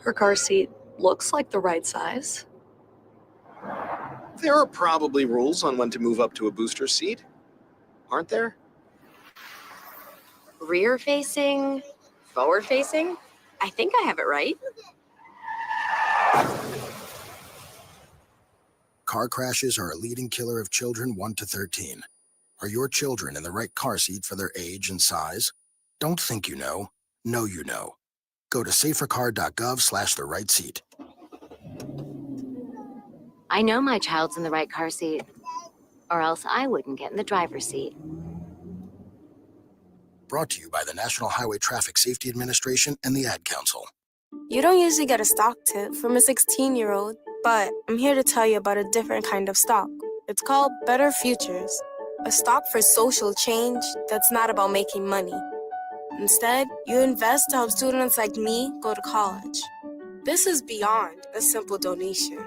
Her car seat looks like the right size. There are probably rules on when to move up to a booster seat, aren't there? Rear facing, forward facing. I think I have it right. Car crashes are a leading killer of children 1 to 13. Are your children in the right car seat for their age and size? Don't think you know you know. Go to safercar.gov/the right seat. I know my child's in the right car seat, or else I wouldn't get in the driver's seat. Brought to you by the National Highway Traffic Safety Administration and the Ad Council. You don't usually get a stock tip from a 16-year-old, but I'm here to tell you about a different kind of stock. It's called Better Futures, a stock for social change that's not about making money. Instead, you invest to help students like me go to college. This is beyond a simple donation.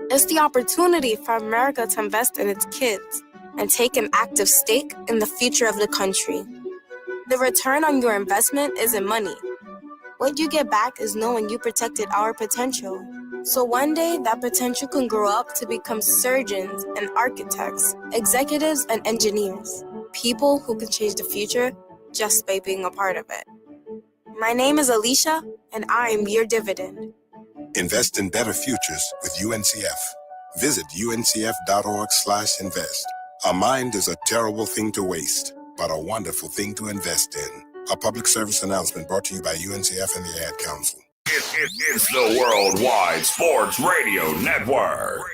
It's the opportunity for America to invest in its kids and take an active stake in the future of the country. The return on your investment isn't money. What you get back is knowing you protected our potential. So one day, that potential can grow up to become surgeons and architects, executives and engineers, people who can change the future just by being a part of it. My name is Alicia, and I am your dividend. Invest in better futures with UNCF. Visit uncf.org/invest. A mind is a terrible thing to waste, but a wonderful thing to invest in. A public service announcement brought to you by UNCF and the Ad Council. It's the Worldwide Sports Radio Network.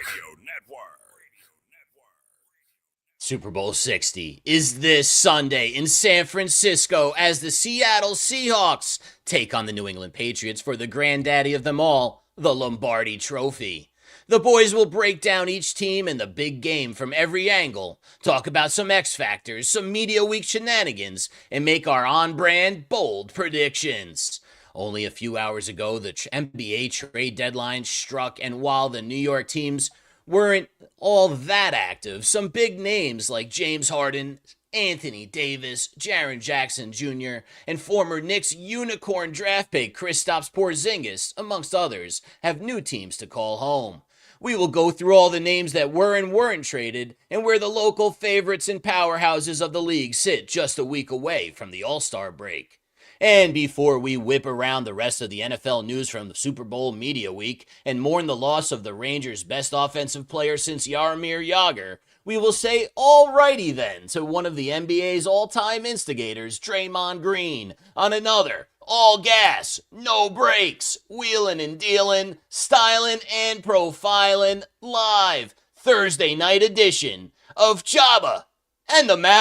Super Bowl 60 is this Sunday in San Francisco as the Seattle Seahawks take on the New England Patriots for the granddaddy of them all, the Lombardi Trophy. The boys will break down each team and the big game from every angle, talk about some X factors, some media week shenanigans, and make our on-brand, bold predictions. Only a few hours ago, the NBA trade deadline struck, and while the New York teams weren't all that active, some big names like James Harden, Anthony Davis, Jaren Jackson Jr., and former Knicks unicorn draft pick Kristaps Porzingis, amongst others, have new teams to call home. We will go through all the names that were and weren't traded, and where the local favorites and powerhouses of the league sit just a week away from the All-Star break. And before we whip around the rest of the NFL news from the Super Bowl Media Week and mourn the loss of the Rangers' best offensive player since Jaromir Jagr, we will say alrighty then to one of the NBA's all-time instigators, Draymond Green, on another all gas, no brakes, wheeling and dealing, styling and profiling live Thursday night edition of Jabba and the Mouth.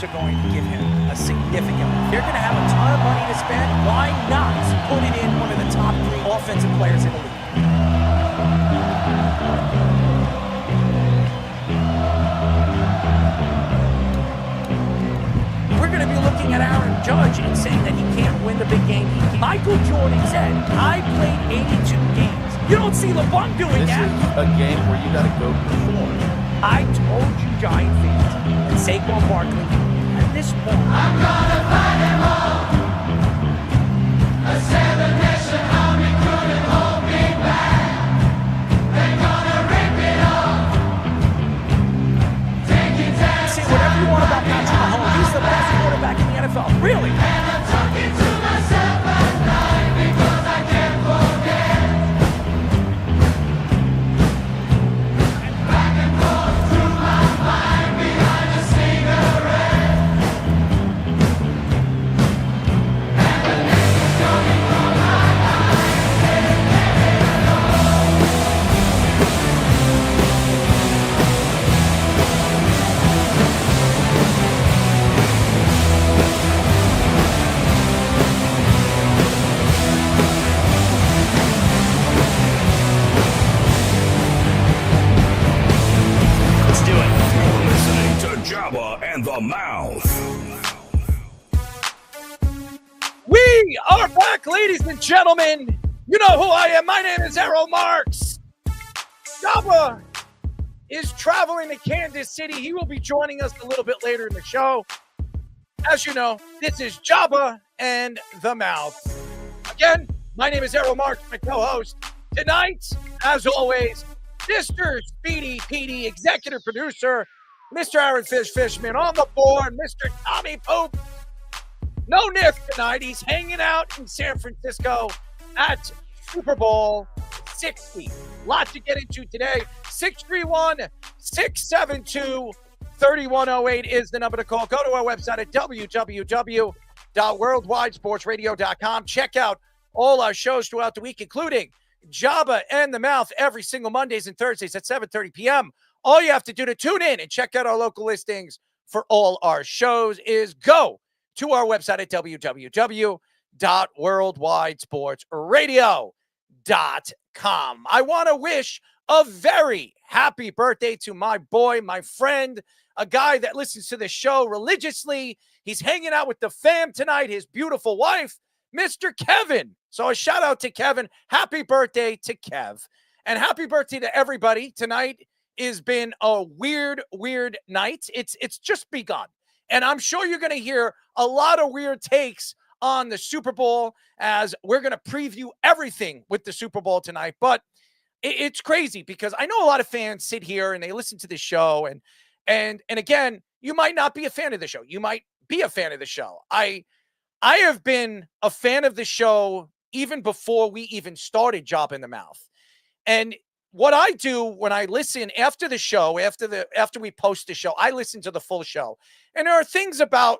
Are going to give him a significant. They're going to have a ton of money to spend. Why not put it in one of the top 3 offensive players in the league? We're going to be looking at Aaron Judge and saying that he can't win the big game. Michael Jordan said, I played 82 games. You don't see LeBron doing that. This is a game where you got to go perform. I told you, Giant fans, and Saquon Barkley, at this point, I'm gonna fight them all. A 7-nation army couldn't hold me back. They're gonna rip it off. Taking time. Say whatever you want about Patrick Mahomes. He's the best quarterback in the NFL. Really? And I'm talking to myself at night because I can't forget. And back and forth through my mind behind a cigarette. And the name's coming from my Let's do it. You're listening to Jabba and the Mouth. We are back, ladies and gentlemen. You know who I am. My name is Errol Marks. Jabba is traveling to Kansas City. He will be joining us a little bit later in the show. As you know, this is Jabba and the Mouth. Again, My name is Errol Marks, my co-host. Tonight, as always, Mr. Speedy PD, executive producer, Mr. Aaron Fishman on the board, Mr. Tommy Pope. No Niff tonight. He's hanging out in San Francisco at Super Bowl 60. Lot to get into today. 631-672-3108 is the number to call. Go to our website at www.worldwidesportsradio.com. Check out all our shows throughout the week, including Jabba and the Mouth every single Mondays and Thursdays at 7:30 p.m. All you have to do to tune in and check out our local listings for all our shows is go to our website at www.worldwidesportsradio.com. I want to wish a very happy birthday to my boy, my friend, a guy that listens to the show religiously. He's hanging out with the fam tonight, his beautiful wife, Mr. Kevin. So a shout out to Kevin. Happy birthday to Kev. And happy birthday to everybody. Tonight has been a weird night. It's just begun. And I'm sure you're going to hear a lot of weird takes on the Super Bowl as we're going to preview everything with the Super Bowl tonight. But it's crazy because I know a lot of fans sit here and they listen to the show. And again, you might not be a fan of the show. You might be a fan of the show. I have been a fan of the show even before we even started Job in the Mouth. And what I do when I listen after the show, after we post the show, I listen to the full show. And there are things about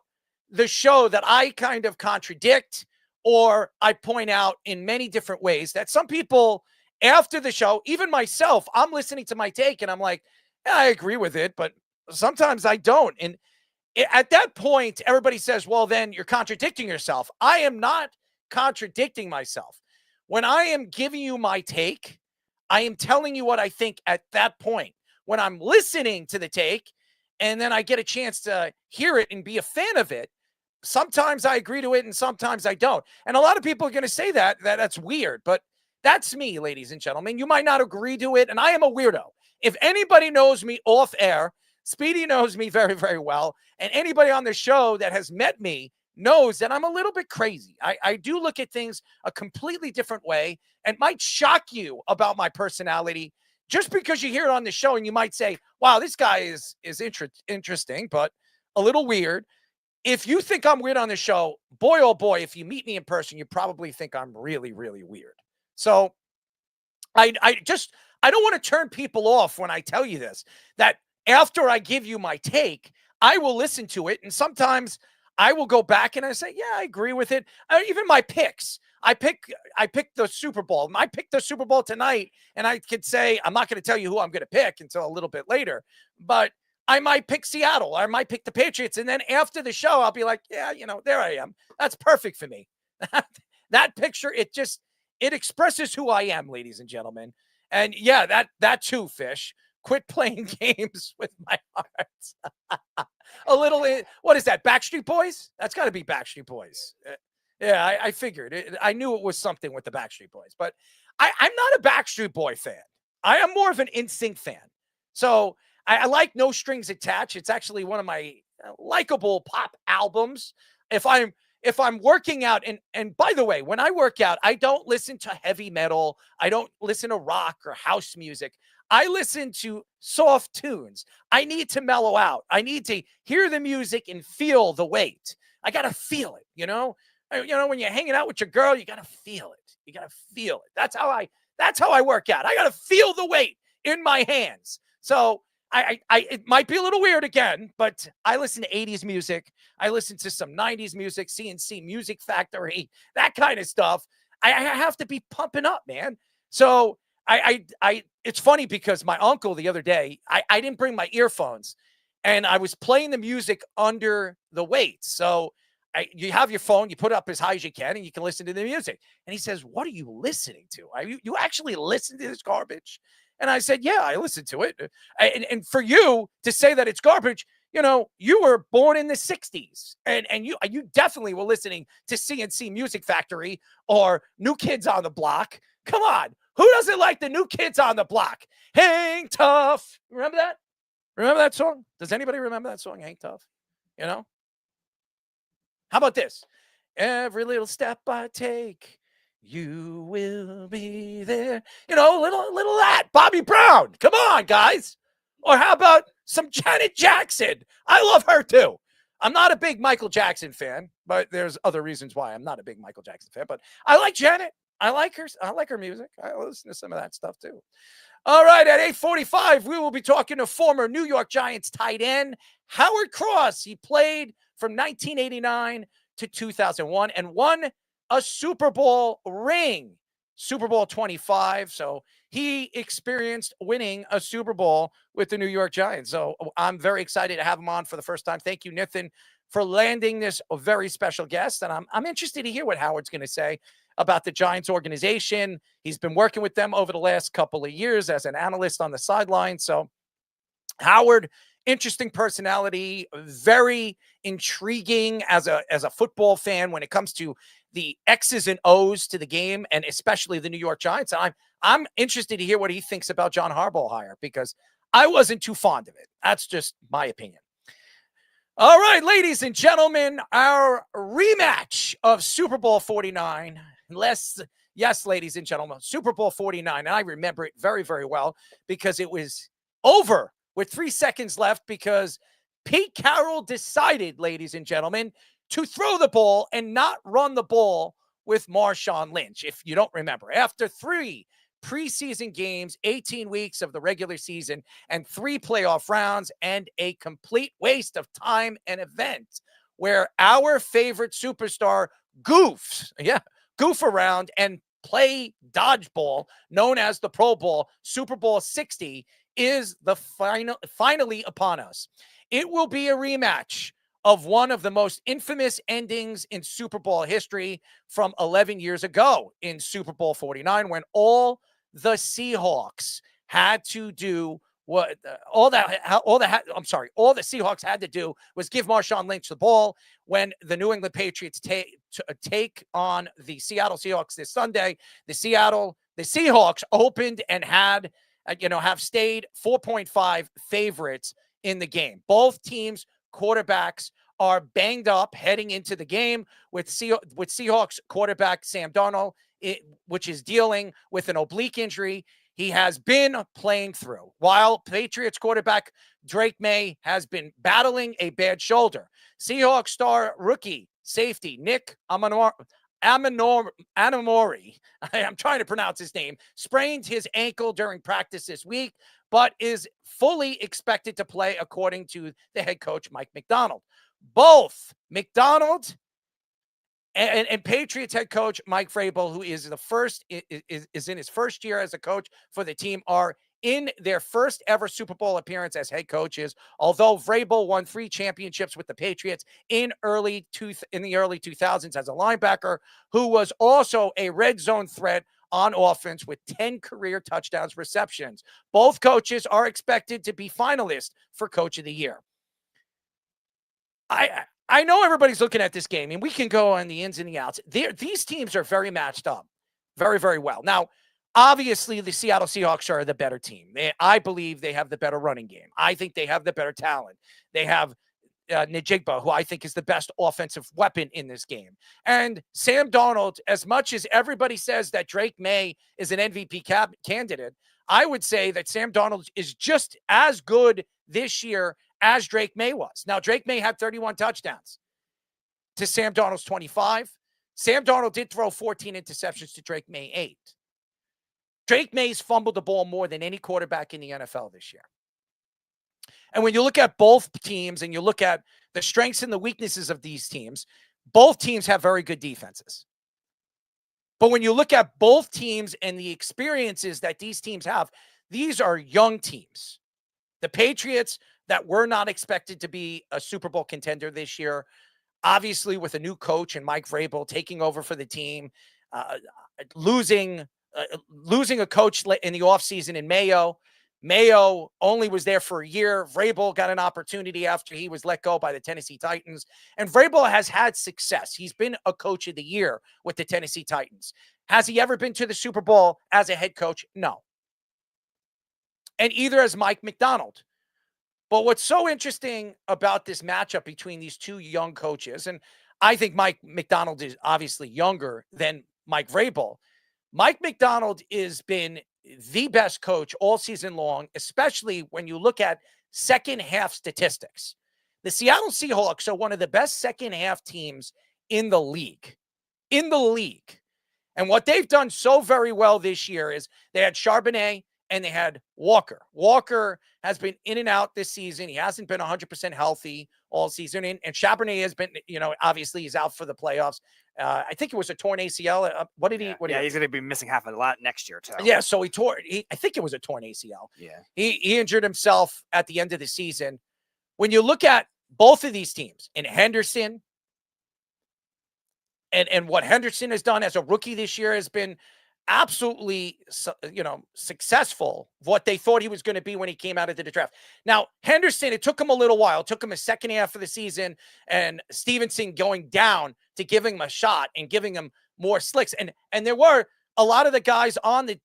the show that I kind of contradict or I point out in many different ways that some people after the show, even myself, I'm listening to my take and I'm like, yeah, I agree with it, but sometimes I don't. And at that point, everybody says, well, then you're contradicting yourself. I am not contradicting myself. When I am giving you my take, I am telling you what I think at that point. When I'm listening to the take and then I get a chance to hear it and be a fan of it, sometimes I agree to it and sometimes I don't. And a lot of people are going to say that's weird, but that's me, ladies and gentlemen. You might not agree to it, and I am a weirdo. If anybody knows me off air, Speedy knows me very, very well, and anybody on the show that has met me knows that I'm a little bit crazy. I do look at things a completely different way and might shock you about my personality just because you hear it on the show and you might say, wow, this guy is interesting, but a little weird. If you think I'm weird on the show, boy, oh boy, if you meet me in person, you probably think I'm really, really weird. So I don't want to turn people off when I tell you this, that after I give you my take, I will listen to it. And sometimes I will go back and I say, yeah, I agree with it. Even my picks. I picked the Super Bowl. I picked the Super Bowl tonight, and I could say, I'm not going to tell you who I'm going to pick until a little bit later, but I might pick Seattle. I might pick the Patriots. And then after the show, I'll be like, yeah, there I am. That's perfect for me. That picture, it expresses who I am, ladies and gentlemen. And yeah, that too, Fish. Quit playing games with my heart. A little, what is that, Backstreet Boys? That's got to be Backstreet Boys. Yeah, I figured. I knew it was something with the Backstreet Boys. But I'm not a Backstreet Boy fan. I am more of an NSYNC fan. So I like No Strings Attached. It's actually one of my likable pop albums. If I'm working out, and by the way, when I work out, I don't listen to heavy metal. I don't listen to rock or house music. I listen to soft tunes. I need to mellow out. I need to hear the music and feel the weight. I got to feel it, when you're hanging out with your girl, you got to feel it. You got to feel it. That's how I work out. I got to feel the weight in my hands. So it might be a little weird again, but I listen to 80s music. I listen to some 90s music, CNC Music Factory, that kind of stuff. I have to be pumping up, man. So it's funny because my uncle the other day, I didn't bring my earphones and I was playing the music under the weight. So you have your phone, you put it up as high as you can and you can listen to the music. And he says, what are you listening to? You actually listen to this garbage? And I said, yeah, I listened to it. And for you to say that it's garbage, you were born in the 60s and you definitely were listening to CNC Music Factory or New Kids on the Block. Come on. Who doesn't like the New Kids on the Block? Hang Tough. Remember that? Remember that song? Does anybody remember that song, Hang Tough? How about this? Every little step I take, You will be there. You know, little of that. Bobby Brown. Come on, guys. Or how about some Janet Jackson? I love her too. I'm not a big Michael Jackson fan, but there's other reasons why I'm not a big Michael Jackson fan. But I like Janet. I like her. I like her music. I listen to some of that stuff too. All right, at 8:45, we will be talking to former New York Giants tight end Howard Cross. He played from 1989 to 2001 and won a Super Bowl ring, Super Bowl 25. So he experienced winning a Super Bowl with the New York Giants. So I'm very excited to have him on for the first time. Thank you, Nathan, for landing this very special guest. And I'm interested to hear what Howard's going to say about the Giants organization. He's been working with them over the last couple of years as an analyst on the sideline. So Howard, interesting personality, very intriguing as a football fan when it comes to the X's and O's to the game, and especially the New York Giants. I'm interested to hear what he thinks about John Harbaugh hire, because I wasn't too fond of it. That's just my opinion. All right, ladies and gentlemen, our rematch of Super Bowl 49. Yes, ladies and gentlemen, Super Bowl 49. And I remember it very, very well because it was over with 3 seconds left because Pete Carroll decided, ladies and gentlemen, to throw the ball and not run the ball with Marshawn Lynch. If you don't remember, after 3 preseason games, 18 weeks of the regular season, and 3 playoff rounds, and a complete waste of time and event where our favorite superstar goof around and play dodgeball, known as the Pro Bowl, Super Bowl 60, is the finally upon us. It will be a rematch of one of the most infamous endings in Super Bowl history from 11 years ago in Super Bowl 49, when all the Seahawks had to do all the Seahawks had to do was give Marshawn Lynch the ball when the New England Patriots take on the Seattle Seahawks this Sunday. The Seahawks opened and have stayed 4.5 favorites in the game. Both teams' quarterbacks are banged up heading into the game, with Seahawks quarterback Sam Darnold, which is dealing with an oblique injury he has been playing through, while Patriots quarterback Drake May has been battling a bad shoulder. Seahawks star rookie safety Nick Amanori, I'm trying to pronounce his name, sprained his ankle during practice this week, but is fully expected to play, according to the head coach Mike Macdonald. Both Macdonald and Patriots head coach Mike Vrabel, who is in his first year as a coach for the team, are in their first ever Super Bowl appearance as head coaches. Although Vrabel won 3 championships with the Patriots in the early 2000s as a linebacker, who was also a red zone threat on offense with 10 career touchdowns receptions. Both coaches are expected to be finalists for Coach of the Year. I know everybody's looking at this game, and we can go on the ins and the outs. These teams are very matched up, very, very well. Now, obviously, the Seattle Seahawks are the better team. I believe they have the better running game. I think they have the better talent. They have Njigba, who I think is the best offensive weapon in this game. And Sam Darnold, as much as everybody says that Drake May is an MVP candidate, I would say that Sam Darnold is just as good this year as Drake May was. Now, Drake May had 31 touchdowns to Sam Darnold's 25. Sam Darnold did throw 14 interceptions to Drake May 8. Drake May's fumbled the ball more than any quarterback in the NFL this year. And when you look at both teams and you look at the strengths and the weaknesses of these teams, both teams have very good defenses. But when you look at both teams and the experiences that these teams have, these are young teams. The Patriots, that were not expected to be a Super Bowl contender this year, obviously with a new coach and Mike Vrabel taking over for the team, losing a coach in the offseason in Mayo. Mayo only was there for a year. Vrabel got an opportunity after he was let go by the Tennessee Titans. And Vrabel has had success. He's been a coach of the year with the Tennessee Titans. Has he ever been to the Super Bowl as a head coach? No. And either has Mike Macdonald. But what's so interesting about this matchup between these two young coaches, and I think Mike Macdonald is obviously younger than Mike Vrabel. Mike McDonald has been the best coach all season long, especially when you look at second half statistics. The Seattle Seahawks are one of the best second half teams in the league. In the league. And what they've done so very well this year is they had Charbonnet and they had Walker. Walker has been in and out this season. He hasn't been 100% healthy all season. And Charbonnet has been, obviously he's out for the playoffs. I think it was a torn ACL. What did he? He's going to be missing half a lot next year, too. Yeah, so I think it was a torn ACL. Yeah. He injured himself at the end of the season. When you look at both of these teams, in Henderson, and what Henderson has done as a rookie this year has been absolutely, successful. What they thought he was going to be when he came out of the draft. Now, Henderson, it took him a little while. It took him a second half of the season, and Stevenson going down to giving him a shot and giving him more slicks. And there were a lot of the guys on the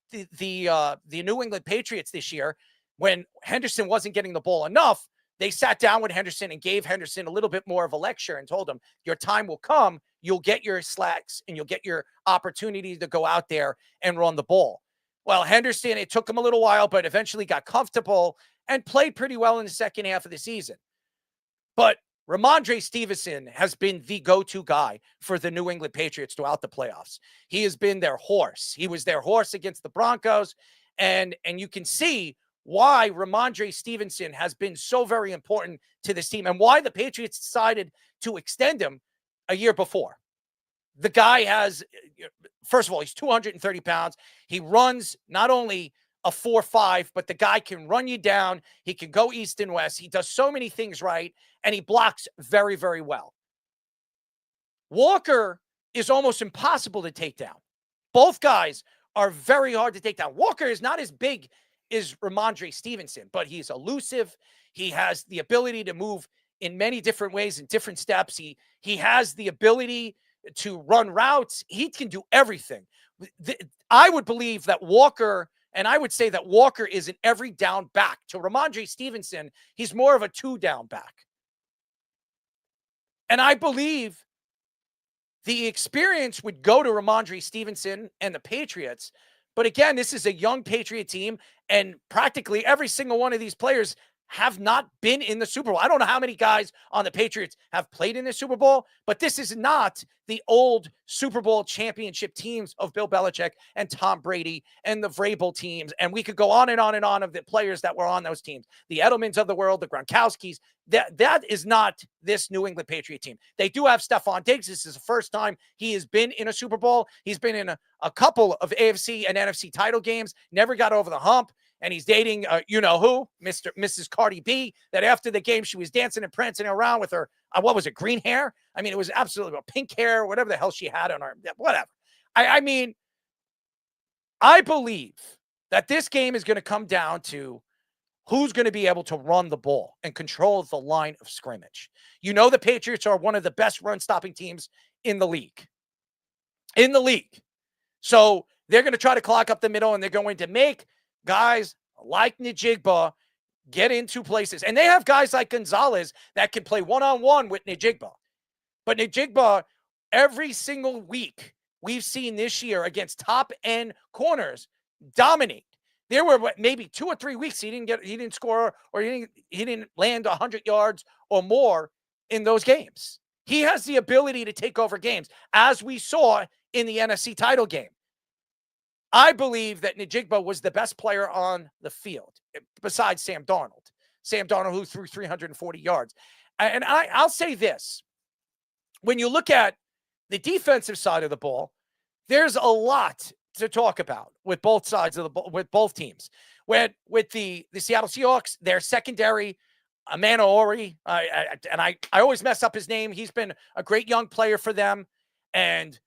New England Patriots this year, when Henderson wasn't getting the ball enough, they sat down with Henderson and gave Henderson a little bit more of a lecture and told him, your time will come. You'll get your slacks and you'll get your opportunity to go out there and run the ball. Well, Henderson, it took him a little while, but eventually got comfortable and played pretty well in the second half of the season. But Ramondre Stevenson has been the go-to guy for the New England Patriots throughout the playoffs. He has been their horse. He was their horse against the Broncos. And you can see why Ramondre Stevenson has been so very important to this team and why the Patriots decided to extend him a year before. The guy has, first of all, he's 230 pounds. He runs not only a 4.5, but the guy can run you down. He can go east and west. He does so many things right, and he blocks very, very well. Walker is almost impossible to take down. Both guys are very hard to take down. Walker is not as big as Ramondre Stevenson, but he's elusive. He has the ability to move in many different ways, in different steps. He has the ability to run routes. He can do everything. I would believe that Walker, and I would say that Walker is an every down back. To Ramondre Stevenson, he's more of a 2-down back. And I believe the experience would go to Ramondre Stevenson and the Patriots. But again, this is a young Patriot team, and practically every single one of these players have not been in the Super Bowl. I don't know how many guys on the Patriots have played in the Super Bowl, but this is not the old Super Bowl championship teams of Bill Belichick and Tom Brady and the Vrabel teams. And we could go on and on and on of the players that were on those teams. The Edelmans of the world, the Gronkowskis. That is not this New England Patriot team. They do have Stephon Diggs. This is the first time he has been in a Super Bowl. He's been in a couple of AFC and NFC title games, never got over the hump. And he's dating, Mrs. Cardi B, that after the game, she was dancing and prancing around with her, what was it, green hair? I mean, it was absolutely pink hair, whatever the hell she had on her, whatever. I mean, I believe that this game is going to come down to who's going to be able to run the ball and control the line of scrimmage. The Patriots are one of the best run-stopping teams in the league. In the league. So they're going to try to clock up the middle, and they're going to make guys like Njigba get into places. And they have guys like Gonzalez that can play one-on-one with Njigba. But Njigba, every single week we've seen this year against top-end corners, dominate. There were maybe 2 or 3 weeks he didn't score, or he didn't land 100 yards or more in those games. He has the ability to take over games, as we saw in the NFC title game. I believe that Njigba was the best player on the field, besides Sam Darnold. Sam Darnold, who threw 340 yards. And I'll say this. When you look at the defensive side of the ball, there's a lot to talk about with both sides of the ball, with both teams. With the Seattle Seahawks, their secondary, Amanda Ori, I always mess up his name. He's been a great young player for them. And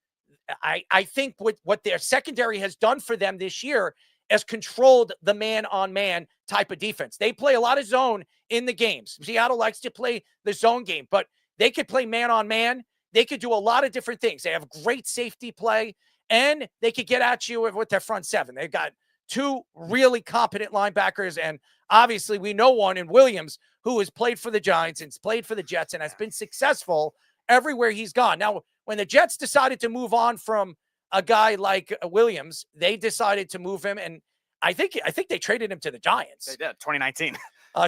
I think what their secondary has done for them this year has controlled the man-on-man type of defense. They play a lot of zone in the games. Seattle likes to play the zone game, but they could play man-on-man. They could do a lot of different things. They have great safety play, and they could get at you with their front seven. They've got 2 really competent linebackers, and obviously we know one in Williams, who has played for the Giants and played for the Jets and has been successful everywhere he's gone. Now, when the Jets decided to move on from a guy like Williams, they decided to move him, and I think they traded him to the Giants. They did, 2019.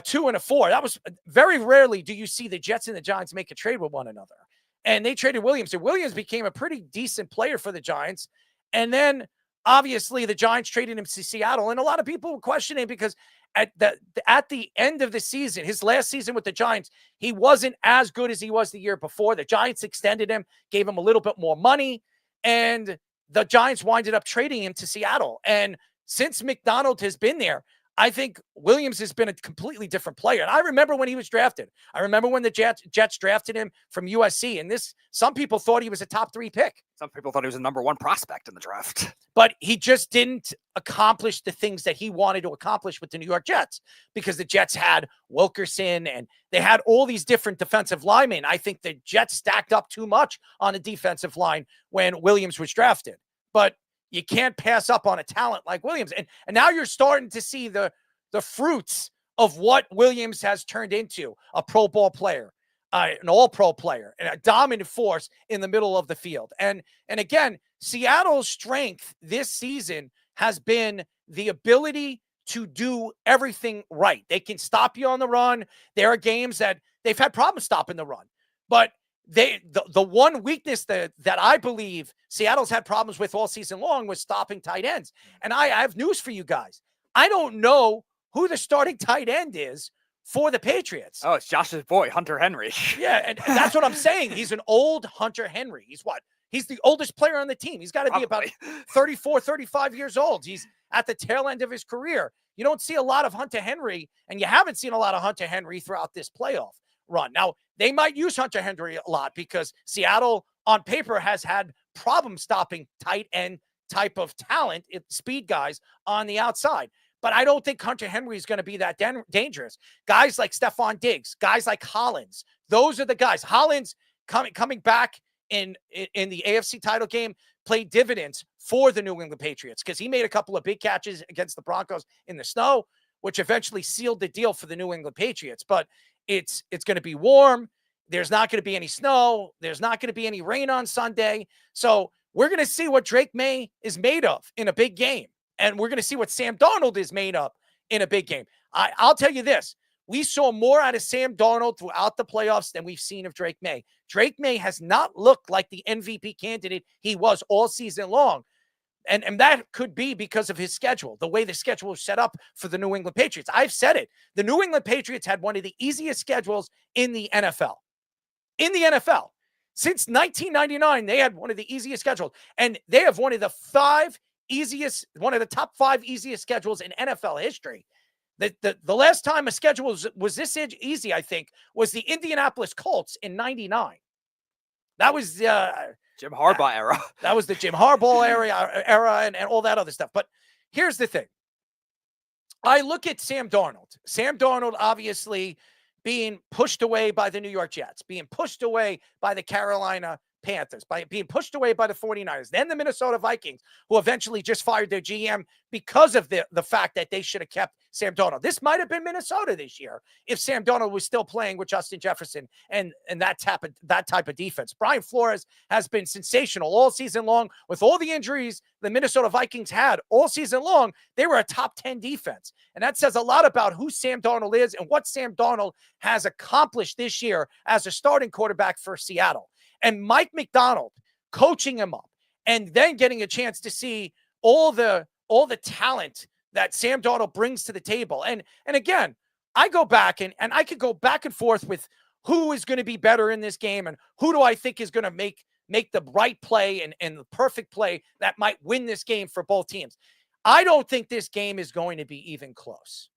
2 and a 4. That was very rarely do you see the Jets and the Giants make a trade with one another. And they traded Williams, and Williams became a pretty decent player for the Giants. And then obviously the Giants traded him to Seattle, and a lot of people were questioning because at the end of the season, his last season with the Giants, he wasn't as good as he was the year before. The Giants extended him, gave him a little bit more money, and the Giants winded up trading him to Seattle. And since McDonald has been there, I think Williams has been a completely different player. And I remember when he was drafted. I remember when the Jets drafted him from USC. And some people thought he was a top 3 pick. Some people thought he was a number 1 prospect in the draft. But he just didn't accomplish the things that he wanted to accomplish with the New York Jets, because the Jets had Wilkerson and they had all these different defensive linemen. I think the Jets stacked up too much on the defensive line when Williams was drafted. But you can't pass up on a talent like Williams. And now you're starting to see the fruits of what Williams has turned into: a Pro Bowl player, an all-pro player, and a dominant force in the middle of the field. And again, Seattle's strength this season has been the ability to do everything right. They can stop you on the run. There are games that they've had problems stopping the run, but the one weakness that I believe Seattle's had problems with all season long was stopping tight ends. And I have news for you guys. I don't know who the starting tight end is for the Patriots. Oh, it's Josh's boy, Hunter Henry. Yeah, and that's what I'm saying. He's an old Hunter Henry. He's the oldest player on the team. He's got to be about 34, 35 years old. He's at the tail end of his career. You don't see a lot of Hunter Henry, and you haven't seen a lot of Hunter Henry throughout this playoff run. Now, they might use Hunter Henry a lot because Seattle on paper has had problems stopping tight end type of talent, speed guys on the outside. But I don't think Hunter Henry is going to be that dangerous. Guys like Stephon Diggs, guys like Hollins, those are the guys. Hollins coming back in the AFC title game played dividends for the New England Patriots because he made a couple of big catches against the Broncos in the snow, which eventually sealed the deal for the New England Patriots. But it's going to be warm. There's not going to be any snow. There's not going to be any rain on Sunday. So we're going to see what Drake May is made of in a big game. And we're going to see what Sam Darnold is made of in a big game. I'll tell you this. We saw more out of Sam Darnold throughout the playoffs than we've seen of Drake May. Drake May has not looked like the MVP candidate he was all season long. And that could be because of his schedule, the way the schedule is set up for the New England Patriots. I've said it. The New England Patriots had one of the easiest schedules in the NFL. In the NFL. Since 1999, they had one of the easiest schedules. And they have one of the top 5 easiest schedules in NFL history. The last time a schedule was this easy, I think, was the Indianapolis Colts in 99. That was Jim Harbaugh era. That was the Jim Harbaugh era and all that other stuff. But here's the thing. I look at Sam Darnold. Sam Darnold obviously being pushed away by the New York Jets, being pushed away by the Carolina Panthers, by being pushed away by the 49ers, then the Minnesota Vikings, who eventually just fired their GM because of the fact that they should have kept Sam Darnold. This might have been Minnesota this year if Sam Darnold was still playing with Justin Jefferson and that type of defense. Brian Flores has been sensational all season long. With all the injuries the Minnesota Vikings had all season long, they were a top 10 defense. And that says a lot about who Sam Darnold is and what Sam Darnold has accomplished this year as a starting quarterback for Seattle. And Mike McDonald coaching him up and then getting a chance to see all the talent that Sam Darnold brings to the table. And again, I go back and I could go back and forth with who is going to be better in this game and who do I think is going to make the right play and the perfect play that might win this game for both teams. I don't think this game is going to be even close.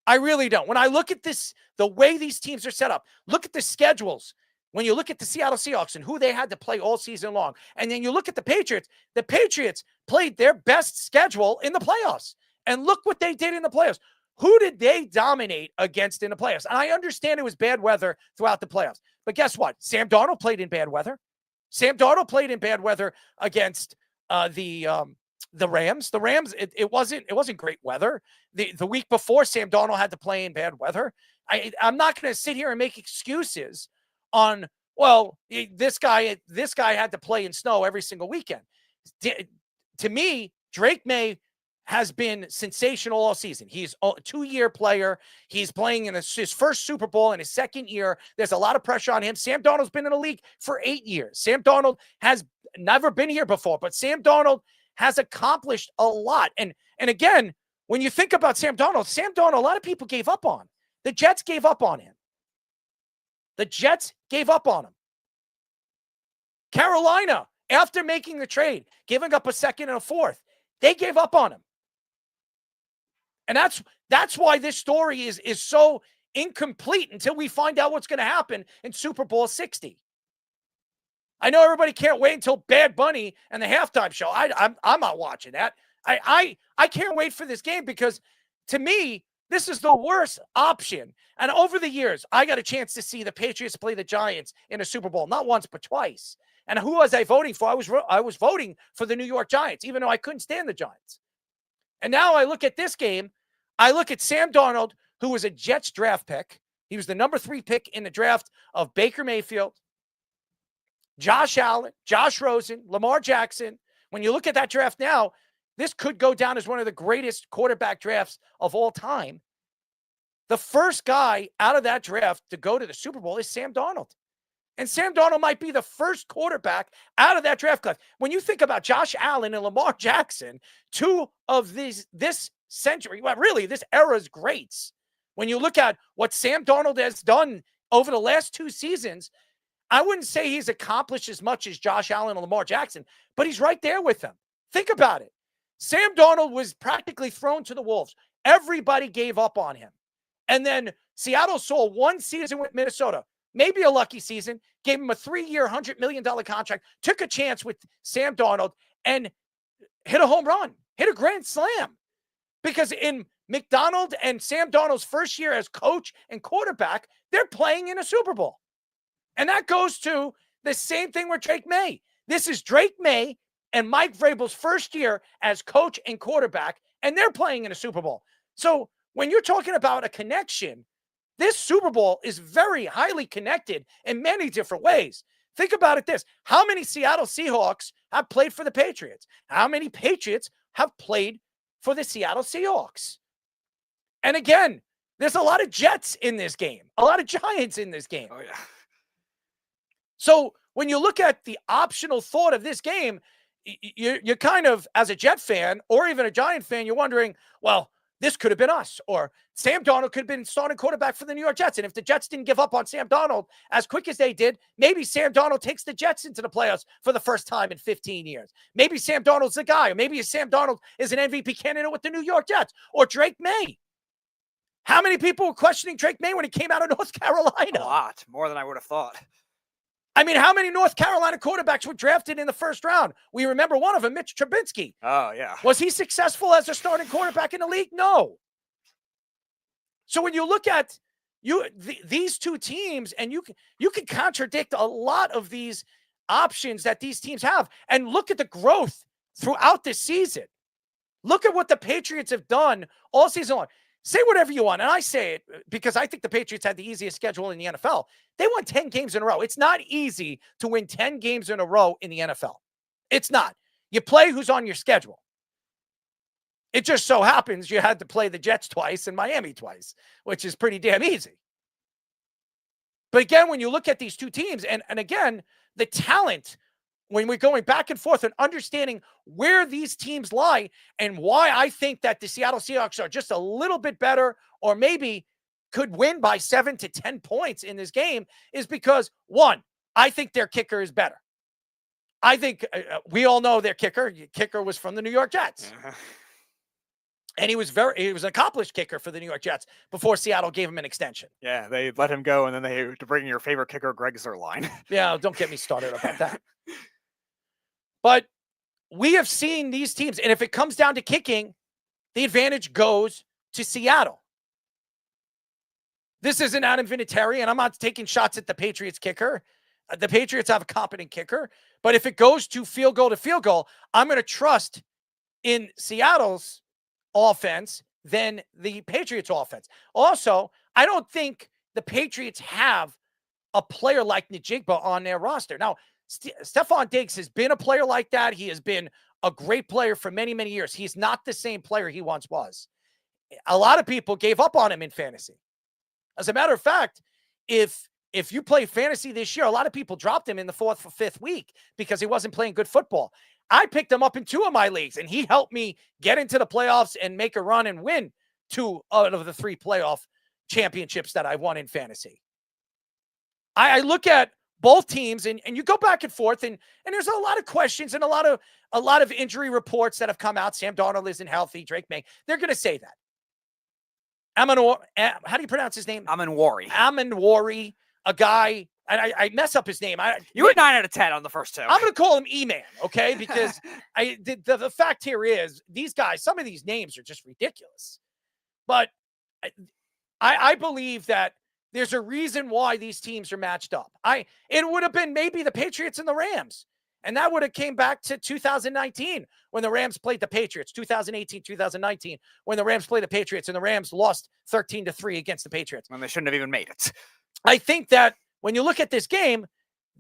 I really don't. When I look at this, the way these teams are set up, look at the schedules. When you look at the Seattle Seahawks and who they had to play all season long, and then you look at the Patriots played their best schedule in the playoffs. And look what they did in the playoffs. Who did they dominate against in the playoffs? And I understand it was bad weather throughout the playoffs. But guess what? Sam Darnold played in bad weather. Sam Darnold played in bad weather against the Rams. The Rams, it wasn't great weather. The week before, Sam Darnold had to play in bad weather. I'm not going to sit here and make excuses on, well, this guy had to play in snow every single weekend. To me, Drake May has been sensational all season. He's a 2-year player. He's playing in his first Super Bowl in his second year. There's a lot of pressure on him. Sam Darnold's been in the league for 8 years. Sam Darnold has never been here before, but Sam Darnold has accomplished a lot. And again, when you think about Sam Darnold, a lot of people gave up on. The Jets gave up on him. Carolina, after making the trade, giving up a second and a fourth, they gave up on him. And that's why this story is so incomplete until we find out what's going to happen in Super Bowl 60. I know everybody can't wait until Bad Bunny and the halftime show. I'm not watching that. I can't wait for this game because, to me, this is the worst option. And over the years, I got a chance to see the Patriots play the Giants in a Super Bowl, not once, but twice. And who was I voting for? I was voting for the New York Giants, even though I couldn't stand the Giants. And now I look at this game. I look at Sam Darnold, who was a Jets draft pick. He was the number 3 pick in the draft of Baker Mayfield, Josh Allen, Josh Rosen, Lamar Jackson. When you look at that draft now, this could go down as one of the greatest quarterback drafts of all time. The first guy out of that draft to go to the Super Bowl is Sam Darnold. And Sam Darnold might be the first quarterback out of that draft class. When you think about Josh Allen and Lamar Jackson, 2 of this century, well, really, this era's greats. When you look at what Sam Darnold has done over the last 2 seasons, I wouldn't say he's accomplished as much as Josh Allen and Lamar Jackson, but he's right there with them. Think about it. Sam Darnold was practically thrown to the wolves. Everybody gave up on him. And then Seattle saw 1 season with Minnesota, maybe a lucky season, gave him a 3-year, $100 million contract, took a chance with Sam Darnold, and hit a home run, hit a grand slam. Because in McDonald and Sam Darnold's first year as coach and quarterback, they're playing in a Super Bowl. And that goes to the same thing with Drake May. This is Drake May and Mike Vrabel's first year as coach and quarterback, and they're playing in a Super Bowl. So when you're talking about a connection, this Super Bowl is very highly connected in many different ways. Think about it this. How many Seattle Seahawks have played for the Patriots? How many Patriots have played for the Seattle Seahawks? And again, there's a lot of Jets in this game, a lot of Giants in this game. Oh, yeah. So when you look at the optional thought of this game, you're kind of, as a Jet fan or even a Giant fan, you're wondering, well, this could have been us, or Sam Darnold could have been starting quarterback for the New York Jets. And if the Jets didn't give up on Sam Darnold as quick as they did, maybe Sam Darnold takes the Jets into the playoffs for the first time in 15 years. Maybe Sam Darnold's the guy, or maybe Sam Darnold is an MVP candidate with the New York Jets, or Drake May. How many people were questioning Drake May when he came out of North Carolina? A lot, more than I would have thought. I mean, how many North Carolina quarterbacks were drafted in the first round? We remember one of them, Mitch Trubisky. Oh, yeah. Was he successful as a starting quarterback in the league? No. So when you look at these 2 teams, and you can contradict a lot of these options that these teams have, and look at the growth throughout this season. Look at what the Patriots have done all season long. Say whatever you want, and I say it because I think the Patriots had the easiest schedule in the NFL. They won 10 games in a row. It's not easy to win 10 games in a row in the NFL. It's not. You play who's on your schedule. It just so happens you had to play the Jets twice and Miami twice, which is pretty damn easy. But again, when you look at these 2 teams, and again, the talent, when we're going back and forth and understanding where these teams lie and why I think that the Seattle Seahawks are just a little bit better, or maybe could win by 7 to 10 points in this game, is because, 1, I think their kicker is better. I think we all know their kicker was from the New York Jets. And he was an accomplished kicker for the New York Jets before Seattle gave him an extension. Yeah, they let him go, and then they had to bring your favorite kicker, Greg Zuerlein. Yeah, don't get me started about that. But we have seen these teams, and if it comes down to kicking, the advantage goes to Seattle. This isn't Adam Vinatieri, and I'm not taking shots at the Patriots kicker. The Patriots have a competent kicker. But if it goes to field goal, I'm going to trust in Seattle's offense than the Patriots offense. Also, I don't think the Patriots have a player like Njigba on their roster. Now, Stephon Diggs has been a player like that. He has been a great player for many, many years. He's not the same player he once was. A lot of people gave up on him in fantasy. As a matter of fact, if you play fantasy this year, a lot of people dropped him in the 4th or 5th week because he wasn't playing good football. I picked him up in 2 of my leagues, and he helped me get into the playoffs and make a run and win 2 out of the 3 playoff championships that I won in fantasy. I look at both teams, and you go back and forth, and there's a lot of questions and a lot of injury reports that have come out. Sam Darnold isn't healthy. Drake May. They're going to say that. How do you pronounce his name? Amenwari, a guy, and I mess up his name. You were 9 out of 10 on the first 2. I'm going to call him E-Man, okay? Because the fact here is these guys, some of these names are just ridiculous. But I believe that there's a reason why these teams are matched up. It would have been maybe the Patriots and the Rams. And that would have came back to 2019 when the Rams played the Patriots, 2018, 2019, when the Rams played the Patriots and the Rams lost 13-3 against the Patriots. When they shouldn't have even made it. I think that when you look at this game,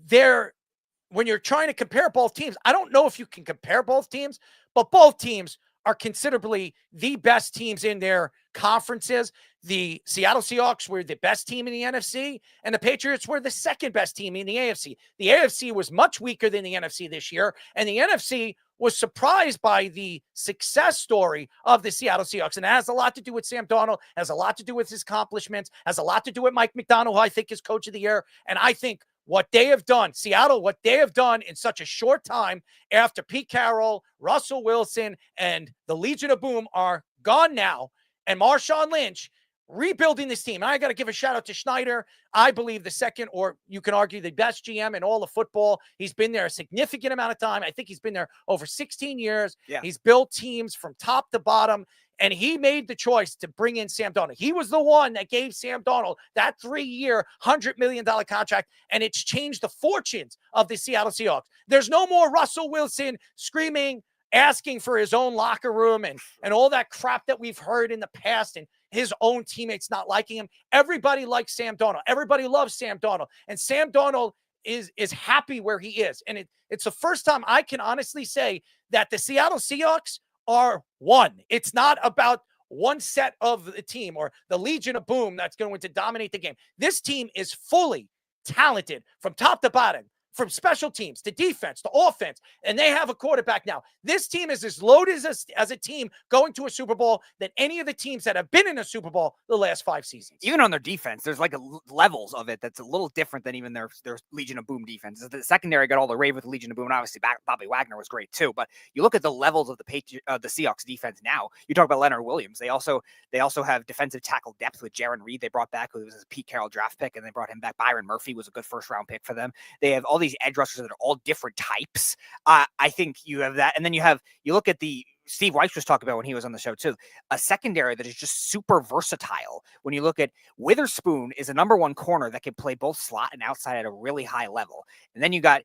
when you're trying to compare both teams, I don't know if you can compare both teams, but both teams are considerably the best teams in their conferences. The Seattle Seahawks were the best team in the NFC, and the Patriots were the second best team in the AFC. The AFC was much weaker than the NFC this year, and the NFC was surprised by the success story of the Seattle Seahawks. And it has a lot to do with Sam Darnold, has a lot to do with his accomplishments, has a lot to do with Mike McDonald, who I think is coach of the year. And I think what they have done, Seattle, what they have done in such a short time after Pete Carroll, Russell Wilson, and the Legion of Boom are gone now, and Marshawn Lynch rebuilding this team. And I got to give a shout out to Schneider. I believe the second, or you can argue the best GM in all of football. He's been there a significant amount of time. I think he's been there over 16 years. Yeah. He's built teams from top to bottom, and he made the choice to bring in Sam Darnold. He was the one that gave Sam Darnold that 3-year, $100 million contract, and it's changed the fortunes of the Seattle Seahawks. There's no more Russell Wilson screaming, asking for his own locker room and all that crap that we've heard in the past, and his own teammates not liking him. Everybody likes Sam Darnold. Everybody loves Sam Darnold. And Sam Darnold is happy where he is. And it's the first time I can honestly say that the Seattle Seahawks are one. It's not about one set of the team or the Legion of Boom that's going to dominate the game. This team is fully talented from top to bottom, from special teams to defense to offense, and they have a quarterback now. This team is as loaded as a team going to a Super Bowl than any of the teams that have been in a Super Bowl the last 5 seasons. Even on their defense, there's like levels of it that's a little different than even their Legion of Boom defense. The secondary got all the rave with the Legion of Boom, and obviously Bobby Wagner was great too. But you look at the levels of the Seahawks defense now. You talk about Leonard Williams. They also have defensive tackle depth with Jaren Reed. They brought back, who was a Pete Carroll draft pick, and they brought him back. Byron Murphy was a good first-round pick for them. They have all these edge rushers that are all different types. I think you have that. And then you look at the Steve Weiss was talking about when he was on the show too, a secondary that is just super versatile. When you look at Witherspoon is a number 1 corner that can play both slot and outside at a really high level. And then you got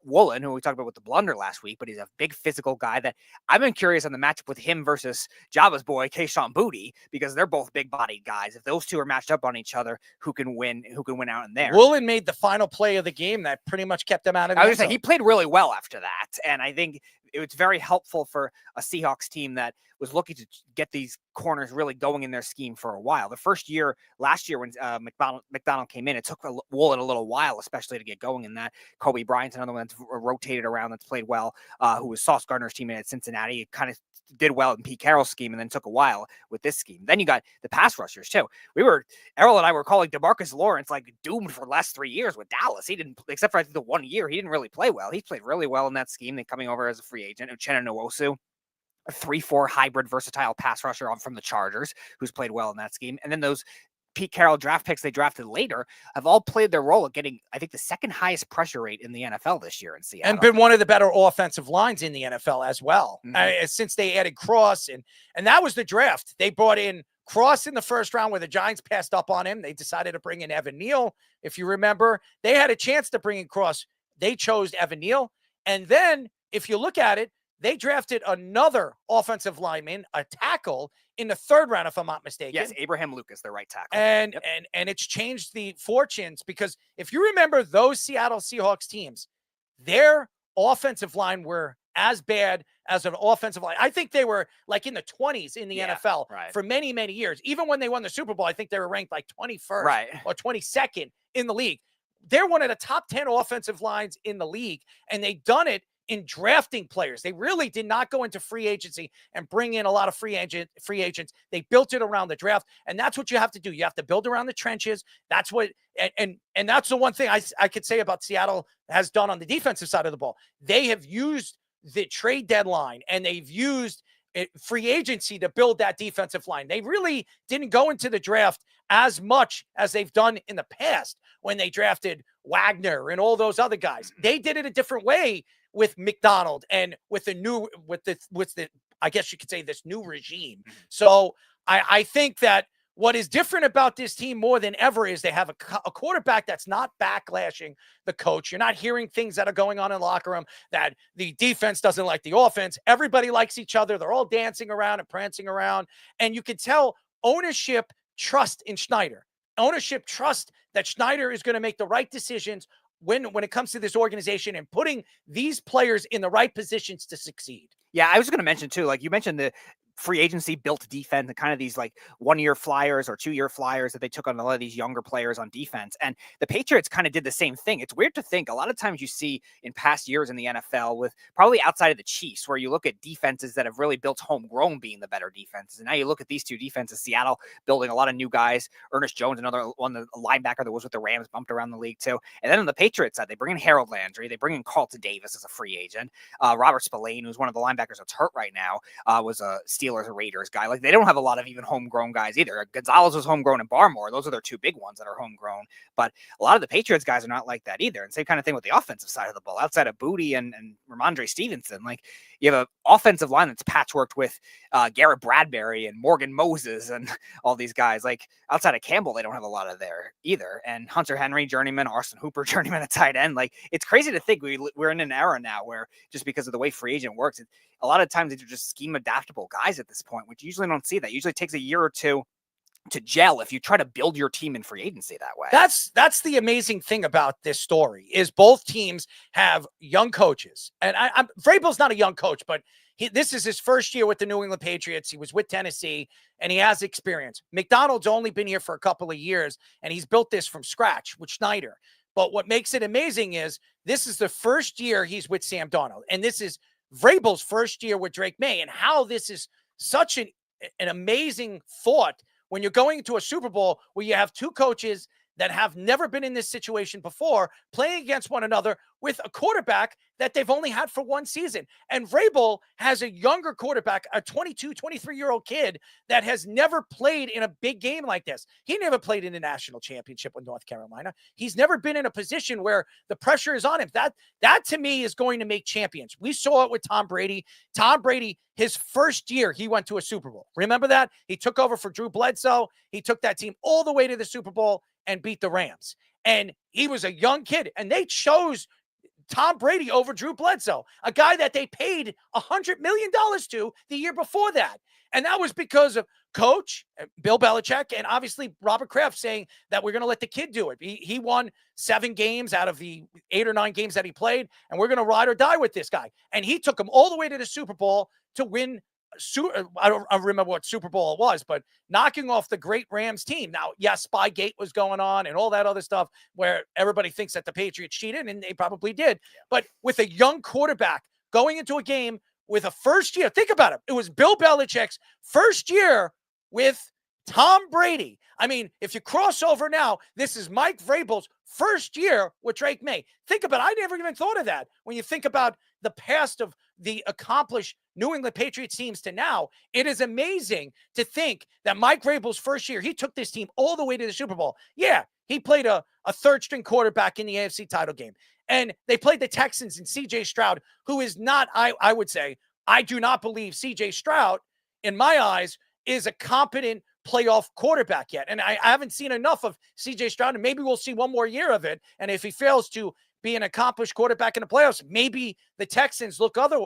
Woolen, who we talked about with the blunder last week, but he's a big physical guy that I've been curious on the matchup with him versus Java's boy, Keyshawn Booty, because they're both big bodied guys. If those two are matched up on each other, who can win out in there? Woolen made the final play of the game that pretty much kept them out of the I was going to say, he played really well after that. And I think it's very helpful for a Seahawks team that was looking to get these corners really going in their scheme for a while. The first year, last year when McDonald came in, it took Woolen a little while, especially to get going in that. Kobe Bryant's another one that's rotated around that's played well, who was Sauce Gardner's teammate at Cincinnati. It kind of did well in Pete Carroll's scheme and then took a while with this scheme. Then you got the pass rushers too. Errol and I were calling DeMarcus Lawrence like doomed for the last 3 years with Dallas. He didn't, except for I think the 1 year, he didn't really play well. He played really well in that scheme. Then coming over as a free agent, Uchenna Nwosu, a 3-4 hybrid versatile pass rusher from the Chargers, who's played well in that scheme. And then those Pete Carroll draft picks they drafted later have all played their role at getting, I think, the second highest pressure rate in the NFL this year in Seattle. And been one of the better offensive lines in the NFL as well. Since they added Cross, and that was the draft. They brought in Cross in the first round where the Giants passed up on him. They decided to bring in Evan Neal. If you remember, they had a chance to bring in Cross. They chose Evan Neal. And then if you look at it, they drafted another offensive lineman, a tackle, in the 3rd round, if I'm not mistaken. Yes, Abraham Lucas, the right tackle. And it's changed the fortunes, because if you remember those Seattle Seahawks teams, their offensive line were as bad as an offensive line. I think they were like in the 20s in the NFL for many, many years. Even when they won the Super Bowl, I think they were ranked like 21st or 22nd in the league. They're one of the top 10 offensive lines in the league, and they've done it in drafting players. They really did not go into free agency and bring in a lot of free agents. They built it around the draft, and that's what you have to do. You have to build around the trenches. That's what, and that's the one thing I could say about Seattle has done on the defensive side of the ball. They have used the trade deadline and they've used free agency to build that defensive line. They really didn't go into the draft as much as they've done in the past when they drafted Wagner and all those other guys. They did it a different way with McDonald and with the I guess you could say this new regime. So I think that what is different about this team more than ever is they have a quarterback that's not backlashing the coach. You're not hearing things that are going on in the locker room, that the defense doesn't like the offense. Everybody likes each other. They're all dancing around and prancing around. And you can tell ownership trust in Schneider. Ownership trust that Schneider is going to make the right decisions when it comes to this organization and putting these players in the right positions to succeed. Yeah, I was going to mention too, like you mentioned the free agency built defense and kind of these like 1-year flyers or 2-year flyers that they took on a lot of these younger players on defense. And the Patriots kind of did the same thing. It's weird to think a lot of times you see in past years in the NFL with probably outside of the Chiefs, where you look at defenses that have really built homegrown being the better defenses. And now you look at these two defenses, Seattle building a lot of new guys, Ernest Jones, another one, the linebacker that was with the Rams, bumped around the league too. And then on the Patriots side, they bring in Harold Landry, they bring in Carlton Davis as a free agent. Robert Spillane, who's one of the linebackers that's hurt right now, was a Steelers or Raiders guy. Like they don't have a lot of even homegrown guys either. Gonzalez was homegrown and Barmore. Those are their two big ones that are homegrown. But a lot of the Patriots guys are not like that either. And same kind of thing with the offensive side of the ball. Outside of Booty and Ramondre Stevenson, like you have an offensive line that's patchworked with Garrett Bradbury and Morgan Moses and all these guys. Like outside of Campbell, they don't have a lot of there either. And Hunter Henry, journeyman, Austin Hooper, journeyman at tight end. Like it's crazy to think we're in an era now where just because of the way free agent works, a lot of times these are just scheme adaptable guys at this point, which you usually don't see that. Usually it takes a year or two to gel if you try to build your team in free agency that way. That's the amazing thing about this story is both teams have young coaches. And Vrabel's not a young coach, but this is his first year with the New England Patriots. He was with Tennessee and he has experience. McDonald's only been here for a couple of years and he's built this from scratch with Schneider. But what makes it amazing is this is the first year he's with Sam Darnold. And this is Vrabel's first year with Drake May, and how this is such an amazing thought when you're going into a Super Bowl where you have two coaches that have never been in this situation before playing against one another with a quarterback that they've only had for one season. And Vrabel has a younger quarterback, a 22, 23-year-old kid that has never played in a big game like this. He never played in a national championship with North Carolina. He's never been in a position where the pressure is on him. That to me is going to make champions. We saw it with Tom Brady. Tom Brady, his first year, he went to a Super Bowl. Remember that? He took over for Drew Bledsoe. He took that team all the way to the Super Bowl and beat the Rams. And he was a young kid, and they chose Tom Brady over Drew Bledsoe, a guy that they paid $100 million to the year before that. And that was because of coach Bill Belichick and obviously Robert Kraft saying that we're going to let the kid do it. He won 7 games out of the 8 or 9 games that he played, and we're going to ride or die with this guy. And he took him all the way to the Super Bowl to win. I don't remember what Super Bowl it was, but knocking off the great Rams team. Now, yes, Spygate was going on and all that other stuff where everybody thinks that the Patriots cheated, and they probably did. But with a young quarterback going into a game with a first year, think about it. It was Bill Belichick's first year with Tom Brady. I mean, if you cross over now, this is Mike Vrabel's first year with Drake May. Think about it. I never even thought of that. When you think about the past of the accomplished New England Patriots teams to now, it is amazing to think that Mike Vrabel's first year, he took this team all the way to the Super Bowl. Yeah, he played a third-string quarterback in the AFC title game. And they played the Texans and C.J. Stroud, who is not, I would say, I do not believe C.J. Stroud, in my eyes, is a competent playoff quarterback yet. And I haven't seen enough of C.J. Stroud, and maybe we'll see one more year of it. And if he fails to be an accomplished quarterback in the playoffs, maybe the Texans look other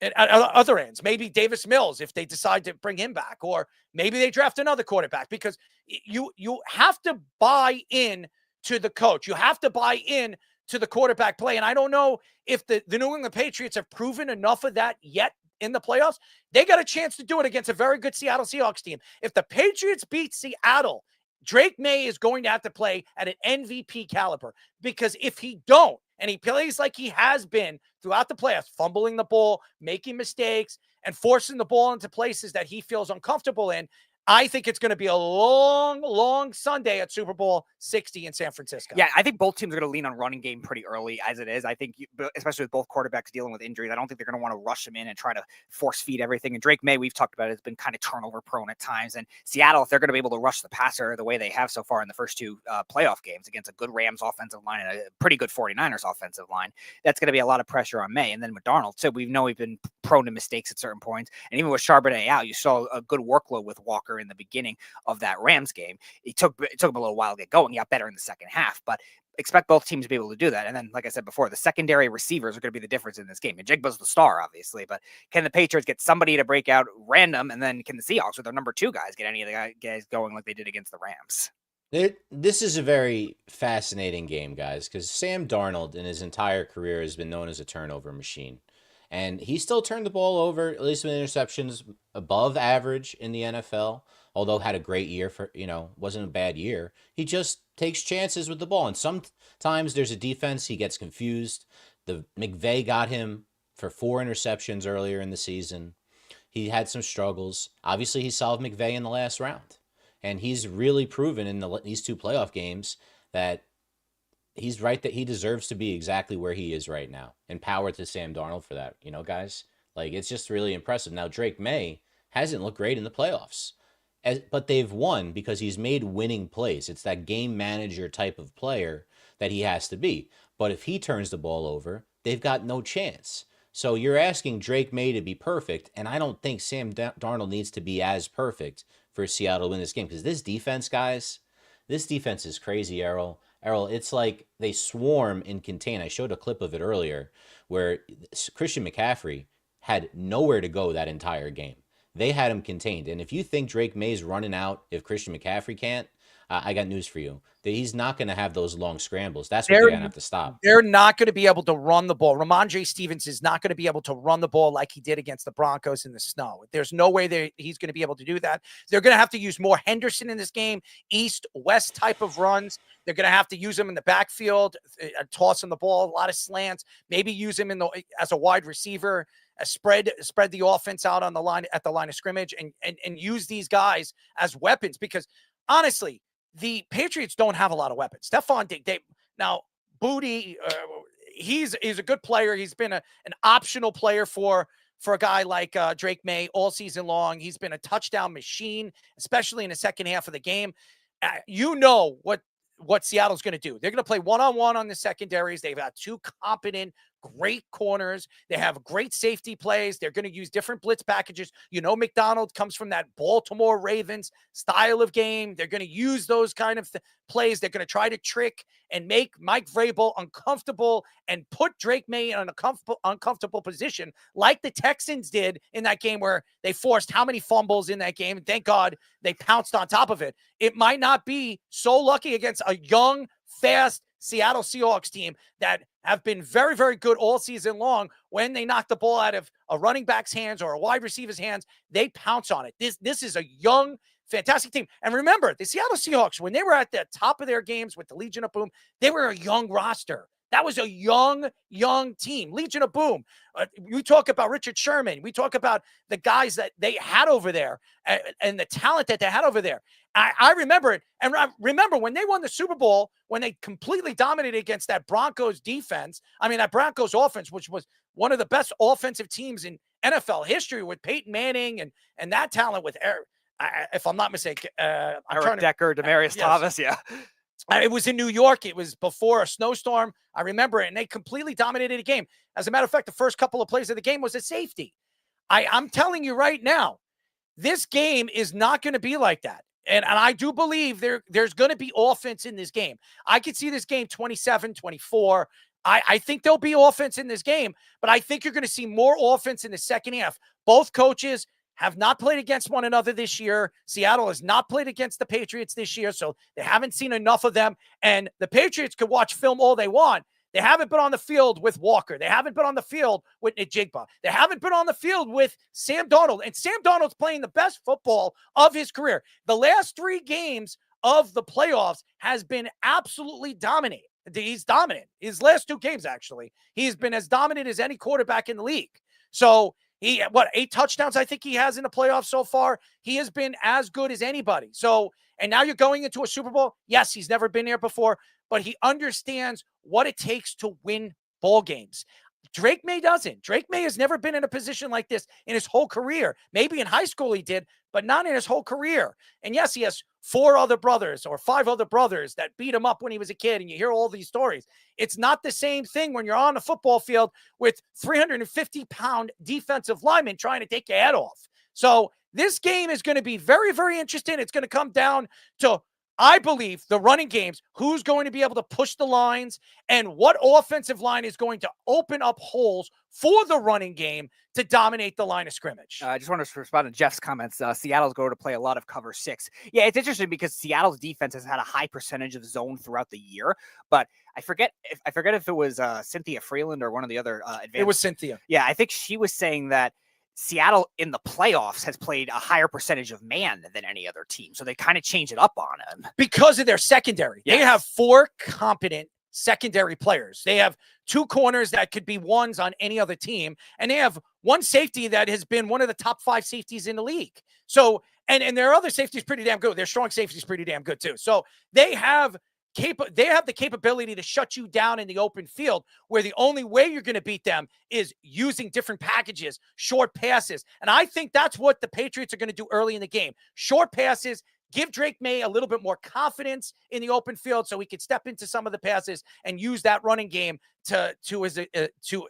at other ends. Maybe Davis Mills, if they decide to bring him back, or maybe they draft another quarterback, because you have to buy in to the coach. You have to buy in to the quarterback play. And I don't know if the New England Patriots have proven enough of that yet in the playoffs. They got a chance to do it against a very good Seattle Seahawks team. If the Patriots beat Seattle, Drake May is going to have to play at an MVP caliber, because if he don't, and he plays like he has been throughout the playoffs, fumbling the ball, making mistakes, and forcing the ball into places that he feels uncomfortable in, I think it's going to be a long, long Sunday at Super Bowl 60 in San Francisco. Yeah, I think both teams are going to lean on running game pretty early as it is. I think, especially with both quarterbacks dealing with injuries, I don't think they're going to want to rush him in and try to force feed everything. And Drake May, we've talked about it, has been kind of turnover prone at times. And Seattle, if they're going to be able to rush the passer the way they have so far in the first two playoff games against a good Rams offensive line and a pretty good 49ers offensive line, that's going to be a lot of pressure on May. And then with Darnold, so we know we've been prone to mistakes at certain points. And even with Charbonnet out, you saw a good workload with Walker in the beginning of that Rams game. It took him a little while to get going. He got better in the second half, but expect both teams to be able to do that. And then, like I said before, the secondary receivers are going to be the difference in this game. And Jigba's the star, obviously, but can the Patriots get somebody to break out random? And then can the Seahawks with their number 2 guys get any of the guys going like they did against the Rams? This is a very fascinating game, guys, because Sam Darnold in his entire career has been known as a turnover machine. And he still turned the ball over, at least with interceptions, above average in the NFL, although had a great year for, wasn't a bad year. He just takes chances with the ball. And sometimes there's a defense, he gets confused. The McVay got him for 4 interceptions earlier in the season. He had some struggles. Obviously, he solved McVay in the last round. And he's really proven in these 2 playoff games that he's right, that he deserves to be exactly where he is right now. And power to Sam Darnold for that, guys. Like, it's just really impressive. Now, Drake May hasn't looked great in the playoffs, but they've won because he's made winning plays. It's that game manager type of player that he has to be. But if he turns the ball over, they've got no chance. So you're asking Drake May to be perfect, and I don't think Sam Darnold needs to be as perfect for Seattle to win this game, because this defense, guys, this defense is crazy, Errol. It's like they swarm and contain. I showed a clip of it earlier where Christian McCaffrey had nowhere to go that entire game. They had him contained. And if you think Drake May's running out if Christian McCaffrey can't, I got news for you. That he's not going to have those long scrambles. That's what they're going to have to stop. They're not going to be able to run the ball. Ramondre Stevens is not going to be able to run the ball like he did against the Broncos in the snow. There's no way he's going to be able to do that. They're going to have to use more Henderson in this game, east-west type of runs. They're going to have to use him in the backfield, tossing the ball, a lot of slants, maybe use him as a wide receiver, spread the offense out on the line at the line of scrimmage, and use these guys as weapons, because honestly, the Patriots don't have a lot of weapons. Stephon Diggs, now Booty, he's a good player. He's been an optional player for a guy like Drake May all season long. He's been a touchdown machine, especially in the second half of the game. You know what Seattle's going to do. They're going to play one-on-one on the secondaries. They've got 2 competent, great corners. They have great safety plays. They're going to use different blitz packages. McDonald comes from that Baltimore Ravens style of game. They're going to use those kind of plays. They're going to try to trick and make Mike Vrabel uncomfortable and put Drake May in an uncomfortable position like the Texans did in that game where they forced how many fumbles in that game. And thank God they pounced on top of it. It might not be so lucky against a young, fast Seattle Seahawks team that have been very, very good all season long. When they knock the ball out of a running back's hands or a wide receiver's hands, they pounce on it. This is a young, fantastic team. And remember, the Seattle Seahawks, when they were at the top of their games with the Legion of Boom, they were a young roster. That was a young team. Legion of Boom. We talk about Richard Sherman. We talk about the guys that they had over there and the talent that they had over there. I remember it. And I remember when they won the Super Bowl, when they completely dominated against that Broncos defense. I mean, that Broncos offense, which was one of the best offensive teams in NFL history, with Peyton Manning and that talent with Eric, if I'm not mistaken. Eric Decker, Demaryius Thomas, yeah. It was in New York. It was before a snowstorm. I remember it, and they completely dominated the game. As a matter of fact, the first couple of plays of the game was a safety. I'm telling you right now, this game is not going to be like that. And I do believe there's going to be offense in this game. I could see this game 27-24. I think there'll be offense in this game, but I think you're going to see more offense in the second half. Both coaches have not played against one another this year. Seattle has not played against the Patriots this year, so they haven't seen enough of them. And the Patriots could watch film all they want. They haven't been on the field with Walker. They haven't been on the field with Njigba. They haven't been on the field with Sam Darnold. And Sam Darnold's playing the best football of his career. The last 3 games of the playoffs has been absolutely dominant. He's dominant. His last 2 games, actually, he's been as dominant as any quarterback in the league. So 8 touchdowns I think he has in the playoffs so far. He has been as good as anybody. So, and now you're going into a Super Bowl. Yes, he's never been there before, but he understands what it takes to win ball games. Drake May doesn't. Drake May has never been in a position like this in his whole career. Maybe in high school he did, but not in his whole career. And yes, he has 4 other brothers or 5 other brothers that beat him up when he was a kid, and you hear all these stories. It's not the same thing when you're on the football field with 350-pound defensive linemen trying to take your head off. So this game is going to be very, very interesting. It's going to come down to, I believe, the running games, who's going to be able to push the lines, and what offensive line is going to open up holes for the running game to dominate the line of scrimmage. I just want to respond to Jeff's comments. Seattle's going to play a lot of cover 6. Yeah, it's interesting because Seattle's defense has had a high percentage of zone throughout the year, but I forget if it was Cynthia Freeland or one of the other advanced. It was Cynthia. Yeah, I think she was saying that Seattle in the playoffs has played a higher percentage of man than any other team. So they kind of change it up on him. Because of their secondary. Yes. They have 4 competent secondary players. They have 2 corners that could be ones on any other team. And they have 1 safety that has been one of the top 5 safeties in the league. So, and their other safety is pretty damn good. Their strong safety is pretty damn good too. So they have the capability to shut you down in the open field, where the only way you're going to beat them is using different packages, short passes. And I think that's what the Patriots are going to do early in the game. Short passes, give Drake May a little bit more confidence in the open field so he could step into some of the passes and use that running game to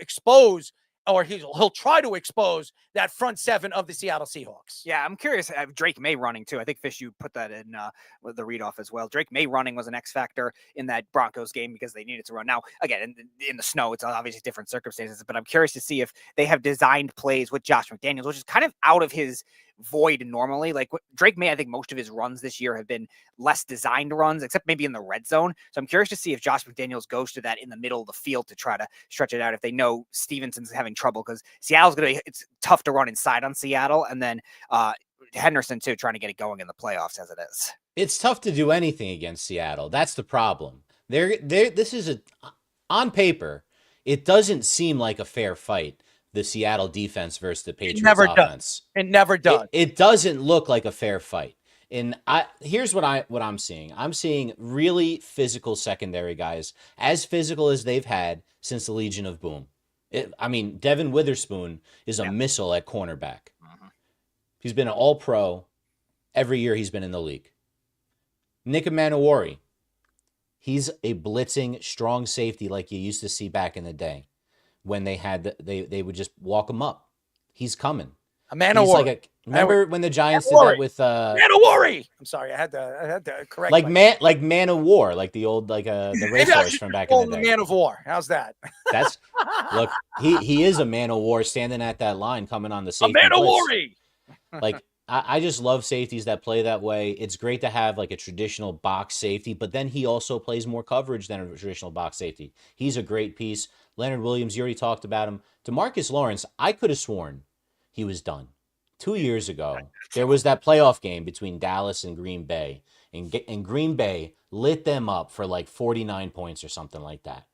expose, or he'll try to expose that front 7 of the Seattle Seahawks. Yeah, I'm curious. Drake May running too. I think Fish, you put that in with the read off as well. Drake May running was an X factor in that Broncos game because they needed to run. Now, again, in the snow, it's obviously different circumstances, but I'm curious to see if they have designed plays with Josh McDaniels, which is kind of out of his void normally. Like Drake May, I think most of his runs this year have been less designed runs, except maybe in the red zone. So I'm curious to see if Josh McDaniels goes to that in the middle of the field to try to stretch it out if they know Stevenson's having trouble, because it's tough to run inside on Seattle, and then Henderson too, trying to get it going in the playoffs as it is. It's tough to do anything against Seattle. That's the problem. This is on paper, it doesn't seem like a fair fight, the Seattle defense versus the Patriots offense. It never does. It doesn't look like a fair fight. And here's what I'm seeing. I'm seeing really physical secondary guys, as physical as they've had since the Legion of Boom. Devin Witherspoon is a missile at cornerback. He's been an all-pro every year he's been in the league. Nick Manowari, he's a blitzing, strong safety like you used to see back in the day when they would just walk him up. He's coming. Manowari. Remember when the Giants did that with Manowari? I'm sorry, I had to correct. Like Man of War, like the old the racehorse from back in the day. The Man of War. How's that? Look, he is a man of war standing at that line coming on the safety. A Manowari. Like I just love safeties that play that way. It's great to have like a traditional box safety, but then he also plays more coverage than a traditional box safety. He's a great piece. Leonard Williams, you already talked about him. DeMarcus Lawrence, I could have sworn he was done. 2 years ago, there was that playoff game between Dallas and Green Bay, and Green Bay lit them up for like 49 points or something like that.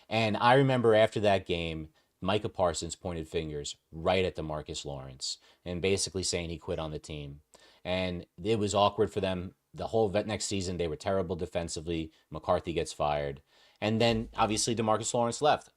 And I remember after that game, Micah Parsons pointed fingers right at DeMarcus Lawrence and basically saying he quit on the team. And it was awkward for them. The whole next season, they were terrible defensively. McCarthy gets fired. And then, obviously, DeMarcus Lawrence left.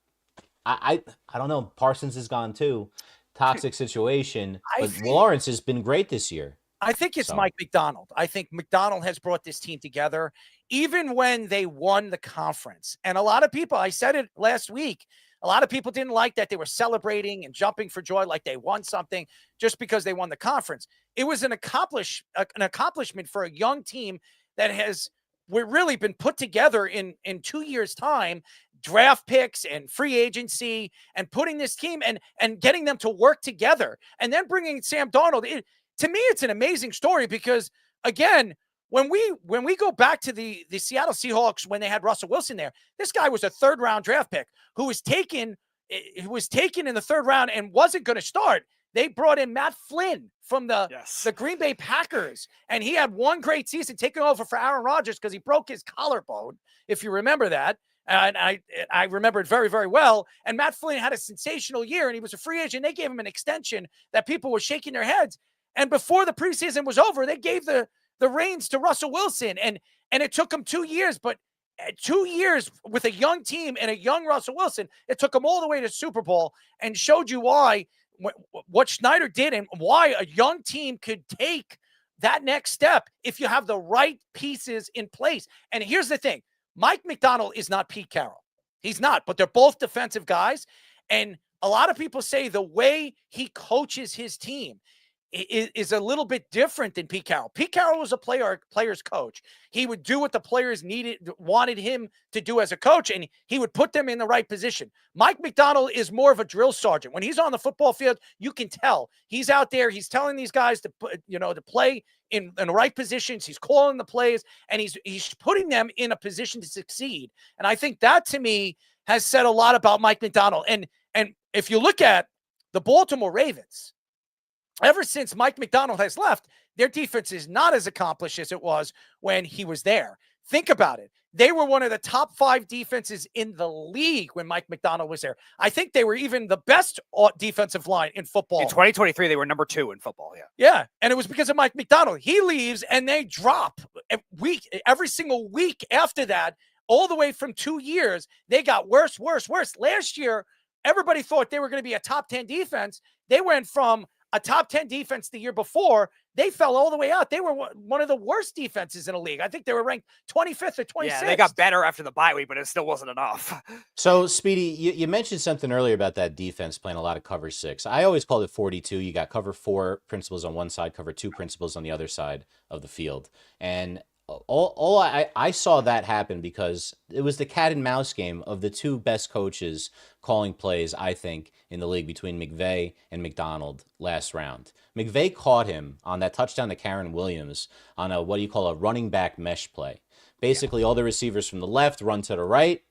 I don't know. Parsons is gone, too. Toxic situation. But Lawrence has been great this year. I think it's Mike McDonald. I think McDonald has brought this team together, even when they won the conference. And a lot of people, I said it last week, a lot of people didn't like that they were celebrating and jumping for joy like they won something just because they won the conference. It was an accomplishment for a young team that has really been put together in 2 years' time, draft picks and free agency, and putting this team and getting them to work together, and then bringing Sam Darnold in. To me, it's an amazing story because, again, when we go back to the Seattle Seahawks when they had Russell Wilson there, this guy was a 3rd round draft pick who was taken in the 3rd round and wasn't going to start. They brought in Matt Flynn from the Green Bay Packers, and he had one great season taking over for Aaron Rodgers because he broke his collarbone, if you remember that. And I remember it very, very well. And Matt Flynn had a sensational year, and he was a free agent. They gave him an extension that people were shaking their heads. And before the preseason was over, they gave the reins to Russell Wilson. And it took him 2 years, but 2 years with a young team and a young Russell Wilson, it took him all the way to Super Bowl and showed you why what Schneider did and why a young team could take that next step if you have the right pieces in place. And here's the thing. Mike Macdonald is not Pete Carroll. He's not, but they're both defensive guys. And a lot of people say the way he coaches his team is a little bit different than Pete Carroll. Pete Carroll was a player's coach. He would do what the players wanted him to do as a coach, and he would put them in the right position. Mike Macdonald is more of a drill sergeant. When he's on the football field, you can tell he's out there. He's telling these guys to play in the right positions. He's calling the plays, and he's putting them in a position to succeed. And I think that, to me, has said a lot about Mike Macdonald. And if you look at the Baltimore Ravens, ever since Mike Macdonald has left, their defense is not as accomplished as it was when he was there. Think about it. They were one of the top 5 defenses in the league when Mike Macdonald was there. I think they were even the best defensive line in football. In 2023, they were number 2 in football. Yeah. Yeah. And it was because of Mike Macdonald. He leaves and they drop every single week after that, all the way from 2 years. They got worse. Last year, everybody thought they were going to be a top 10 defense. They went from a top 10 defense the year before. They fell all the way out. They were one of the worst defenses in the league. I think they were ranked 25th or 26th. Yeah, they got better after the bye week, but it still wasn't enough. So, Speedy, you mentioned something earlier about that defense playing a lot of cover 6. I always called it 42. You got cover 4 principles on one side, cover 2 principles on the other side of the field. And I saw that happen because it was the cat and mouse game of the 2 best coaches calling plays, I think, in the league between McVay and Macdonald last round. McVay caught him on that touchdown to Karen Williams on a running back mesh play. Basically, all the receivers from the left run to the right,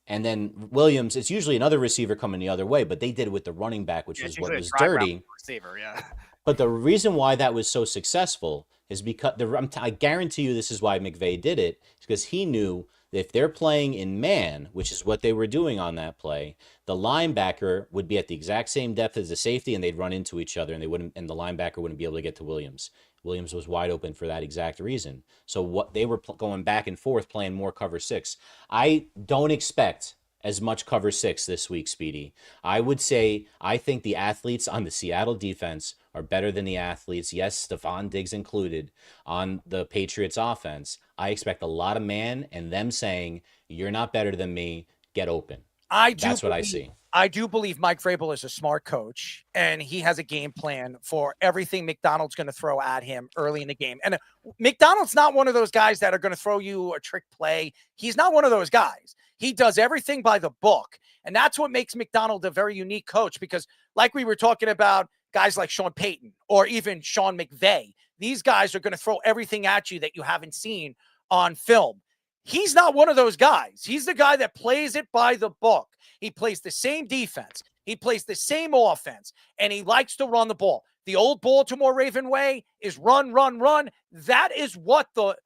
and then Williams, it's usually another receiver coming the other way, but they did it with the running back, which is what was dirty. Receiver, yeah. But the reason why that was so successful is because I guarantee you this is why McVay did it, because he knew that if they're playing in man, which is what they were doing on that play, the linebacker would be at the exact same depth as the safety, and they'd run into each other, and the linebacker wouldn't be able to get to Williams. Williams was wide open for that exact reason. So what they were going back and forth, playing more cover 6. I don't expect as much cover 6 this week, Speedy. I would say I think the athletes on the Seattle defense are better than the athletes, yes, Stephon Diggs included, on the Patriots offense. I expect a lot of man and them saying, you're not better than me, get open. That's what I see. I do believe Mike Vrabel is a smart coach, and he has a game plan for everything McDonald's going to throw at him early in the game. And McDonald's not one of those guys that are going to throw you a trick play. He's not one of those guys. He does everything by the book. And that's what makes McDonald a very unique coach, because like we were talking about guys like Sean Payton or even Sean McVay, these guys are going to throw everything at you that you haven't seen on film. He's not one of those guys. He's the guy that plays it by the book. He plays the same defense. He plays the same offense, and he likes to run the ball. The old Baltimore Raven way is run, run, run. That is what the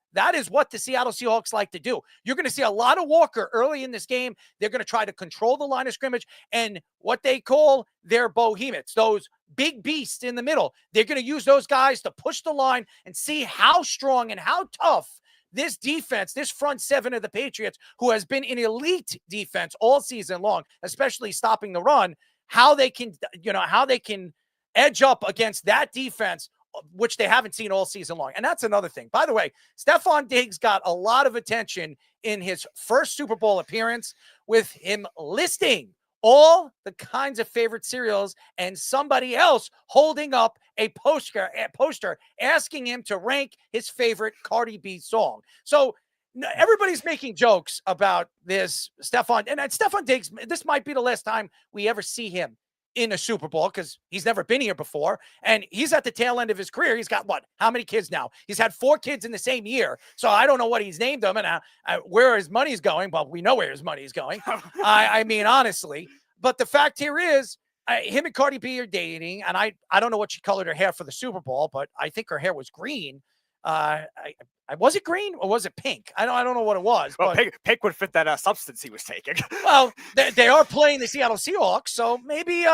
Seattle Seahawks like to do. You're going to see a lot of Walker early in this game. They're going to try to control the line of scrimmage and what they call their behemoths, those big beasts in the middle. They're going to use those guys to push the line and see how strong and how tough this defense, this front 7 of the Patriots, who has been an elite defense all season long, especially stopping the run, how they can edge up against that defense, which they haven't seen all season long. And that's another thing. By the way, Stephon Diggs got a lot of attention in his first Super Bowl appearance with him listing all the kinds of favorite cereals and somebody else holding up a poster asking him to rank his favorite Cardi B song. So everybody's making jokes about this Stephon Diggs. This might be the last time we ever see him in a Super Bowl because he's never been here before. And he's at the tail end of his career. He's got how many kids now? He's had 4 kids in the same year. So I don't know what he's named them and where his money's going. Well, we know where his money's going. I mean, honestly. But the fact here is him and Cardi B are dating. And I don't know what she colored her hair for the Super Bowl, but I think her hair was green. Was it green or was it pink? I don't know what it was. Well, but pink would fit that substance he was taking. Well, they are playing the Seattle Seahawks, so maybe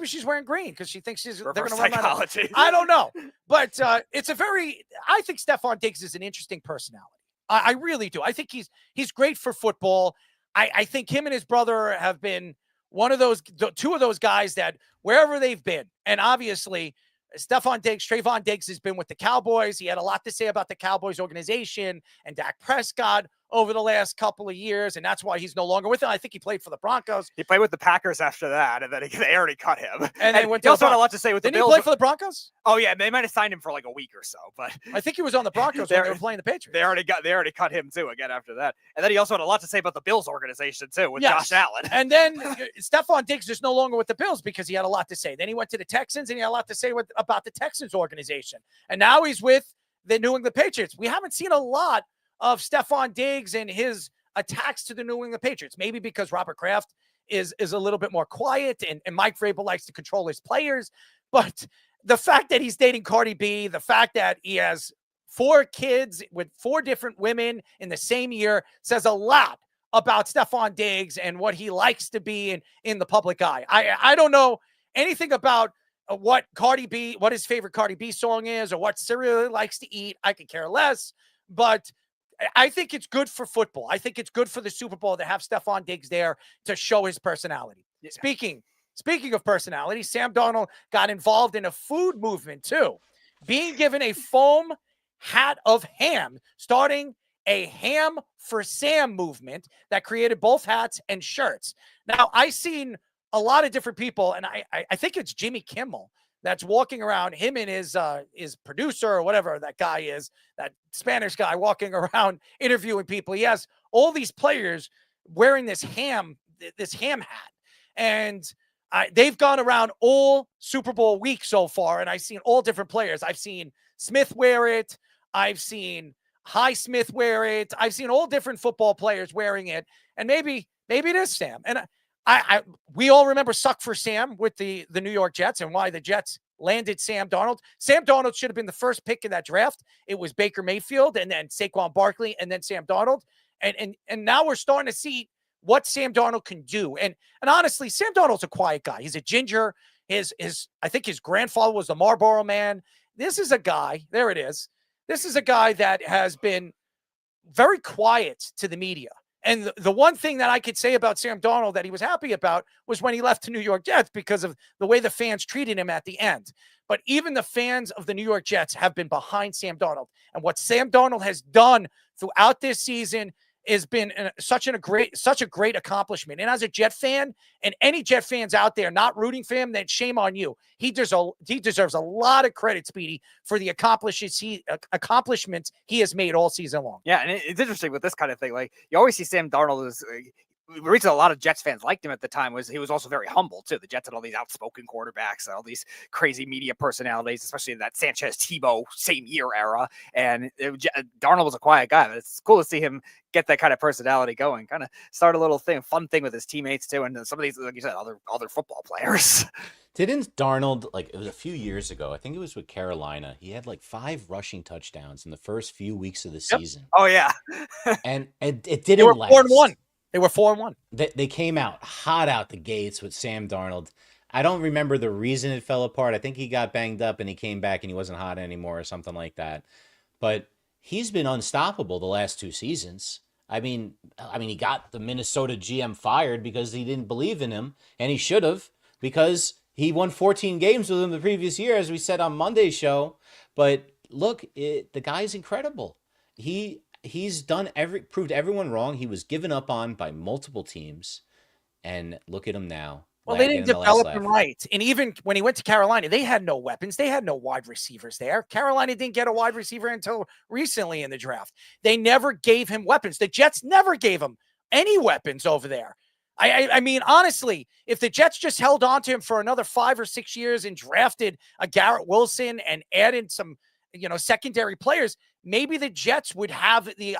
she's wearing green because she thinks they're going to run out of. I don't know, but it's I think Stephon Diggs is an interesting personality. I really do. I think he's great for football. I think him and his brother have been two of those guys that wherever they've been, and obviously Trayvon Diggs has been with the Cowboys. He had a lot to say about the Cowboys organization and Dak Prescott over the last couple of years, and that's why he's no longer with them. I think he played for the Broncos. He played with the Packers after that, and then they already cut him. And then he also had a lot to say with the Bills. Didn't he play for the Broncos? Oh yeah, they might have signed him for like a week or so, but I think he was on the Broncos when they were playing the Patriots. They already cut him too again after that. And then he also had a lot to say about the Bills organization too with Josh Allen. And then Stephon Diggs is no longer with the Bills because he had a lot to say. Then he went to the Texans and he had a lot to say about the Texans organization. And now he's with the New England Patriots. We haven't seen a lot of Stephon Diggs and his attacks to the New England Patriots. Maybe because Robert Kraft is a little bit more quiet and Mike Vrabel likes to control his players. But the fact that he's dating Cardi B, the fact that he has 4 kids with 4 different women in the same year says a lot about Stephon Diggs and what he likes to be in the public eye. I don't know anything about what his favorite Cardi B song is or what cereal he likes to eat. I could care less, but I think it's good for football. I think it's good for the Super Bowl to have Stephon Diggs there to show his personality. Yeah. Speaking of personality, Sam Darnold got involved in a food movement too, being given a foam hat of ham, starting a Ham for Sam movement that created both hats and shirts. Now, I've seen a lot of different people, and I think it's Jimmy Kimmel that's walking around, him and his producer or whatever that guy is, that Spanish guy walking around interviewing people. He has all these players wearing this ham hat. And they've gone around all Super Bowl week so far, and I've seen all different players. I've seen Smith wear it. I've seen Highsmith wear it. I've seen all different football players wearing it. And maybe it is Sam. And we all remember Suck for Sam with the New York Jets and why the Jets landed Sam Darnold. Sam Darnold should have been the first pick in that draft. It was Baker Mayfield and then Saquon Barkley and then Sam Darnold. And now we're starting to see what Sam Darnold can do. And honestly, Sam Darnold's a quiet guy. He's a ginger. I think his grandfather was the Marlboro Man. This is a guy, there it is. This is a guy that has been very quiet to the media. And the one thing that I could say about Sam Darnold that he was happy about was when he left the New York Jets because of the way the fans treated him at the end. But even the fans of the New York Jets have been behind Sam Darnold. And what Sam Darnold has done throughout this season has been such a great accomplishment. And as a Jet fan, and any Jet fans out there not rooting for him, then shame on you. He deserves a lot of credit, Speedy, for the accomplishments he has made all season long. Yeah, and it's interesting with this kind of thing. Like, you always see Sam Darnold as the reason a lot of Jets fans liked him at the time was he was also very humble too. The Jets had all these outspoken quarterbacks, all these crazy media personalities, especially in that Sanchez Tebow same year era. And Darnold was a quiet guy, but it's cool to see him get that kind of personality going, kind of start a little fun thing with his teammates too. And some of these, like you said, other football players. Didn't Darnold, it was a few years ago, I think it was with Carolina, he had 5 rushing touchdowns in the first few weeks of the season. Oh yeah. And it didn't last. 4-1. They were 4-1. They came out hot out the gates with Sam Darnold. I don't remember the reason it fell apart. I think he got banged up and he came back and he wasn't hot anymore or something like that. But he's been unstoppable the last 2 seasons. I mean, he got the Minnesota GM fired because he didn't believe in him, and he should have, because he won 14 games with him the previous year, as we said on Monday's show. But look, the guy's incredible. He's proved everyone wrong. He was given up on by multiple teams, and look at him now. Well, they didn't develop him right. And even when he went to Carolina, they had no weapons. They had no wide receivers there. Carolina didn't get a wide receiver until recently in the draft. They never gave him weapons. The Jets never gave him any weapons over there. I mean, honestly, if the Jets just held on to him for another 5 or 6 years and drafted a Garrett Wilson and added some, secondary players, maybe the Jets would have the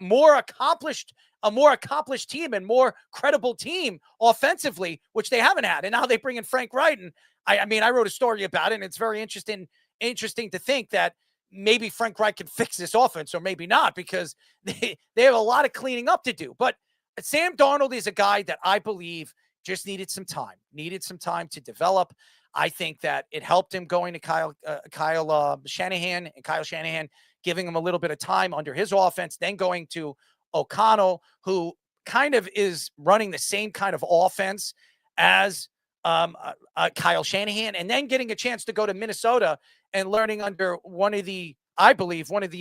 more accomplished team and more credible team offensively, which they haven't had. And now they bring in Frank Wright. And I wrote a story about it, and it's very interesting to think that maybe Frank Wright can fix this offense or maybe not, because they have a lot of cleaning up to do. But Sam Darnold is a guy that I believe just needed some time to develop. I think that it helped him going to Kyle Shanahan, giving him a little bit of time under his offense, then going to O'Connell, who kind of is running the same kind of offense as Kyle Shanahan, and then getting a chance to go to Minnesota and learning under one of the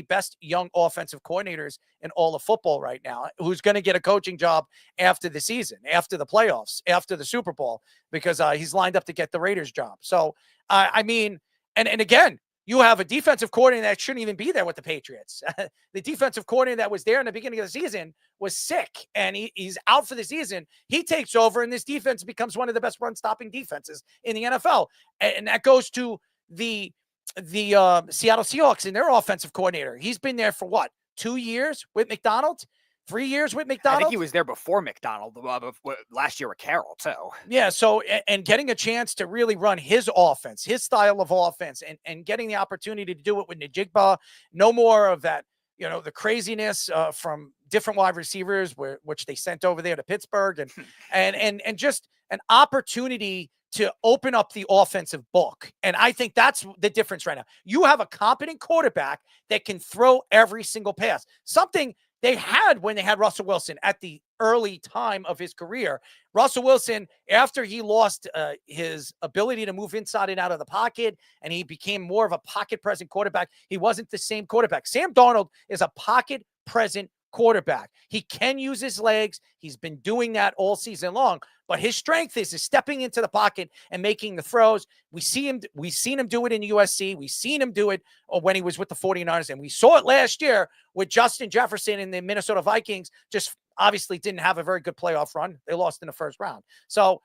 best young offensive coordinators in all of football right now, who's going to get a coaching job after the season, after the playoffs, after the Super Bowl, because he's lined up to get the Raiders job. So, and again, you have a defensive coordinator that shouldn't even be there with the Patriots. The defensive coordinator that was there in the beginning of the season was sick, and he's out for the season. He takes over, and this defense becomes one of the best run-stopping defenses in the NFL. And that goes to the Seattle Seahawks and their offensive coordinator. He's been there for what, 2 years with McDonald? 3 years with McDonald? I think he was there before McDonald, last year with Carroll, too. Yeah, so, and getting a chance to really run his offense, his style of offense, and getting the opportunity to do it with Najigba. No more of that, the craziness from different wide receivers, which they sent over there to Pittsburgh, and just an opportunity to open up the offensive book. And I think that's the difference right now. You have a competent quarterback that can throw every single pass, something they had when they had Russell Wilson at the early time of his career. Russell Wilson, after he lost his ability to move inside and out of the pocket, and he became more of a pocket-present quarterback, he wasn't the same quarterback. Sam Darnold is a pocket-present quarterback. He can use his legs. He's been doing that all season long. But his strength is stepping into the pocket and making the throws. We've seen him do it in USC. We've seen him do it when he was with the 49ers. And we saw it last year with Justin Jefferson and the Minnesota Vikings. Just obviously didn't have a very good playoff run. They lost in the first round. So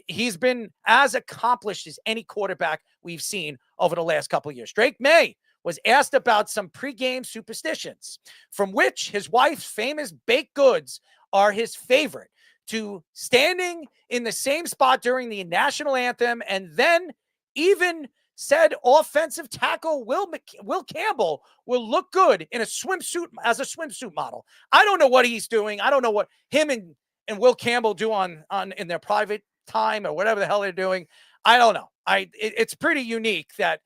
he's been as accomplished as any quarterback we've seen over the last couple of years. Drake May was asked about some pregame superstitions, from which his wife's famous baked goods are his favorite, to standing in the same spot during the national anthem, and then even said offensive tackle Will Campbell will look good in a swimsuit as a swimsuit model. I don't know what he's doing. I don't know what him and Will Campbell do on in their private time or whatever the hell they're doing. I don't know. It's pretty unique that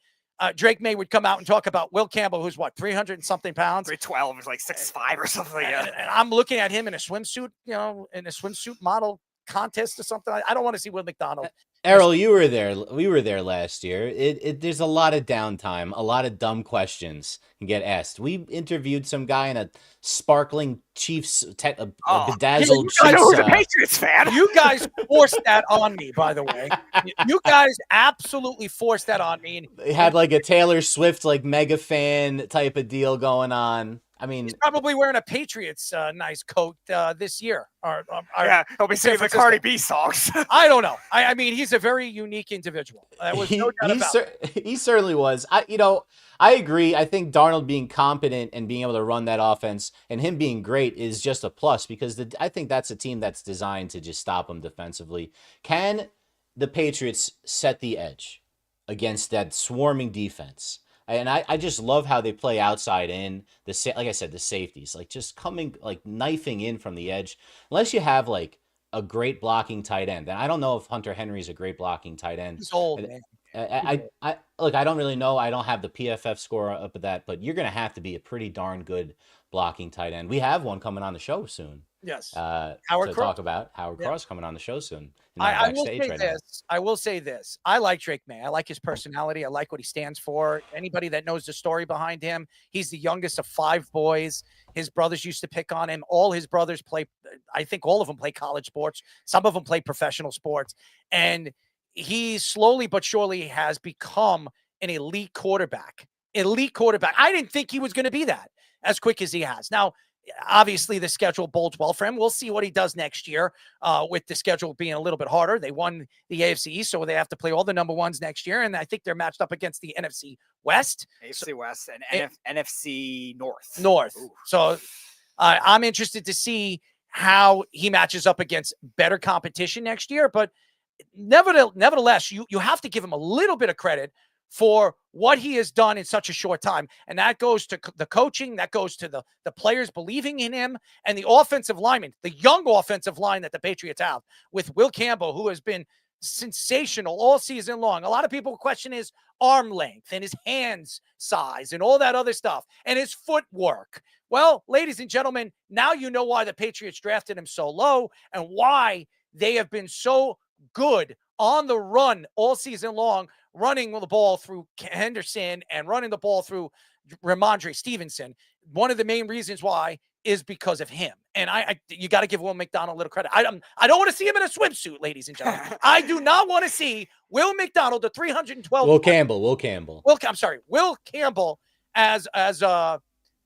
Drake May would come out and talk about Will Campbell, who's what, 300 and something pounds? 312 is like 6'5" or something. Yeah. And I'm looking at him in a swimsuit, in a swimsuit model contest or something. I don't want to see Will McDonald. Errol, you were there. We were there last year. There's a lot of downtime, a lot of dumb questions can get asked. We interviewed some guy in a sparkling Chiefs, bedazzled I know Chiefs. who's a Patriots fan. You guys forced that on me, by the way. You guys absolutely forced that on me. They had like a Taylor Swift, like mega fan type of deal going on. I mean, he's probably wearing a Patriots nice coat this year. Yeah, he'll be singing the Cardi B songs. I don't know. I mean, he's a very unique individual. That was no doubt about it. He certainly was. I agree. I think Darnold being competent and being able to run that offense and him being great is just a plus, because I think that's a team that's designed to just stop him defensively. Can the Patriots set the edge against that swarming defense? And I just love how they play outside in, like I said, the safeties, like just coming, like knifing in from the edge. Unless you have like a great blocking tight end. And I don't know if Hunter Henry's a great blocking tight end. He's old, man. I look, I don't really know. I don't have the PFF score up at that, but you're going to have to be a pretty darn good blocking tight end. We have one coming on the show soon. Yes. Howard Cross. Talk about Howard Cross coming on the show soon. I will say this. I like Drake May. I like his personality. I like what he stands for. Anybody that knows the story behind him, he's the youngest of 5 boys. His brothers used to pick on him. All his brothers play, I think all of them play college sports. Some of them play professional sports. And he slowly but surely has become an elite quarterback. I didn't think he was going to be that as quick as he has. Now, obviously the schedule bodes well for him. We'll see what he does next year with the schedule being a little bit harder. They won the AFC East, so they have to play all the number ones next year. And I think they're matched up against the NFC West. AFC West and NFC North. Ooh. So I'm interested to see how he matches up against better competition next year. But nevertheless, you have to give him a little bit of credit for what he has done in such a short time. And that goes to the coaching, that goes to the players believing in him, and the offensive linemen, the young offensive line that the Patriots have with Will Campbell, who has been sensational all season long. A lot of people question his arm length and his hands size and all that other stuff and his footwork. Well, ladies and gentlemen, now you know why the Patriots drafted him so low and why they have been so good on the run all season long, running the ball through Henderson and running the ball through Ramondre Stevenson. One of the main reasons why is because of him. And you got to give Will McDonald a little credit. I don't want to see him in a swimsuit, ladies and gentlemen. I do not want to see Will McDonald, the 312. Will Campbell. Will Campbell as a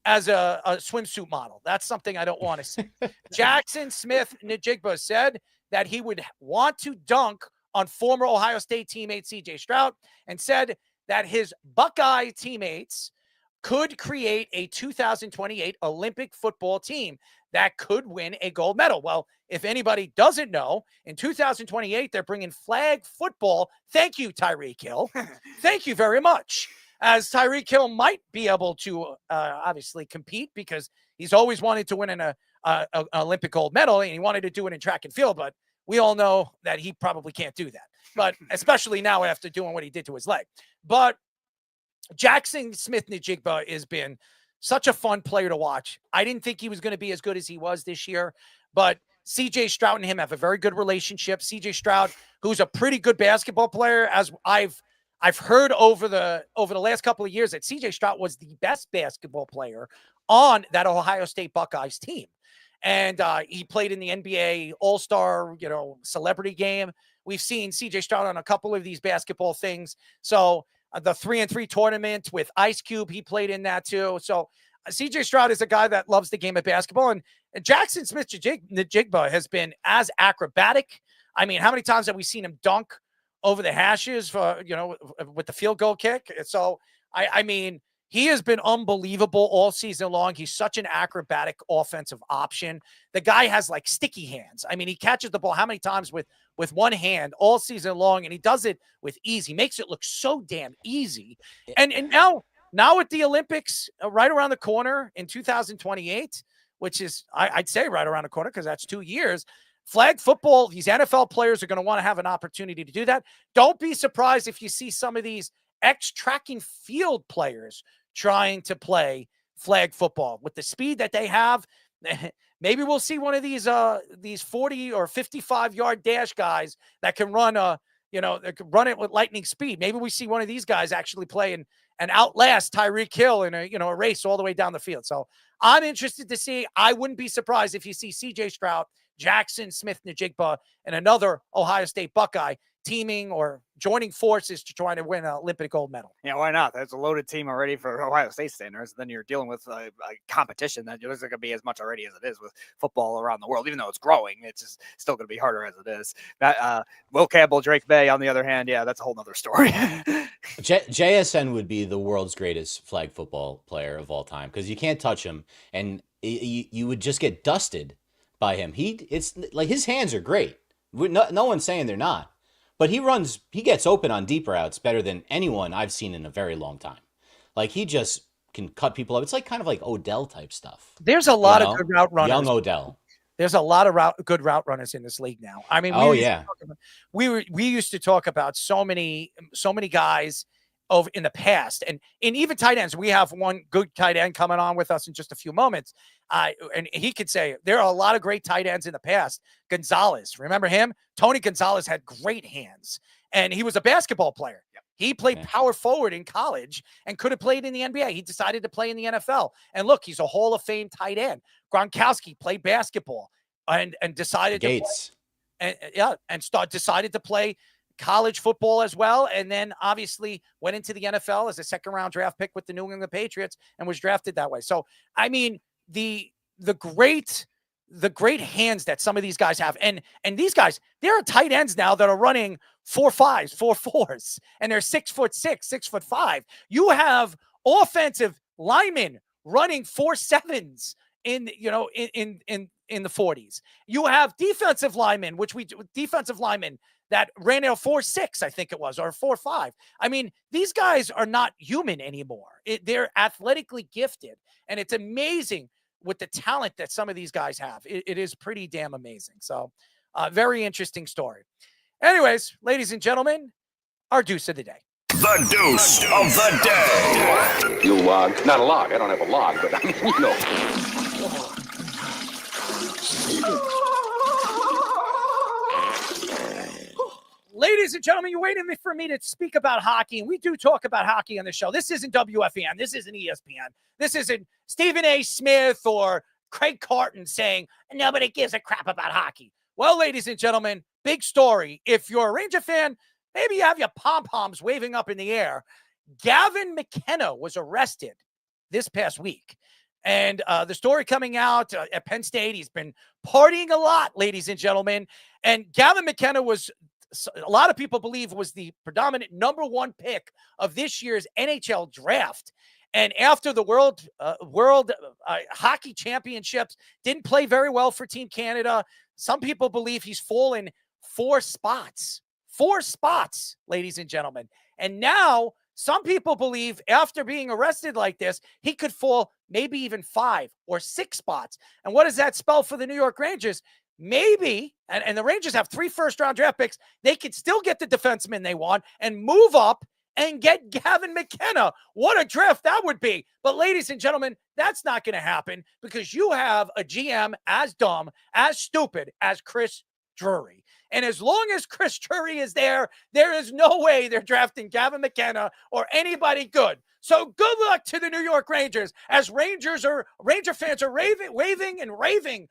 swimsuit model. That's something I don't want to see. Jackson Smith Njigba said that he would want to dunk on former Ohio State teammate C.J. Stroud and said that his Buckeye teammates could create a 2028 Olympic football team that could win a gold medal. Well, if anybody doesn't know, in 2028, they're bringing flag football. Thank you, Tyreek Hill. Thank you very much. As Tyreek Hill might be able to obviously compete because he's always wanted to win an Olympic gold medal, and he wanted to do it in track and field, but we all know that he probably can't do that. But especially now after doing what he did to his leg. But Jackson Smith Njigba has been such a fun player to watch. I didn't think he was going to be as good as he was this year, but CJ Stroud and him have a very good relationship. CJ Stroud, who's a pretty good basketball player, as I've heard over the last couple of years, that CJ Stroud was the best basketball player on that Ohio State Buckeyes team. And he played in the NBA All-Star, celebrity game. We've seen CJ Stroud on a couple of these basketball things. So the 3-and-3 tournament with Ice Cube, he played in that too. So CJ Stroud is a guy that loves the game of basketball. And Jackson Smith Njigba has been as acrobatic. I mean, how many times have we seen him dunk over the hashes for, with the field goal kick? So, I mean, he has been unbelievable all season long. He's such an acrobatic offensive option. The guy has like sticky hands. I mean, he catches the ball how many times with one hand all season long, and he does it with ease. He makes it look so damn easy. And now with the Olympics right around the corner in 2028, which is, I'd say right around the corner because that's 2 years, flag football, these NFL players are going to want to have an opportunity to do that. Don't be surprised if you see some of these track and field players trying to play flag football with the speed that they have. Maybe we'll see one of these 40 or 55-yard dash guys that can run that can run it with lightning speed. Maybe we see one of these guys actually play and outlast Tyreek Hill in a race all the way down the field. So I'm interested to see. I wouldn't be surprised if you see C.J. Stroud, Jackson Smith Njigba, and another Ohio State Buckeye teaming or joining forces to try to win an Olympic gold medal. Yeah, why not? That's a loaded team already for Ohio State standards. Then you're dealing with a competition that isn't going to be as much already as it is with football around the world. Even though it's growing, it's just still going to be harder as it is. Will Campbell, Drake May, on the other hand, yeah, that's a whole nother story. JSN would be the world's greatest flag football player of all time because you can't touch him, and you would just get dusted by him. It's like his hands are great. No one's saying they're not. But he gets open on deep routes better than anyone I've seen in a very long time. Like, he just can cut people up. It's like kind of like Odell type stuff. There's a lot of good route runners. Young Odell. There's a lot of good route runners in this league now. I mean, we used to talk about so many guys over in the past, and even tight ends. We have one good tight end coming on with us in just a few moments. And he could say there are a lot of great tight ends in the past. Gonzalez, remember him? Tony Gonzalez had great hands, and he was a basketball player. Yep. He played power forward in college and could have played in the NBA. He decided to play in the NFL. And look, he's a Hall of Fame tight end. Gronkowski played basketball and decided Gates. Decided to play college football as well, and then obviously went into the NFL as a second-round draft pick with the New England Patriots and was drafted that way. So, I mean, the the great hands that some of these guys have. And these guys, there are tight ends now that are running 4.5s, 4.4s, and they're 6'6", 6'5". You have offensive linemen running 4.7s in the 40s. You have defensive linemen, that ran out 4.6, I think it was, or 4.5. I mean, these guys are not human anymore. They're athletically gifted, and it's amazing with the talent that some of these guys have. It is pretty damn amazing. So, very interesting story. Anyways, ladies and gentlemen, our deuce of the day. The deuce of the day. You log. Not a log. I don't have a log, but I mean, you know. Ladies and gentlemen, you're waiting for me to speak about hockey, and we do talk about hockey on the show. This isn't WFAN. This isn't ESPN. This isn't Stephen A. Smith or Craig Carton saying nobody gives a crap about hockey. Well, ladies and gentlemen, big story. If you're a Ranger fan, maybe you have your pom-poms waving up in the air. Gavin McKenna was arrested this past week. And the story coming out at Penn State, he's been partying a lot, ladies and gentlemen. And Gavin McKenna was, a lot of people believe, was the predominant number one pick of this year's NHL draft. And after the World Hockey Championships, didn't play very well for Team Canada. Some people believe he's fallen 4 spots. 4 spots, ladies and gentlemen. And now some people believe after being arrested like this, he could fall maybe even 5 or 6 spots. And what does that spell for the New York Rangers? Maybe, and the Rangers have 3 first-round draft picks, they could still get the defenseman they want and move up and get Gavin McKenna. What a draft that would be. But ladies and gentlemen, that's not going to happen because you have a GM as dumb, as stupid as Chris Drury. And as long as Chris Drury is there, there is no way they're drafting Gavin McKenna or anybody good. So good luck to the New York Rangers as Ranger fans are waving and raving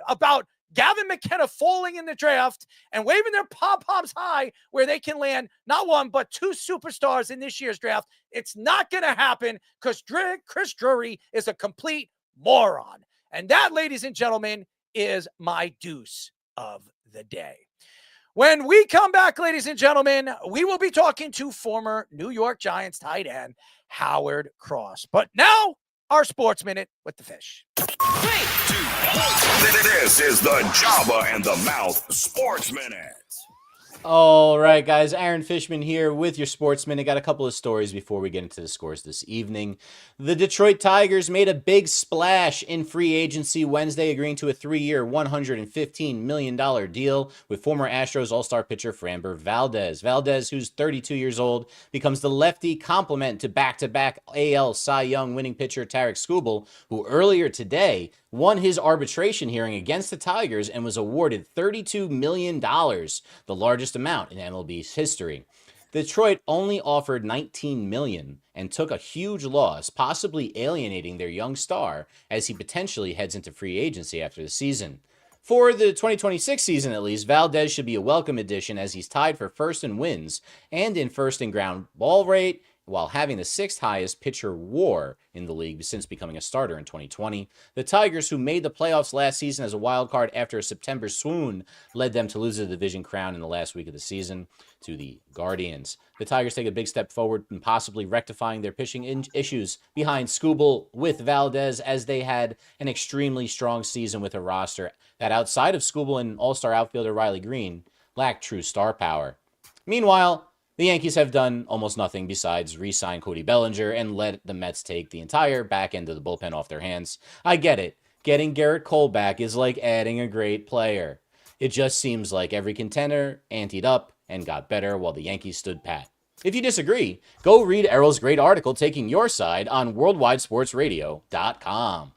about Gavin McKenna falling in the draft and waving their pom-poms high where they can land not 1, but 2 superstars in this year's draft. It's not going to happen because Chris Drury is a complete moron. And that, ladies and gentlemen, is my deuce of the day. When we come back, ladies and gentlemen, we will be talking to former New York Giants tight end Howard Cross. But now, our Sports Minute with the Fish. 3, 2, 1. This is the Jabba and the Mouth Sports Minute. All right, guys. Aaron Fishman here with your Sports Minute. Got a couple of stories before we get into the scores this evening. The Detroit Tigers made a big splash in free agency Wednesday, agreeing to a 3-year, $115 million deal with former Astros All-Star pitcher Framber Valdez. Valdez, who's 32 years old, becomes the lefty complement to back-to-back AL Cy Young winning pitcher Tarik Skubal, who earlier today won his arbitration hearing against the Tigers and was awarded $32 million, the largest amount in MLB's history. Detroit only offered $19 million and took a huge loss, possibly alienating their young star as he potentially heads into free agency after the season. For the 2026 season, at least, Valdez should be a welcome addition as he's tied for first in wins and in first in ground ball rate, while having the 6th highest pitcher WAR in the league since becoming a starter in 2020. The Tigers, who made the playoffs last season as a wild card after a September swoon, led them to lose the division crown in the last week of the season to the Guardians. The Tigers take a big step forward in possibly rectifying their pitching issues behind Skubal with Valdez, as they had an extremely strong season with a roster that, outside of Skubal and all-star outfielder Riley Green, lacked true star power. Meanwhile, the Yankees have done almost nothing besides re-sign Cody Bellinger and let the Mets take the entire back end of the bullpen off their hands. I get it. Getting Garrett Cole back is like adding a great player. It just seems like every contender anteed up and got better while the Yankees stood pat. If you disagree, go read Errol's great article taking your side on worldwidesportsradio.com.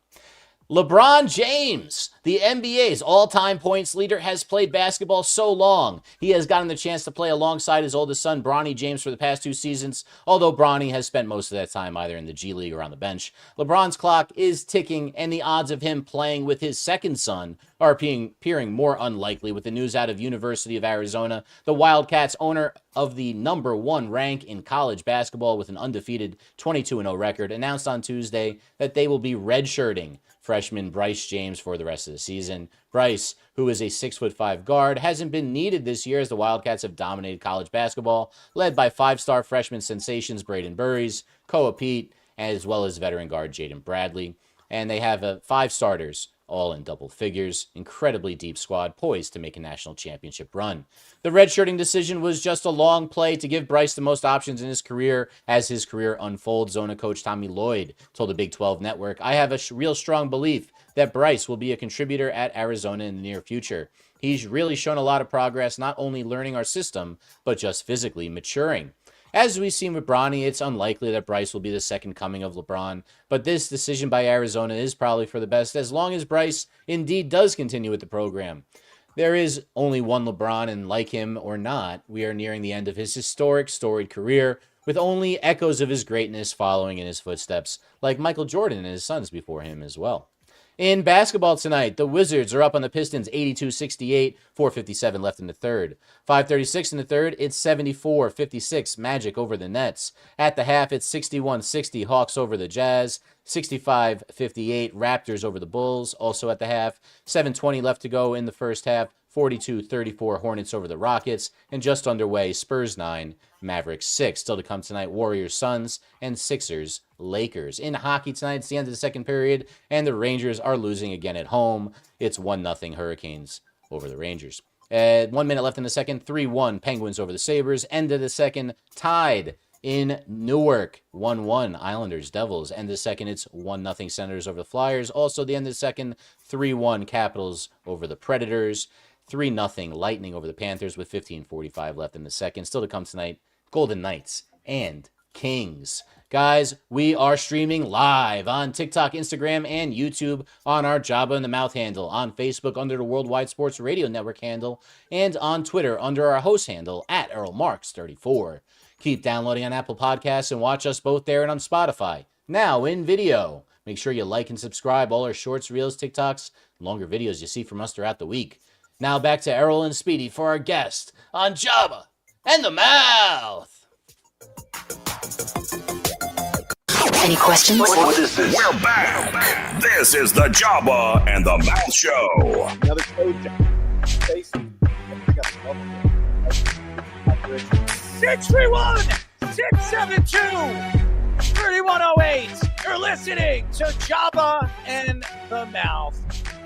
LeBron James, The NBA's all-time points leader has played basketball so long. He has gotten the chance to play alongside his oldest son, Bronny James, for the past 2 seasons, although Bronny has spent most of that time either in the G League or on the bench. LeBron's clock is ticking, and the odds of him playing with his second son are appearing more unlikely, with the news out of University of Arizona. The Wildcats, owner of the #1 rank in college basketball with an undefeated 22-0 record, announced on Tuesday that they will be redshirting freshman Bryce James for the rest of the season. Bryce, who is a 6'5" guard, hasn't been needed this year as the Wildcats have dominated college basketball, led by 5-star freshman sensations Braden Burries, Koa Pete, as well as veteran guard Jaden Bradley. And they have 5 starters, all in double figures. Incredibly deep squad, poised to make a national championship run. The redshirting decision was just a long play to give Bryce the most options in his career as his career unfolds. Zona coach Tommy Lloyd told the Big 12 Network, "I have a real strong belief that Bryce will be a contributor at Arizona in the near future. He's really shown a lot of progress, not only learning our system, but just physically maturing." As we've seen with Bronny, it's unlikely that Bryce will be the second coming of LeBron, but this decision by Arizona is probably for the best as long as Bryce indeed does continue with the program. There is only one LeBron, and like him or not, we are nearing the end of his historic, storied career, with only echoes of his greatness following in his footsteps, like Michael Jordan and his sons before him as well. In basketball tonight, the Wizards are up on the Pistons 82-68, 4:57 left in the third. 5:36 in the third, it's 74-56 Magic over the Nets. At the half, it's 61-60 Hawks over the Jazz, 65-58 Raptors over the Bulls. Also at the half, 7:20 left to go in the first half, 42-34 Hornets over the Rockets, and just underway, Spurs 9, Mavericks 6. Still to come tonight, Warriors Suns, and Sixers Lakers. In hockey tonight, it's the end of the second period, and the Rangers are losing again at home. It's 1-0 Hurricanes over the Rangers. 1 minute left in the second, 3-1 Penguins over the Sabres. End of the second, tied in Newark, 1-1 Islanders Devils. End of the second, it's 1-0 Senators over the Flyers. Also the end of the second, 3-1 Capitals over the Predators. 3-0 Lightning over the Panthers with 15:45 left in the second. Still to come tonight, Golden Knights and Kings. Guys, we are streaming live on TikTok, Instagram, and YouTube on our Jabba in the Mouth handle, on Facebook under the Worldwide Sports Radio Network handle, and on Twitter under our host handle at EarlMarks34. Keep downloading on Apple Podcasts and watch us both there and on Spotify. Now in video. Make sure you like and subscribe all our shorts, reels, TikToks, and longer videos you see from us throughout the week. Now back to Errol and Speedy for our guest on Jabba and the Mouth. Any questions? What is this? We're back. This is the Jabba and the Mouth Show. Another code. 631-672-3108. You're listening to Jabba and the Mouth.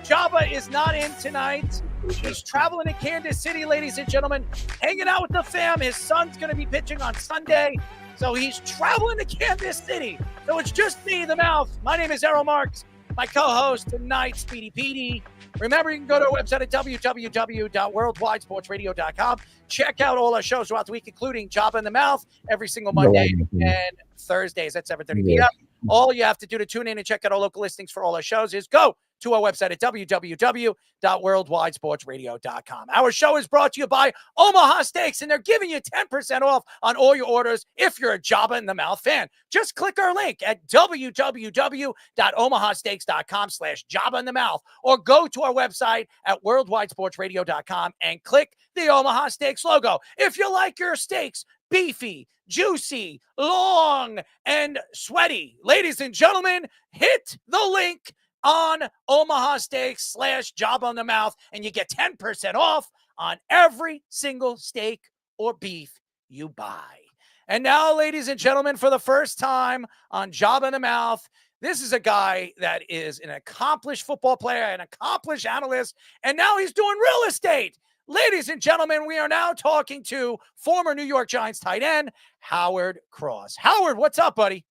Jabba is not in tonight. He's traveling to Kansas City, ladies and gentlemen, hanging out with the fam. His son's going to be pitching on Sunday, so he's traveling to Kansas City. So it's just me, the Mouth. My name is Errol Marks. My co-host tonight, Speedy Petey. Remember, you can go to our website at www.worldwidesportsradio.com. Check out all our shows throughout the week, including Jabba in the Mouth, every single Monday and Thursdays at 7:30 p.m. All you have to do to tune in and check out our local listings for all our shows is go to our website at www.worldwidesportsradio.com. Our show is brought to you by Omaha Steaks, and they're giving you 10% off on all your orders if you're a Jabba in the Mouth fan. Just click our link at www.omahasteaks.com/Jabba in the Mouth, or go to our website at worldwidesportsradio.com and click the Omaha Steaks logo. If you like your steaks beefy, juicy, long, and sweaty, ladies and gentlemen, hit the link on Omaha Steaks /Jabba in the Mouth, and you get 10% off on every single steak or beef you buy. And now, ladies and gentlemen, for the first time on Jabba in the Mouth, this is a guy that is an accomplished football player, an accomplished analyst, and now he's doing real estate. Ladies and gentlemen, we are now talking to former New York Giants tight end, Howard Cross. Howard, what's up, buddy?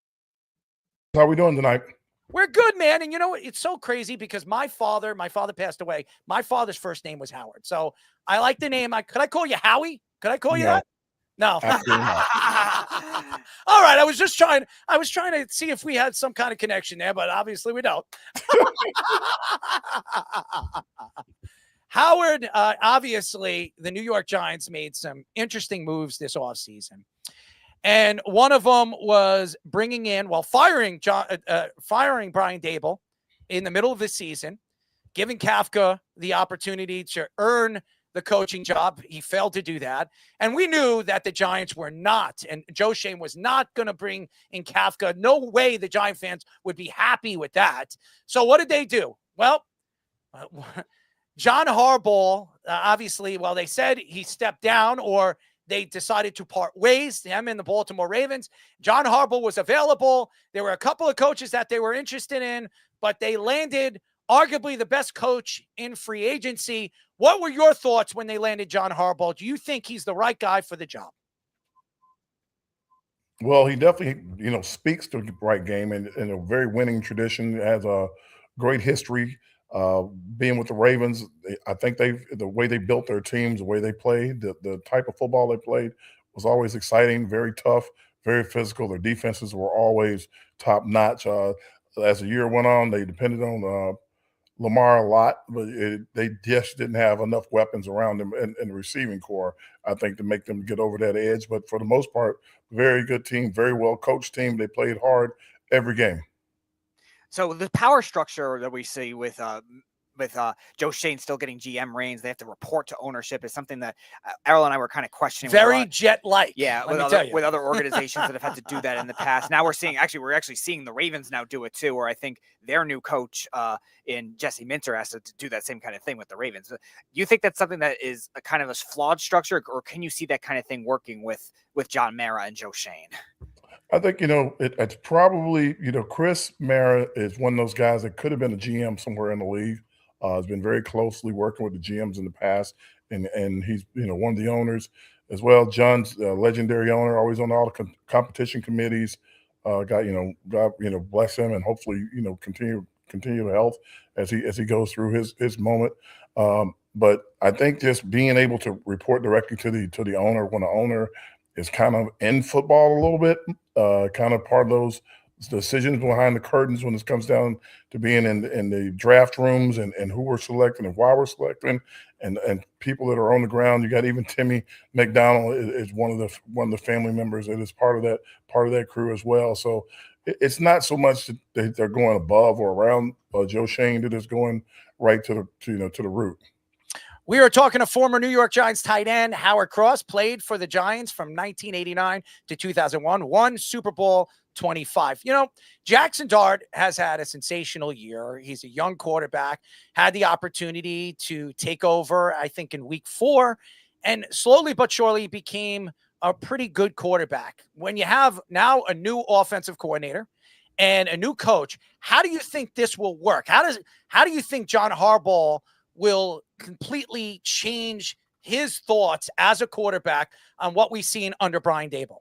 How are we doing tonight? We're good, man. And you know what? It's so crazy because my father passed away. My father's first name was Howard. So I like the name. Could I call you Howie? Could I call you that? No. Absolutely not. All right. I was trying to see if we had some kind of connection there, but obviously we don't. Howard, obviously, the New York Giants made some interesting moves this offseason. And one of them was firing Brian Dable in the middle of the season, giving Kafka the opportunity to earn the coaching job. He failed to do that. And we knew that the Giants were not, and Joe Schoen was not going to bring in Kafka. No way the Giant fans would be happy with that. So what did they do? Well, John Harbaugh, obviously, they said he stepped down or they decided to part ways, him and the Baltimore Ravens. John Harbaugh was available. There were a couple of coaches that they were interested in, but they landed arguably the best coach in free agency. What were your thoughts when they landed John Harbaugh? Do you think he's the right guy for the job? Well, he definitely, speaks to the right game and in a very winning tradition, has a great history being with the Ravens. I think the way they built their teams, the way they played, the type of football they played was always exciting, very tough, very physical. Their defenses were always top notch. As the year went on, they depended on Lamar a lot, but they just didn't have enough weapons around them in the receiving core, I think, to make them get over that edge. But for the most part, very good team, very well coached team. They played hard every game. So the power structure that we see with Joe Schoen still getting GM reins, they have to report to ownership, is something that Errol and I were kind of questioning. Very jet-like. Yeah, with other organizations that have had to do that in the past. Now we're actually seeing the Ravens now do it too, where I think their new coach in Jesse Minter has to do that same kind of thing with the Ravens. Do you think that's something that is a kind of a flawed structure, or can you see that kind of thing working with John Mara and Joe Schoen? I think, it's probably, Chris Mara is one of those guys that could have been a GM somewhere in the league. Has been very closely working with the GMs in the past, and he's, one of the owners as well. John's a legendary owner, always on all the competition committees. God bless him, and hopefully, continue the health as he goes through his moment. But I think just being able to report directly to the owner when the owner is kind of in football a little bit, kind of part of those decisions behind the curtains when it comes down to being in the draft rooms and who we're selecting and why we're selecting and people that are on the ground. You got even Timmy McDonald is one of the family members that is part of that crew as well. So it's not so much that they're going above or around Joe Schoen, that is going right to the root. We are talking to former New York Giants tight end Howard Cross, played for the Giants from 1989 to 2001, won Super Bowl 25. Jackson Dart has had a sensational year. He's a young quarterback, had the opportunity to take over, I think, in week 4, and slowly but surely became a pretty good quarterback. When you have now a new offensive coordinator and a new coach, how do you think this will work? How do you think John Harbaugh will completely change his thoughts as a quarterback on what we've seen under Brian Dable?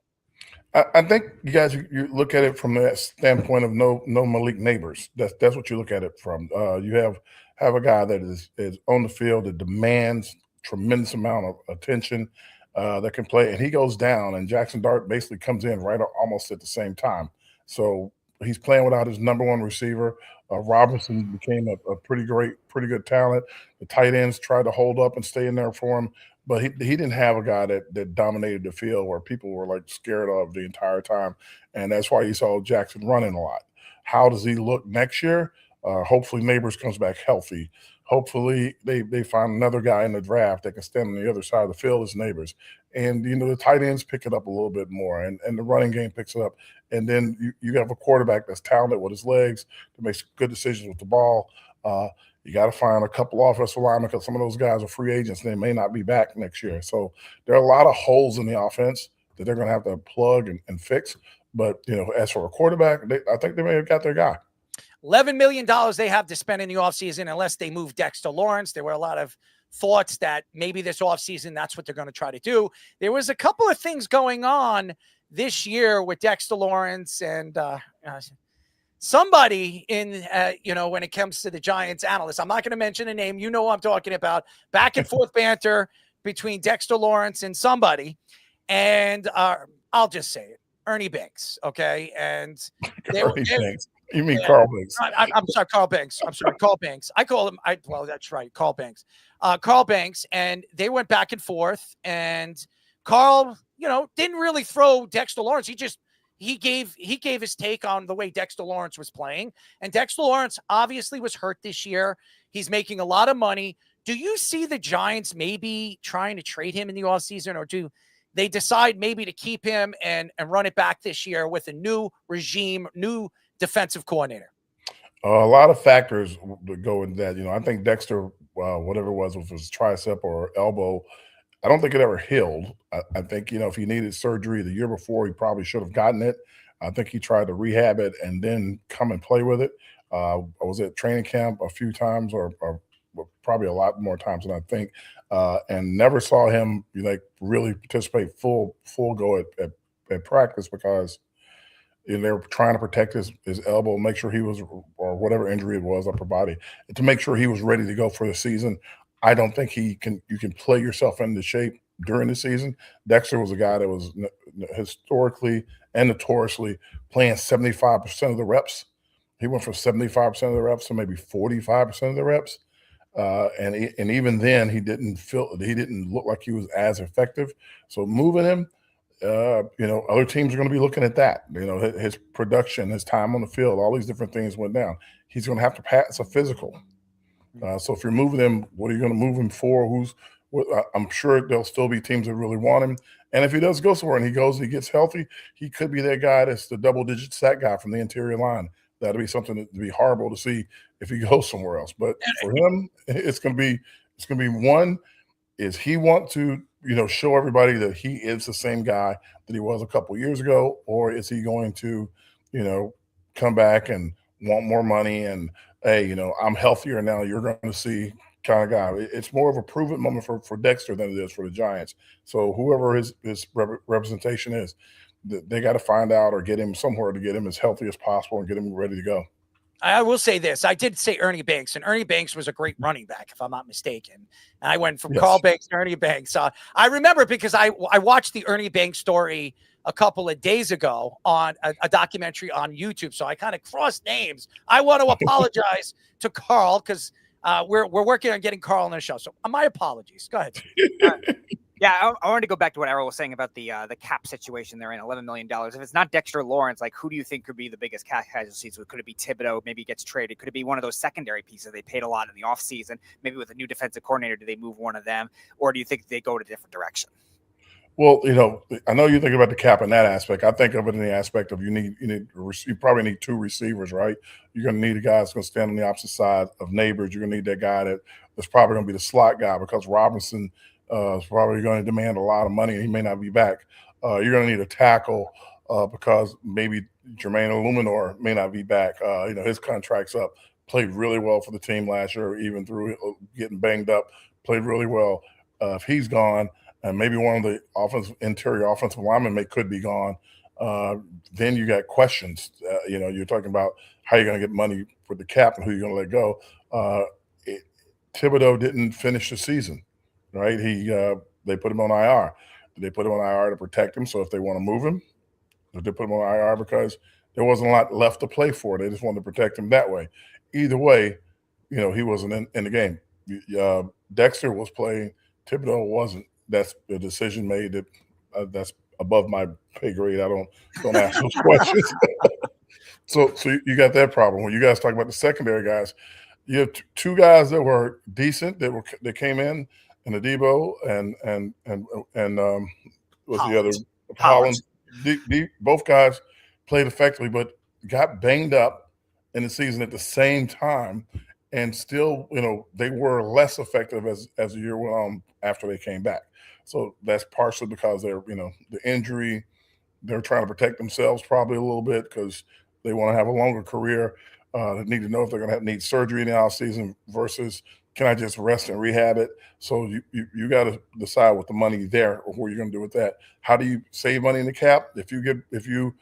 I think you guys, you look at it from that standpoint of no Malik Neighbors. That's what you look at it from. You have a guy that is on the field that demands tremendous amount of attention, that can play, and he goes down, and Jackson Dart basically comes in right almost at the same time. So he's playing without his number one receiver. Robinson became a pretty good talent. The tight ends tried to hold up and stay in there for him, but he didn't have a guy that dominated the field where people were like scared of the entire time. And that's why you saw Jackson running a lot. How does he look next year? Hopefully Neighbors comes back healthy. Hopefully they find another guy in the draft that can stand on the other side of the field as Neighbors. And, the tight ends pick it up a little bit more, and the running game picks it up. And then you have a quarterback that's talented with his legs, that makes good decisions with the ball. You got to find a couple offensive linemen because some of those guys are free agents and they may not be back next year. So there are a lot of holes in the offense that they're going to have to plug and fix. But, as for a quarterback, I think they may have got their guy. $11 million they have to spend in the offseason unless they move Dexter Lawrence. There were a lot of thoughts that maybe this offseason that's what they're going to try to do. There was a couple of things going on this year with Dexter Lawrence and somebody in, when it comes to the Giants analysts. I'm not going to mention a name. You know what I'm talking about. Back and forth banter between Dexter Lawrence and somebody. and I'll just say it, Ernie Banks. Okay, and Ernie Banks. You mean Carl Banks? I'm sorry, Carl Banks. I'm sorry, Carl Banks. I call him. Well, that's right, Carl Banks. Carl Banks, and they went back and forth, and Carl, didn't really throw Dexter Lawrence. He gave his take on the way Dexter Lawrence was playing, and Dexter Lawrence obviously was hurt this year. He's making a lot of money. Do you see the Giants maybe trying to trade him in the offseason, or do they decide maybe to keep him and run it back this year with a new regime, new defensive coordinator? A lot of factors would go into that. I think Dexter, whatever it was, if it was tricep or elbow, I don't think it ever healed. I think, if he needed surgery the year before, he probably should have gotten it. I think he tried to rehab it and then come and play with it. I was at training camp a few times, or probably a lot more times than I think, and never saw him really participate full go at practice, because they were trying to protect his elbow, make sure he was, or whatever injury it was, upper body, to make sure he was ready to go for the season. I don't think you can play yourself into shape during the season. Dexter was a guy that was historically and notoriously playing 75% of the reps. He went from 75% of the reps to maybe 45% of the reps. And even then, he didn't look like he was as effective. So moving him, other teams are going to be looking at that. His production, his time on the field, all these different things went down. He's going to have to pass a physical. So if you're moving him, what are you going to move him for? I'm sure there'll still be teams that really want him. And if he does go somewhere and he gets healthy, he could be that guy that's the double-digit sack guy from the interior line. That'll be something that'd be horrible to see if he goes somewhere else. But for him, it's going to be one, is he want to show everybody that he is the same guy that he was a couple years ago, or is he going to come back and want more money and, hey, I'm healthier now, you're going to see kind of guy. It's more of a prove-it moment for Dexter than it is for the Giants. So whoever his representation is, they got to find out or get him somewhere to get him as healthy as possible and get him ready to go. I will say this. I did say Ernie Banks, and Ernie Banks was a great running back, if I'm not mistaken. And I went from Carl Banks to Ernie Banks. I remember because I watched the Ernie Banks story a couple of days ago on a documentary on YouTube. So I kind of crossed names. I want to apologize to Carl, because we're working on getting Carl on the show. So my apologies. Go ahead. Yeah, I wanted to go back to what Errol was saying about the cap situation they're in, $11 million. If it's not Dexter Lawrence, who do you think could be the biggest cap casualties? Could it be Thibodeau? Maybe he gets traded. Could it be one of those secondary pieces they paid a lot in the offseason? Maybe with a new defensive coordinator, do they move one of them? Or do you think they go in a different direction? Well, I know you think about the cap in that aspect. I think of it in the aspect of you probably need two receivers, right? You're going to need a guy that's going to stand on the opposite side of Neighbors. You're going to need that guy that's probably going to be the slot guy, because Robinson is probably going to demand a lot of money, and he may not be back. You're going to need a tackle because maybe Jermaine Illuminor may not be back. His contract's up. Played really well for the team last year, even through getting banged up. Played really well. If he's gone, and maybe one of the interior offensive linemen could be gone, then you got questions. You're talking about how you're going to get money for the cap and who you're going to let go. Thibodeau didn't finish the season. Right, they put him on IR. They put him on IR to protect him. So if they want to move him, they put him on IR because there wasn't a lot left to play for. They just wanted to protect him that way. Either way, he wasn't in the game. Dexter was playing. Thibodeau wasn't. That's the decision made. That's above my pay grade. I don't ask those questions. So you got that problem. When you guys talk about the secondary guys, you have two guys that were decent that came in. And Adebo and what's the other? Holland. Both guys played effectively, but got banged up in the season at the same time, and still, they were less effective as the year went on after they came back. So that's partially because they're, the injury. They're trying to protect themselves probably a little bit because they want to have a longer career. They need to know if they're going to need surgery in the offseason versus, can I just rest and rehab it? So you got to decide with the money there or what you're going to do with that. How do you save money in the cap? If you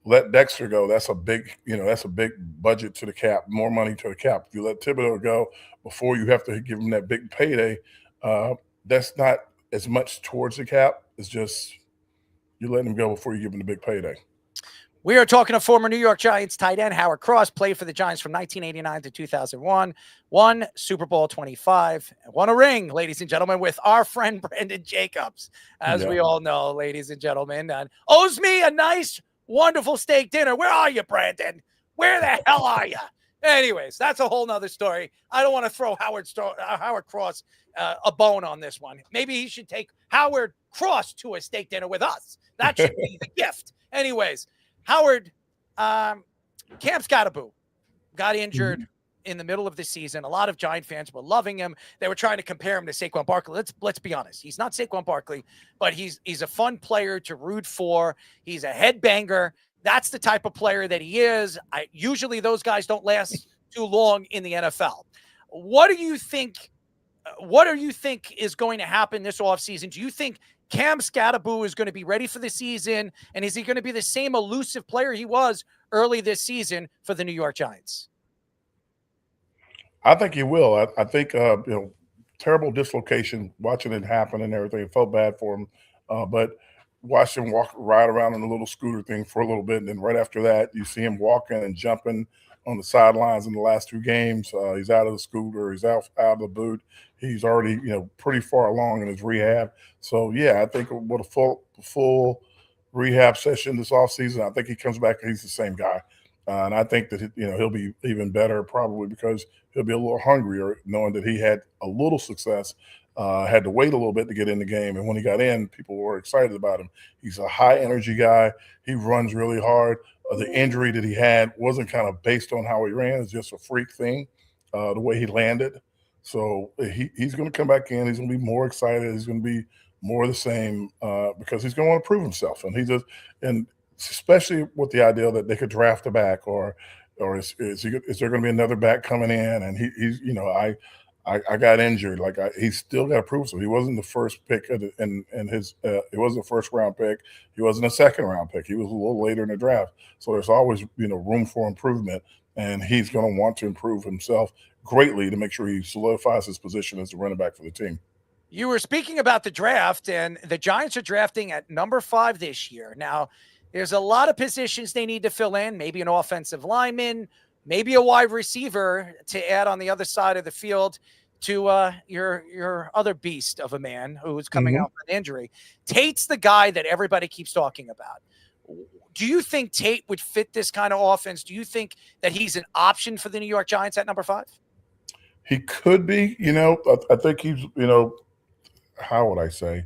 let Dexter go, that's a big budget to the cap, more money to the cap. If you let Thibodeau go before you have to give him that big payday, that's not as much towards the cap. It's just you're letting him go before you give him the big payday. We are talking to former New York Giants tight end Howard Cross, played for the Giants from 1989 to 2001, won Super Bowl 25, won a ring, ladies and gentlemen, with our friend Brandon Jacobs, as we all know, ladies and gentlemen, and owes me a nice, wonderful steak dinner. Where are you, Brandon? Where the hell are you? Anyways, that's a whole nother story. I don't want to throw Howard Cross a bone on this one. Maybe he should take Howard Cross to a steak dinner with us. That should be the gift. Anyways, Howard, Cam Scottaboo got injured in the middle of the season. A lot of Giant fans were loving him. They were trying to compare him to Saquon Barkley. Let's be honest. He's not Saquon Barkley, but he's a fun player to root for. He's a headbanger. That's the type of player that he is. Usually those guys don't last too long in the NFL. What do you think is going to happen this offseason? Do you think Cam Scottaboo is going to be ready for the season? And is he going to be the same elusive player he was early this season for the New York Giants? I think he will. I think, terrible dislocation, watching it happen and everything. It felt bad for him. But watched him ride around on a little scooter thing for a little bit. And then right after that, you see him walking and jumping on the sidelines in the last 2 games. He's out of the scooter. He's out of the boot. He's already, pretty far along in his rehab. So, yeah, I think with a full rehab session this offseason, I think he comes back and he's the same guy. And I think that, he'll be even better probably because he'll be a little hungrier knowing that he had a little success, had to wait a little bit to get in the game. And when he got in, people were excited about him. He's a high-energy guy. He runs really hard. The injury that he had wasn't kind of based on how he ran. It's just a freak thing, the way he landed. So he's going to come back in. He's going to be more excited. He's going to be more the same because he's going to want to prove himself. And especially with the idea that they could draft a back or is there going to be another back coming in? And he's I got injured. He's still got to prove so. He wasn't the first pick in his. He wasn't a first round pick. He wasn't a second round pick. He was a little later in the draft. So there's always room for improvement, and he's going to want to improve himself greatly to make sure he solidifies his position as the running back for the team. You were speaking about the draft, and the Giants are drafting at number 5 this year. Now, there's a lot of positions they need to fill in. Maybe an offensive lineman, maybe a wide receiver to add on the other side of the field to your other beast of a man who's coming out with an injury. Tate's the guy that everybody keeps talking about. Do you think Tate would fit this kind of offense? Do you think that he's an option for the New York Giants at number 5? He could be. I think he's, how would I say,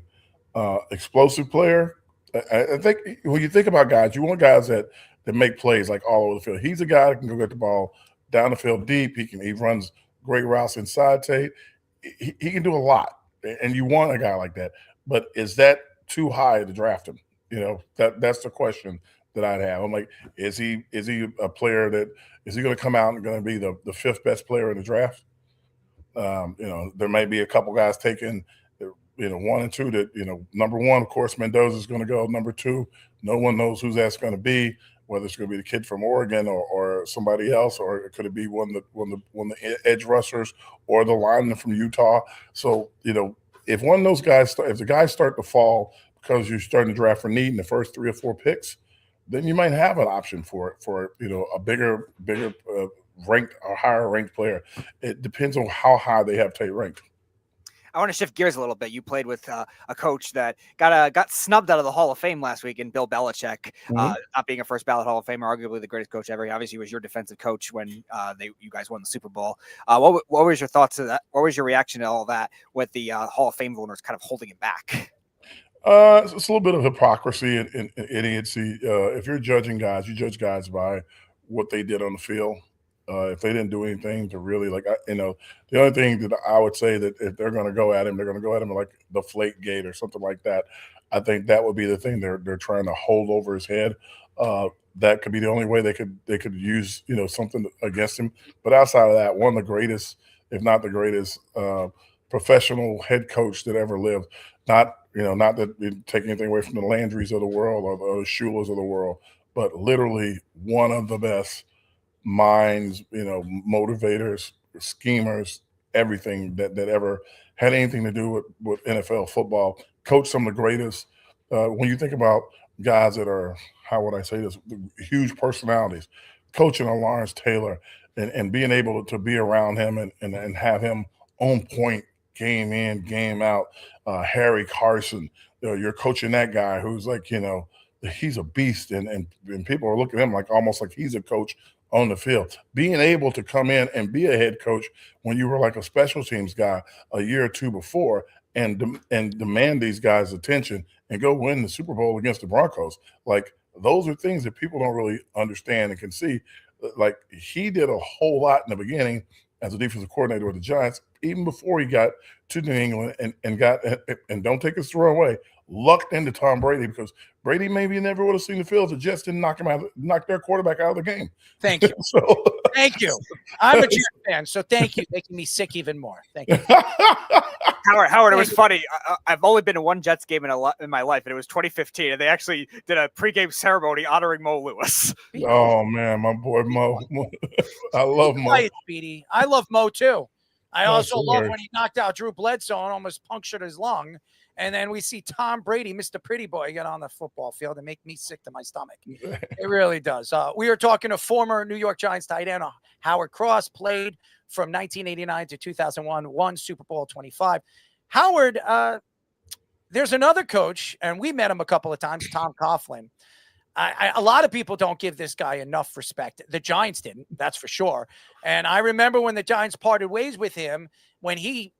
explosive player. I think when you think about guys, you want guys that make plays like all over the field. He's a guy that can go get the ball down the field deep. He runs great routes inside Tate. He can do a lot, and you want a guy like that. But is that too high to draft him? That's the question that I'd have. I'm like, is he a player that is he going to come out and going to be the 5th best player in the draft? There may be a couple guys taking 1 and 2 that, number 1, of course, Mendoza is going to go. Number 2, no one knows who that's going to be, whether it's going to be the kid from Oregon or somebody else, or could it be one of the edge rushers or the lineman from Utah. So, if one of those guys, if the guys start to fall because you're starting to draft for need in the first 3 or 4 picks, then you might have an option for a bigger ranked or higher ranked player. It depends on how high they have Tate ranked. I want to shift gears a little bit. You played with a coach that got snubbed out of the Hall of Fame last week in Bill Belichick, not being a first ballot Hall of Famer, arguably the greatest coach ever. He obviously was your defensive coach when you guys won the Super Bowl. What was your thoughts to that? What was your reaction to all that with the Hall of Fame voters kind of holding him back? It's a little bit of hypocrisy and idiocy. If you're judging guys, you judge guys by what they did on the field. If they didn't do anything to really the only thing that I would say that if they're going to go at him, they're going to go at him like the Flake Gate or something like that. I think that would be the thing they're trying to hold over his head. That could be the only way they could use something against him. But outside of that, one of the greatest, if not the greatest, professional head coach that ever lived. Not that you take anything away from the Landrys of the world or the Shulers of the world, but literally one of the best minds, motivators, schemers, everything that ever had anything to do with NFL football. Coached some of the greatest. When you think about guys that are, how would I say this, huge personalities, coaching on Lawrence Taylor and being able to be around him and have him on point game in, game out. Harry Carson, you're coaching that guy who's like, he's a beast, and people are looking at him like almost like he's a coach on the field. Being able to come in and be a head coach when you were like a special teams guy a year or two before and demand these guys' attention and go win the Super Bowl against the Broncos. Like, those are things that people don't really understand and can see. Like, he did a whole lot in the beginning as a defensive coordinator with the Giants, even before he got to New England and don't take us the wrong way, lucked into Tom Brady, because Brady maybe never would have seen the field if the Jets didn't knock their quarterback out of the game. Thank you. Thank you. I'm a Jets fan, so thank you, making me sick even more. Thank you. Howard, it was funny. I've only been to one Jets game in my life, and it was 2015, and they actually did a pregame ceremony honoring Mo Lewis. Oh, man, my boy Mo. I love Mo. Right, Speedy. I love Mo, too. I also love when he knocked out Drew Bledsoe and almost punctured his lung. And then we see Tom Brady, Mr. Pretty Boy, get on the football field and make me sick to my stomach. It really does. We are talking to former New York Giants tight end Howard Cross, played from 1989 to 2001, won Super Bowl 25. Howard, there's another coach, and we met him a couple of times, Tom Coughlin. A lot of people don't give this guy enough respect. The Giants didn't, that's for sure. And I remember when the Giants parted ways with him, when he,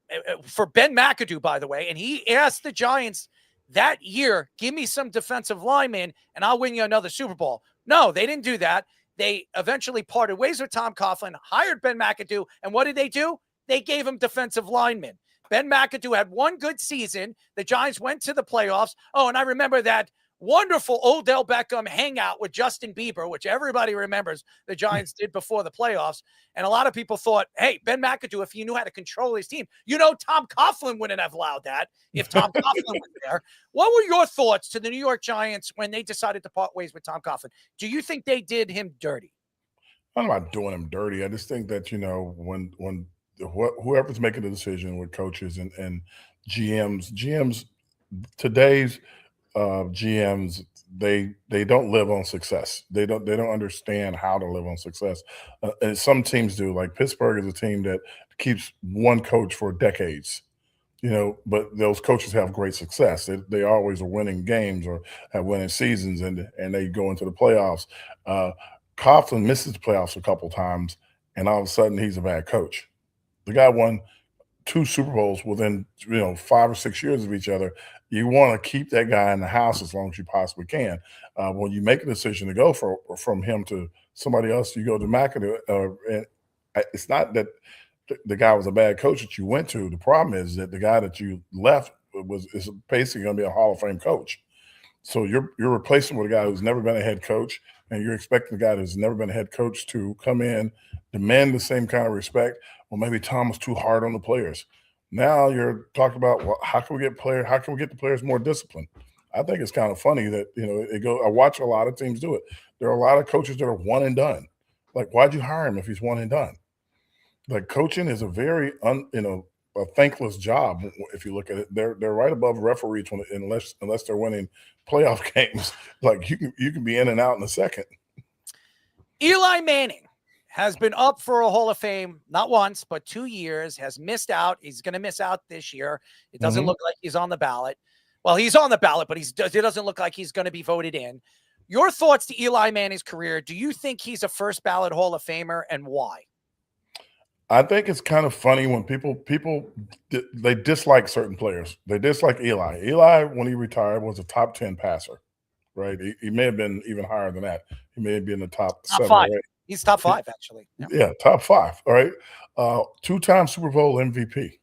for Ben McAdoo, by the way, and he asked the Giants that year, give me some defensive linemen and I'll win you another Super Bowl. No, they didn't do that. They eventually parted ways with Tom Coughlin, hired Ben McAdoo, and what did they do? They gave him defensive linemen. Ben McAdoo had one good season. The Giants went to the playoffs. Oh, and I remember that wonderful Odell Beckham hangout with Justin Bieber, which everybody remembers the Giants did before the playoffs. And a lot of people thought, hey, Ben McAdoo, if he knew how to control his team, Tom Coughlin wouldn't have allowed that if Tom Coughlin was there. What were your thoughts to the New York Giants when they decided to part ways with Tom Coughlin? Do you think they did him dirty? I'm not doing him dirty. I just think that, when whoever's making the decision with coaches and GMs, today's GMs, they don't live on success. They don't understand how to live on success. And some teams do. Like Pittsburgh is a team that keeps one coach for decades. But those coaches have great success. They always are winning games or have winning seasons, and they go into the playoffs. Coughlin misses the playoffs a couple times, and all of a sudden he's a bad coach. The guy won 2 Super Bowls within 5 or 6 years of each other. You want to keep that guy in the house as long as you possibly can. When you make a decision to go from him to somebody else, you go to McAdoo. And it's not that the guy was a bad coach that you went to. The problem is that the guy that you left is basically going to be a Hall of Fame coach. So you're replacing with a guy who's never been a head coach, and you're expecting the guy who's never been a head coach to come in, demand the same kind of respect. Well, maybe Tom was too hard on the players. Now you're talking about, well, how can we get the players more disciplined? I think it's kind of funny that I watch a lot of teams do it. There are a lot of coaches that are one and done. Like, why'd you hire him if he's one and done? Like, coaching is a very a thankless job. If you look at it, they're right above referees unless they're winning playoff games. Like, you can be in and out in a second. Eli Manning has been up for a Hall of Fame, not once, but 2 years, has missed out. He's going to miss out this year. It doesn't look like he's on the ballot. Well, he's on the ballot, but it doesn't look like he's going to be voted in. Your thoughts to Eli Manning's career. Do you think he's a first ballot Hall of Famer, and why? I think it's kind of funny when people they dislike certain players. They dislike Eli. Eli, when he retired, was a top 10 passer, right? He may have been even higher than that. He may have been in the top 7 5. or 8. He's top 5, actually. Yeah, top 5. All right. 2-time Super Bowl MVP.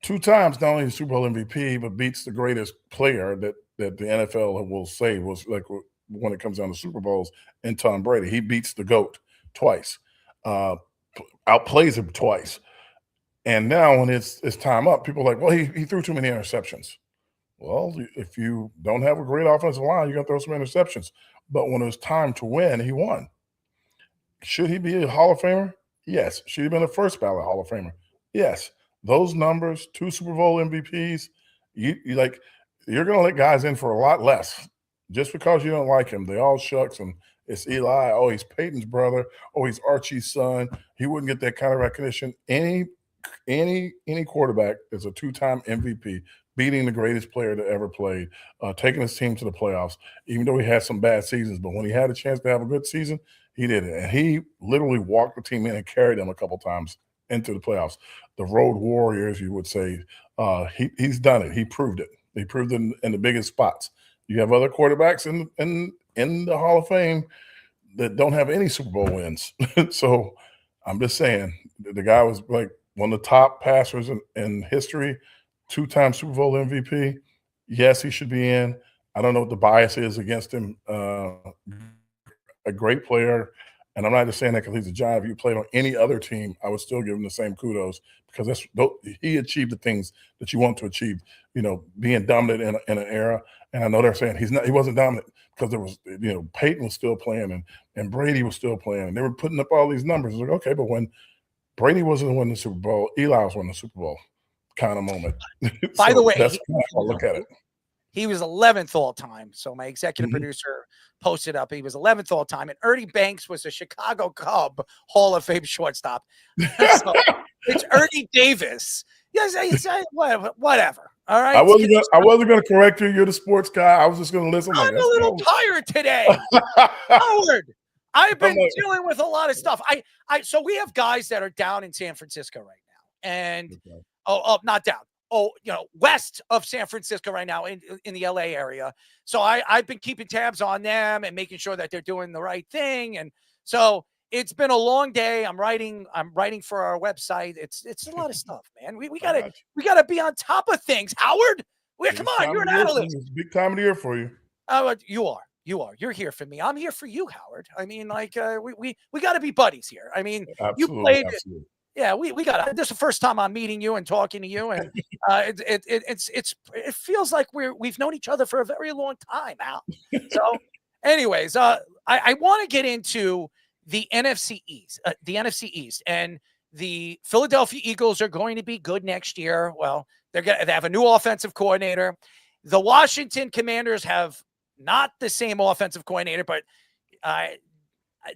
2 times not only Super Bowl MVP, but beats the greatest player that the NFL will say was, like, when it comes down to Super Bowls, and Tom Brady. He beats the GOAT twice. Outplays him twice. And now when it's time up, people are like, well, he threw too many interceptions. Well, if you don't have a great offensive line, you're going to throw some interceptions. But when it was time to win, he won. Should he be a Hall of Famer? Yes. Should he have been a first ballot Hall of Famer? Yes. Those numbers, 2 Super Bowl MVPs, you're going to let guys in for a lot less Just because you don't like him, they all shucks and it's Eli. Oh, he's Peyton's brother. Oh, he's Archie's son. He wouldn't get that kind of recognition. Any quarterback is a two-time MVP, beating the greatest player that ever played, taking his team to the playoffs, even though he had some bad seasons. But when he had a chance to have a good season, he did it. And he literally walked the team in and carried them a couple times into the playoffs. The road warriors, you would say, he's done it. He proved it. He proved it in the biggest spots. You have other quarterbacks in the Hall of Fame that don't have any Super Bowl wins. So I'm just saying, the guy was like one of the top passers in history, two-time Super Bowl MVP. Yes, he should be in. I don't know what the bias is against him. A great player. And I'm not just saying that because he's a Giant. If you played on any other team, I would still give him the same kudos because he achieved the things that you want to achieve, being dominant in an era. And I know they're saying he wasn't dominant because there was, Peyton was still playing and Brady was still playing. And they were putting up all these numbers. It's like, okay, but when Brady wasn't winning the Super Bowl, Eli was winning the Super Bowl kind of moment. By the way, that's how I look at it. He was 11th all time. So my executive producer posted up. He was 11th all time. And Ernie Banks was a Chicago Cub Hall of Fame shortstop. So it's Ernie Davis. Yes, whatever. All right. I wasn't gonna correct you. You're the sports guy. I was just gonna listen. I'm a little tired today. Howard, I've been dealing with a lot of stuff. So we have guys that are down in San Francisco right now. And not down. West of San Francisco right now in the LA area. So I've been keeping tabs on them and making sure that they're doing the right thing. And so it's been a long day. I'm writing for our website. It's a lot of stuff, man. We gotta be on top of things. Howard, come on, you're an analyst. It's a big time of the year for you. You are. You're here for me. I'm here for you, Howard. I mean, we got to be buddies here. I mean, absolutely, you played. Absolutely. Yeah, we got this is the first time I'm meeting you and talking to you, and it feels like we've known each other for a very long time, Al. So, anyways, I want to get into the NFC East, and the Philadelphia Eagles are going to be good next year. Well, they have a new offensive coordinator. The Washington Commanders have not the same offensive coordinator, but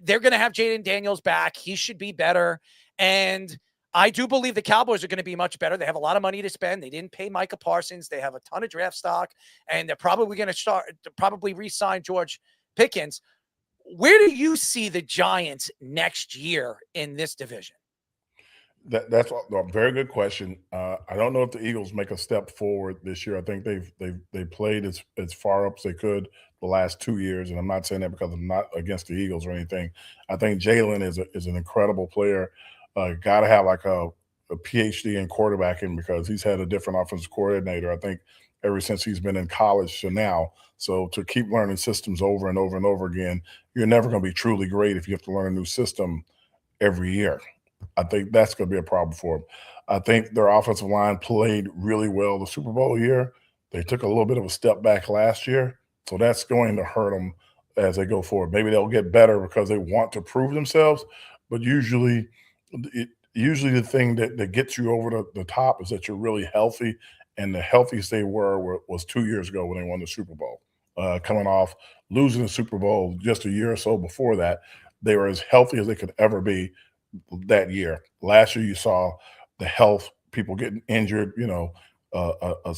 they're going to have Jaden Daniels back. He should be better. And I do believe the Cowboys are going to be much better. They have a lot of money to spend. They didn't pay Micah Parsons. They have a ton of draft stock, and they're probably going to re-sign George Pickens. Where do you see the Giants next year in this division? That's a very good question. I don't know if the Eagles make a step forward this year. I think they've played as far up as they could the last 2 years, and I'm not saying that because I'm not against the Eagles or anything. I think Jalen is an incredible player. Got to have like a PhD in quarterbacking because he's had a different offensive coordinator, I think, ever since he's been in college to now. So to keep learning systems over and over and over again, you're never going to be truly great if you have to learn a new system every year. I think that's going to be a problem for them. I think their offensive line played really well the Super Bowl year. They took a little bit of a step back last year, so that's going to hurt them as they go forward. Maybe they'll get better because they want to prove themselves, but usually the thing that gets you over the top is that you're really healthy, and the healthiest they was 2 years ago when they won the Super Bowl. Coming off losing the Super Bowl just a year or so before that, they were as healthy as they could ever be that year. Last year, you saw the health, people getting injured, a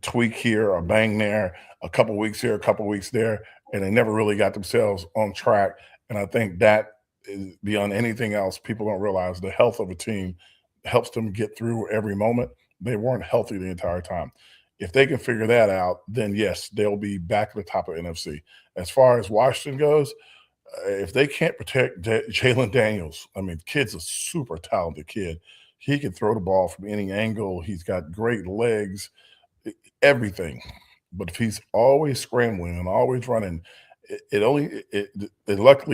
tweak here, a bang there, a couple weeks here, a couple weeks there, and they never really got themselves on track. And I think that is beyond anything else, people don't realize the health of a team helps them get through every moment. They weren't healthy the entire time. If they can figure that out, then yes, they'll be back at the top of NFC. As far as Washington goes, if they can't protect Jalen Daniels, I mean, the kid's a super talented kid. He can throw the ball from any angle. He's got great legs, everything. But if he's always scrambling and always running, luckily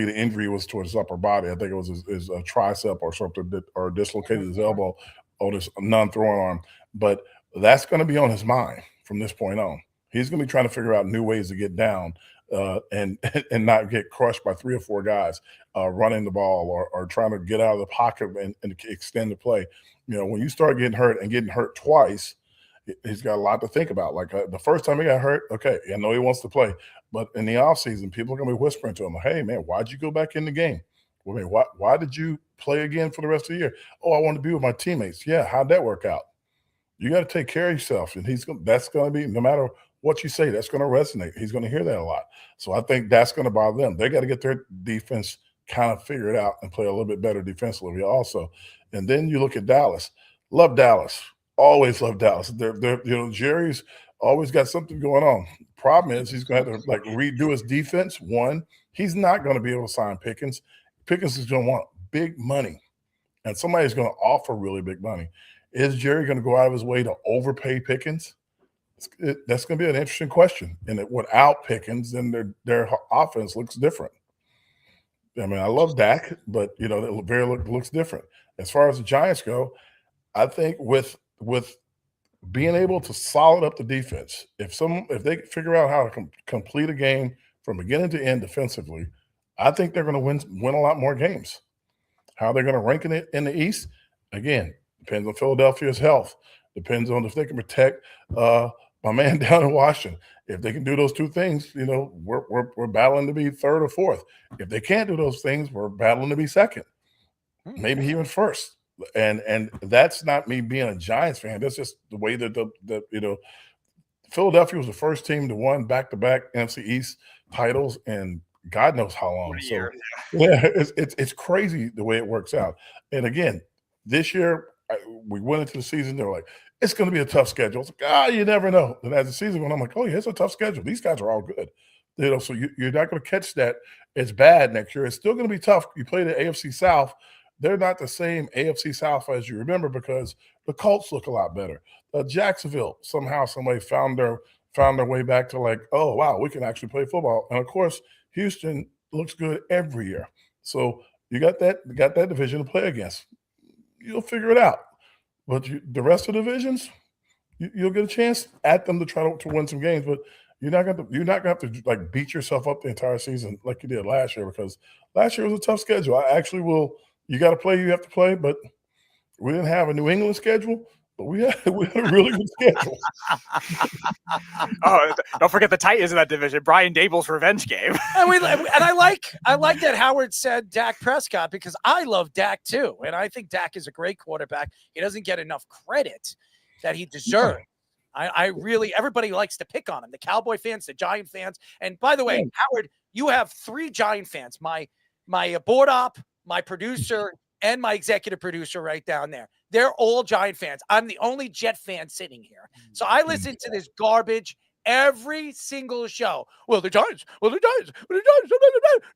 the injury was to his upper body. I think it was his tricep or something or dislocated his elbow on his non-throwing arm. But that's going to be on his mind from this point on. He's going to be trying to figure out new ways to get down and not get crushed by 3 or 4 guys running the ball or trying to get out of the pocket and extend the play. When you start getting hurt twice, he's got a lot to think about. Like the first time he got hurt, okay, I know he wants to play, but in the offseason, people are going to be whispering to him, hey, man, why'd you go back in the game? Well, I mean, why did you play again for the rest of the year? Oh, I want to be with my teammates. Yeah, how'd that work out? You got to take care of yourself, and that's going to be, no matter what you say, that's going to resonate. He's going to hear that a lot. So I think that's going to bother them. They got to get their defense kind of figured out and play a little bit better defensively also. And then you look at Dallas. Love Dallas. Always love Dallas. They're Jerry's always got something going on. Problem is he's going to have to like redo his defense. One, he's not going to be able to sign Pickens. Pickens is going to want big money, and somebody's going to offer really big money. Is Jerry going to go out of his way to overpay Pickens? That's going to be an interesting question. And without Pickens, then their offense looks different. I mean, I love Dak, but it looks different. As far as the Giants go, I think with being able to solid up the defense, if they figure out how to complete a game from beginning to end defensively, I think they're going to win a lot more games. How they're going to rank in the East, again, depends on Philadelphia's health. Depends on if they can protect my man down in Washington. If they can do those two things, we're battling to be third or fourth. If they can't do those things, we're battling to be second, maybe even first. And that's not me being a Giants fan. That's just the way that Philadelphia was the first team to win back-to-back NFC East titles, and God knows how long. So yeah, it's crazy the way it works out. And again, this year we went into the season. They were like, it's going to be a tough schedule. It's like, you never know. And as the season went, I'm like, oh yeah, it's a tough schedule. These guys are all good. So you're not going to catch that as bad next year. It's still going to be tough. You play the AFC South. They're not the same AFC South as you remember because the Colts look a lot better. Jacksonville, somehow, somebody found their way back to like, oh, wow, we can actually play football. And, of course, Houston looks good every year. So you got that division to play against. You'll figure it out. But the rest of the divisions, you'll get a chance at them to try to win some games. But you're not going to have to like beat yourself up the entire season like you did last year, because last year was a tough schedule. I actually will – you got to play, you have to play, but we didn't have a New England schedule, but we had a really good schedule. Oh, don't forget the Titans in that division. Brian Dable's revenge game. And I like that Howard said Dak Prescott, because I love Dak too, and I think Dak is a great quarterback. He doesn't get enough credit that he deserves. I really, everybody likes to pick on him. The Cowboy fans, the Giant fans, and by the way, Howard, you have 3 Giant fans. My board op, my producer, and my executive producer right down there. They're all Giant fans. I'm the only Jet fan sitting here. So I listen to this garbage every single show. Well, the Giants, John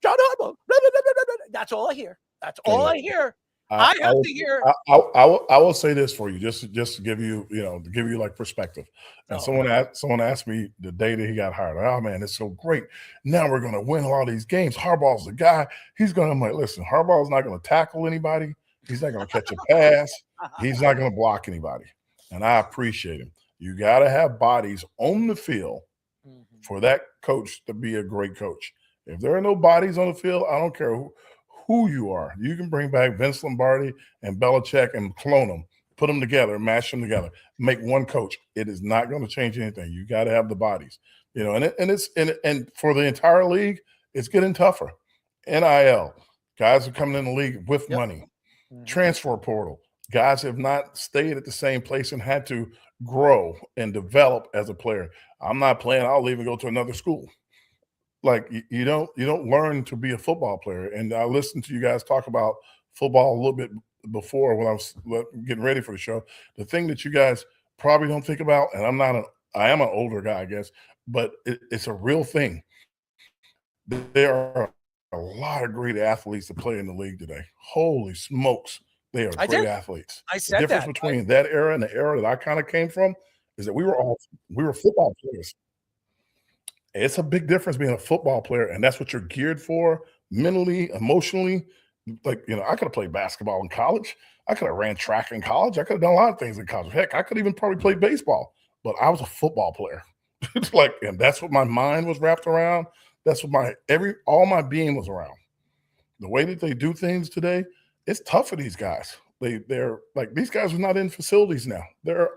Harbaugh. That's all I hear. That's all I hear. I have to hear. I will say this for you, just to give you, to give you like perspective. And someone asked me the day that he got hired. Oh man, it's so great. Now we're going to win all these games. Harbaugh's the guy. I'm like, listen, Harbaugh's not going to tackle anybody. He's not going to catch a pass. He's not going to block anybody. And I appreciate him. You got to have bodies on the field for that coach to be a great coach. If there are no bodies on the field, I don't care who you are. You can bring back Vince Lombardi and Belichick and clone them, put them together, mash them together, make one coach. It is not going to change anything. You got to have the bodies, and for the entire league, it's getting tougher. NIL, guys are coming in the league with money. Transfer portal, guys have not stayed at the same place and had to grow and develop as a player. I'm not playing. I'll leave and go to another school. Like you don't learn to be a football player. And I listened to you guys talk about football a little bit before when I was getting ready for the show. The thing that you guys probably don't think about, and I am an older guy, I guess, but it's a real thing. There are a lot of great athletes that play in the league today. Holy smokes, they are great athletes. I said the difference between that era and the era that I kind of came from is that we were football players. It's a big difference being a football player, and that's what you're geared for mentally, emotionally. Like, I could have played basketball in college. I could have ran track in college. I could have done a lot of things in college. Heck, I could even probably play baseball, but I was a football player. And that's what my mind was wrapped around. That's what all my being was around. The way that they do things today, it's tough for these guys. They're like, these guys are not in facilities now. They're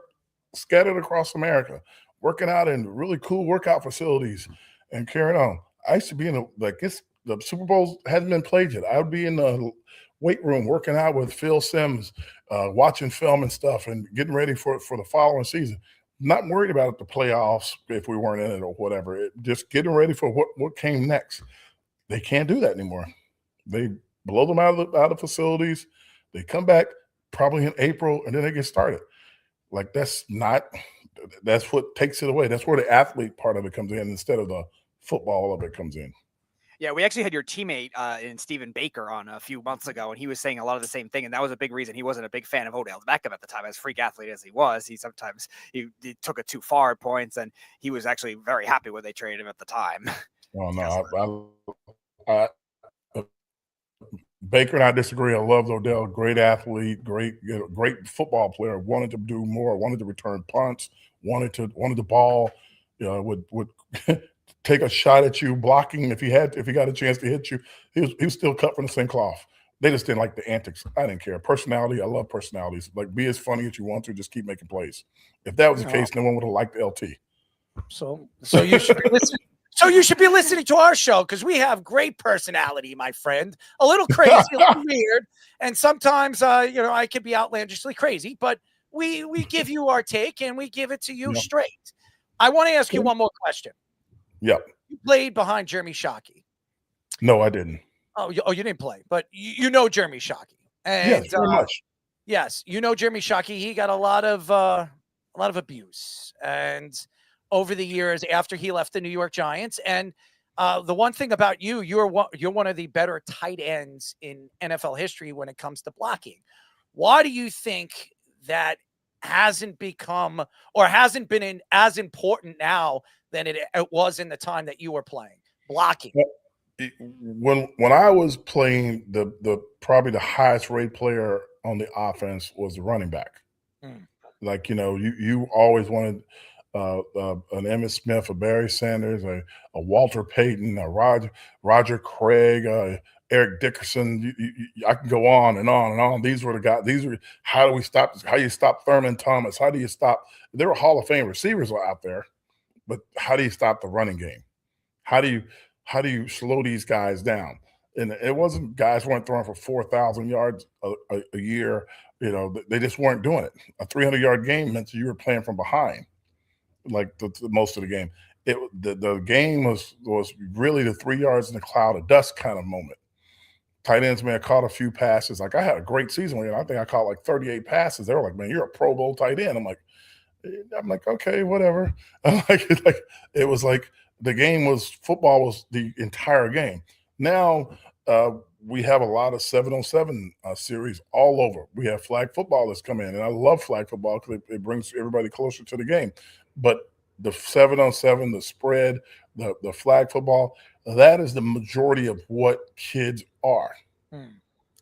scattered across America, working out in really cool workout facilities and carrying on. I used to be in the Super Bowl hadn't been played yet. I would be in the weight room working out with Phil Simms, watching film and stuff and getting ready for the following season. Not worried about the playoffs if we weren't in it or whatever. Just getting ready for what came next. They can't do that anymore. They blow them out of facilities. They come back probably in April, and then they get started. Like that's what takes it away. That's where the athlete part of it comes in instead of the football of it comes in. Yeah, we actually had your teammate in Stephen Baker on a few months ago, and he was saying a lot of the same thing, and that was a big reason he wasn't a big fan of Odell Beckham at the time. As freak athlete as he was, he took it too far at points, and he was actually very happy when they traded him at the time. Oh no, Baker and I disagree. I love Odell, great athlete, great football player. Wanted to do more. Wanted to return punts. Wanted the ball. Would take a shot at you, blocking if he got a chance to hit you. He was still cut from the same cloth. They just didn't like the antics. I didn't care. Personality, I love personalities. Like, be as funny as you want to, just keep making plays. If that was the case, no one would have liked LT. So you should be listening. So you should be listening to our show because we have great personality, my friend. A little crazy, a little weird, and sometimes I can be outlandishly crazy. But we give you our take and we give it to you straight. I want to ask you one more question. Yep. You played behind Jeremy Shockey. No, I didn't. Oh, you didn't play, but you know Jeremy Shockey. And, yes, very much. Yes, you know Jeremy Shockey. He got a lot of abuse, and over the years after he left the New York Giants. And the one thing about you're one of the better tight ends in NFL history when it comes to blocking. Why do you think that hasn't become or hasn't been as important now than it was in the time that you were playing blocking? When I was playing, the probably the highest rate player on the offense was the running back. Like, you always wanted an Emmitt Smith, a Barry Sanders, a Walter Payton, a Roger Craig, Eric Dickerson. I can go on and on and on. These were the guys. How do you stop Thurman Thomas? How do you stop? There were Hall of Fame receivers out there, but how do you stop the running game? How do you slow these guys down? And it wasn't guys weren't throwing for 4,000 yards a year. They just weren't doing it. A 300-yard game meant you were playing from behind, like most of the game. The game was really the 3 yards in the cloud of dust kind of moment. Tight ends may have caught a few passes. Like, I had a great season. I think I caught like 38 passes. They were like, "Man, you're a Pro Bowl tight end." I'm like, okay, whatever. It was like football was the entire game. Now we have a lot of 7-on-7 series all over. We have flag football that's come in, and I love flag football because it brings everybody closer to the game. But the 7-on-7, the spread, the flag football, that is the majority of what kids are.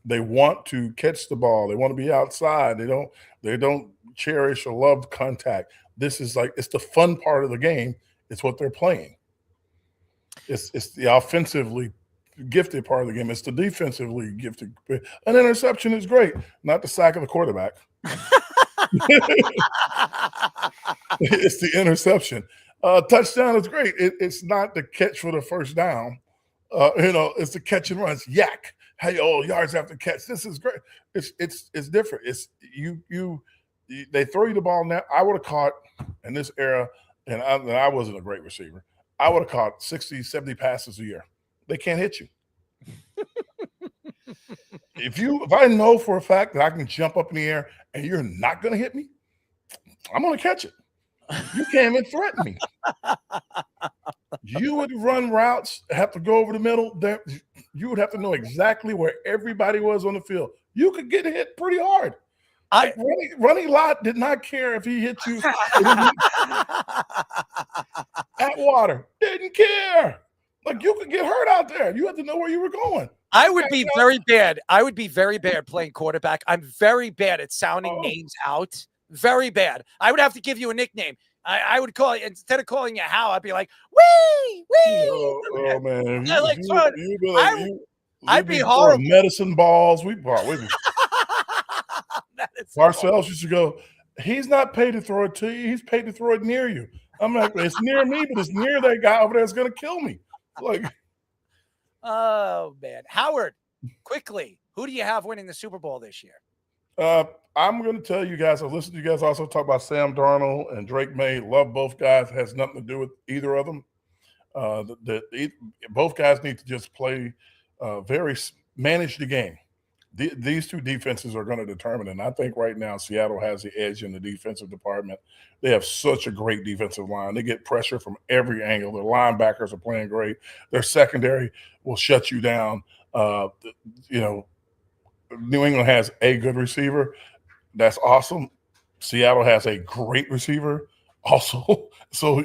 They want to catch the ball. They want to be outside. They don't cherish or love contact. This is it's the fun part of the game. It's what they're playing. It's the offensively gifted part of the game. It's the defensively gifted. An interception is great, not the sack of the quarterback. It's the interception. Touchdown is great. It's not the catch for the first down. It's the catch and runs. Yak. Hey, yards after catch. This is great. It's different. It's they throw you the ball now. I would have caught in this era, and I wasn't a great receiver. I would have caught 60, 70 passes a year. They can't hit you. If I know for a fact that I can jump up in the air and you're not going to hit me, I'm going to catch it. You can't even threaten me. You would run routes, have to go over the middle. You would have to know exactly where everybody was on the field. You could get hit pretty hard. Ronnie Lott did not care if he hit you. Atwater didn't care. Like, you could get hurt out there. You had to know where you were going. I would be very bad. I would be very bad playing quarterback. I'm very bad at sounding names out. Very bad. I would have to give you a nickname. I would call it, instead of calling you Hal, I'd be like, wee, wee. Oh man. I'd be horrible. Medicine balls. Parcells used to go, He's not paid to throw it to you. He's paid to throw it near you. I'm like, it's near me, but it's near that guy over there that's going to kill me. Like, oh, man. Howard, quickly, who do you have winning the Super Bowl this year? I'm going to tell you guys, I listened to you guys also talk about Sam Darnold and Drake May. Love both guys. Has nothing to do with either of them. Both guys need to just play manage the game. These two defenses are going to determine, and I think right now Seattle has the edge in the defensive department. They have such a great defensive line. They get pressure from every angle. Their linebackers are playing great. Their secondary will shut you down. New England has a good receiver. That's awesome. Seattle has a great receiver also. So,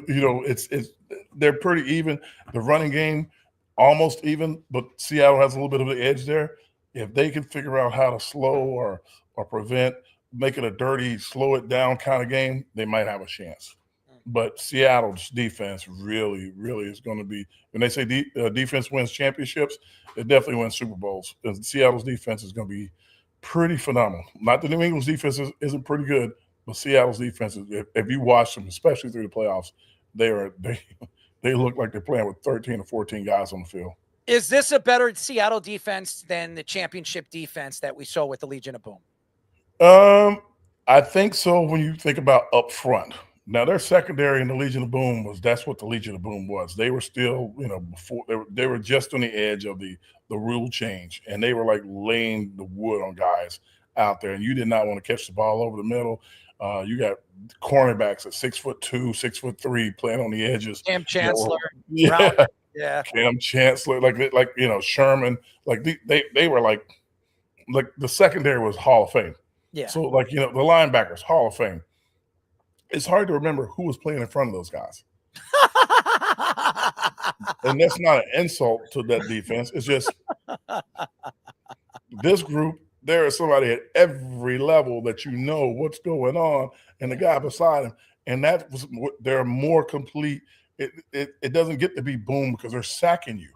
they're pretty even. The running game, almost even, but Seattle has a little bit of the edge there. If they can figure out how to slow or prevent, make it a dirty, slow it down kind of game, they might have a chance. But Seattle's defense really, really is going to be – when they say defense wins championships, it definitely wins Super Bowls. And Seattle's defense is going to be pretty phenomenal. Not that New England's defense isn't pretty good, but Seattle's defense, if you watch them, especially through the playoffs, they look like they're playing with 13 or 14 guys on the field. Is this a better Seattle defense than the championship defense that we saw with the Legion of Boom? I think so when you think about up front. Now, their secondary in the Legion of Boom that's what the Legion of Boom was. They were still, before they were just on the edge of the rule change, and they were like laying the wood on guys out there, and you did not want to catch the ball over the middle. You got cornerbacks at 6'2", 6'3", playing on the edges. Cam Chancellor. Yeah. Yeah. Cam Chancellor, Sherman, they were like the secondary was Hall of Fame. Yeah. So the linebackers, Hall of Fame. It's hard to remember who was playing in front of those guys. And that's not an insult to that defense. It's just this group, there is somebody at every level that what's going on, and the guy beside him. And they're more complete. It doesn't get to be boom because they're sacking you.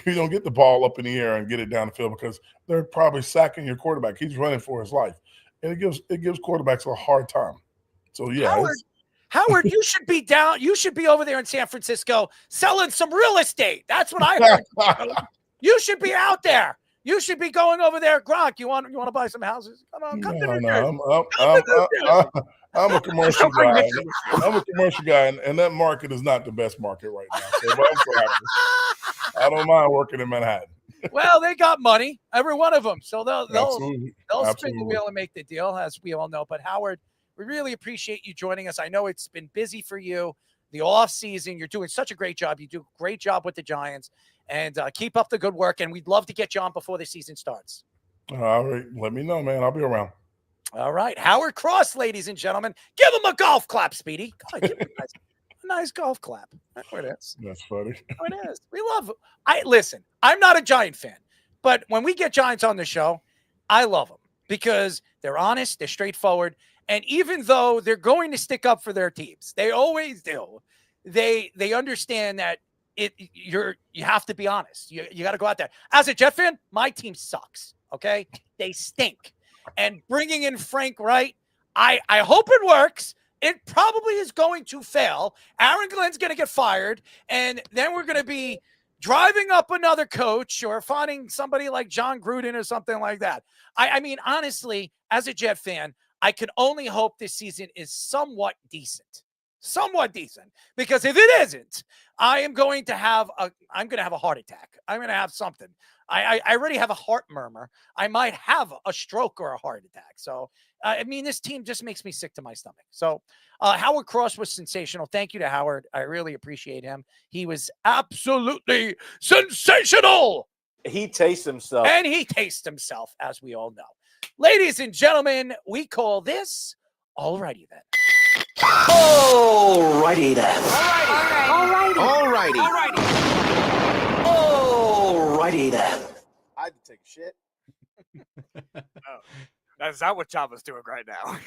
You don't get the ball up in the air and get it down the field because they're probably sacking your quarterback. He's running for his life. And it gives quarterbacks a hard time. So, yeah. Howard, you should be down. You should be over there in San Francisco selling some real estate. That's what I heard. You should be out there. You should be going over there. Gronk, you want to buy some houses? Come on, come to New Jersey. I'm a commercial guy. I'm a commercial guy, and that market is not the best market right now. So I don't mind working in Manhattan. Well, they got money, every one of them. So they'll spin the wheel and make the deal, as we all know. But Howard, we really appreciate you joining us. I know it's been busy for you. The off season, you're doing such a great job. You do a great job with the Giants, and keep up the good work. And we'd love to get you on before the season starts. All right, let me know, man. I'll be around. All right, Howard Cross, ladies and gentlemen. Give him a golf clap, Speedy. Come on, give him a nice golf clap. That's what it is. That's funny. It is. We love it. Listen, I'm not a Giant fan, but when we get Giants on the show, I love them because they're honest, they're straightforward, and even though they're going to stick up for their teams, they always do. They understand that you have to be honest. You got to go out there. As a Jet fan, my team sucks. Okay, they stink. And bringing in Frank Wright, I hope it works. It probably is going to fail. Aaron Glenn's going to get fired, and then we're going to be driving up another coach or finding somebody like John Gruden or something like that. I mean, honestly, as a Jet fan, I can only hope this season is somewhat decent. Because if it isn't, I'm going to have a heart attack. I'm going to have something. I already have a heart murmur. I might have a stroke or a heart attack. So, this team just makes me sick to my stomach. So, Howard Cross was sensational. Thank you to Howard. I really appreciate him. He was absolutely sensational. He tastes himself. And he tastes himself, as we all know. Ladies and gentlemen, we call this Alrighty Then. Alrighty then. Alrighty. Alrighty then. I had to take a shit. That's not what Chava's doing right now.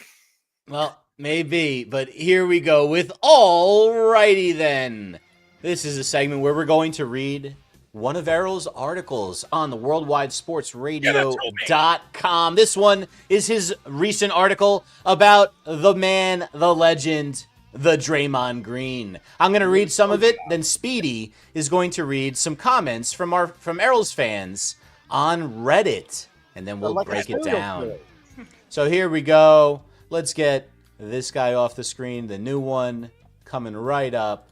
Well, maybe, but here we go with Alrighty Then. This is a segment where we're going to read one of Errol's articles on the worldwidesportsradio.com. This one is his recent article about the man, the legend, the Draymond Green. I'm going to read some of it, then Speedy is going to read some comments from Errol's fans on Reddit, and then we'll break it down. So here we go. Let's get this guy off the screen, the new one coming right up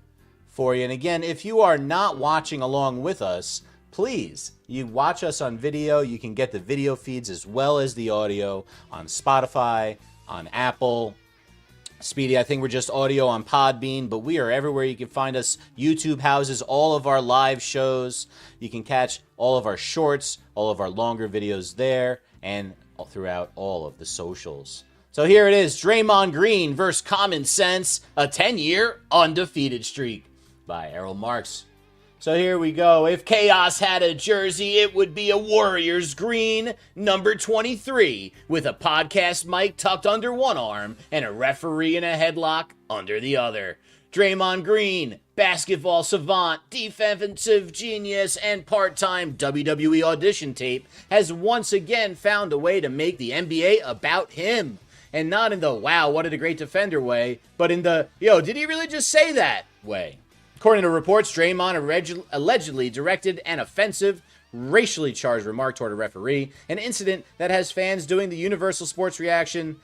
for you. And again, if you are not watching along with us, please, you watch us on video. You can get the video feeds as well as the audio on Spotify, on Apple. Speedy, I think we're just audio on Podbean, but we are everywhere. You can find us. YouTube houses all of our live shows. You can catch all of our shorts, all of our longer videos there, and throughout all of the socials. So here it is, Draymond Green versus Common Sense, a 10-year undefeated streak by Errol Marks. So here we go. If Chaos had a jersey, it would be a Warriors green, number 23, with a podcast mic tucked under one arm and a referee in a headlock under the other. Draymond Green, basketball savant, defensive genius, and part-time WWE audition tape, has once again found a way to make the NBA about him. And not in the, wow, what a great defender way, but in the, yo, did he really just say that way? According to reports, Draymond allegedly directed an offensive, racially charged remark toward a referee, an incident that has fans doing the universal sports reaction,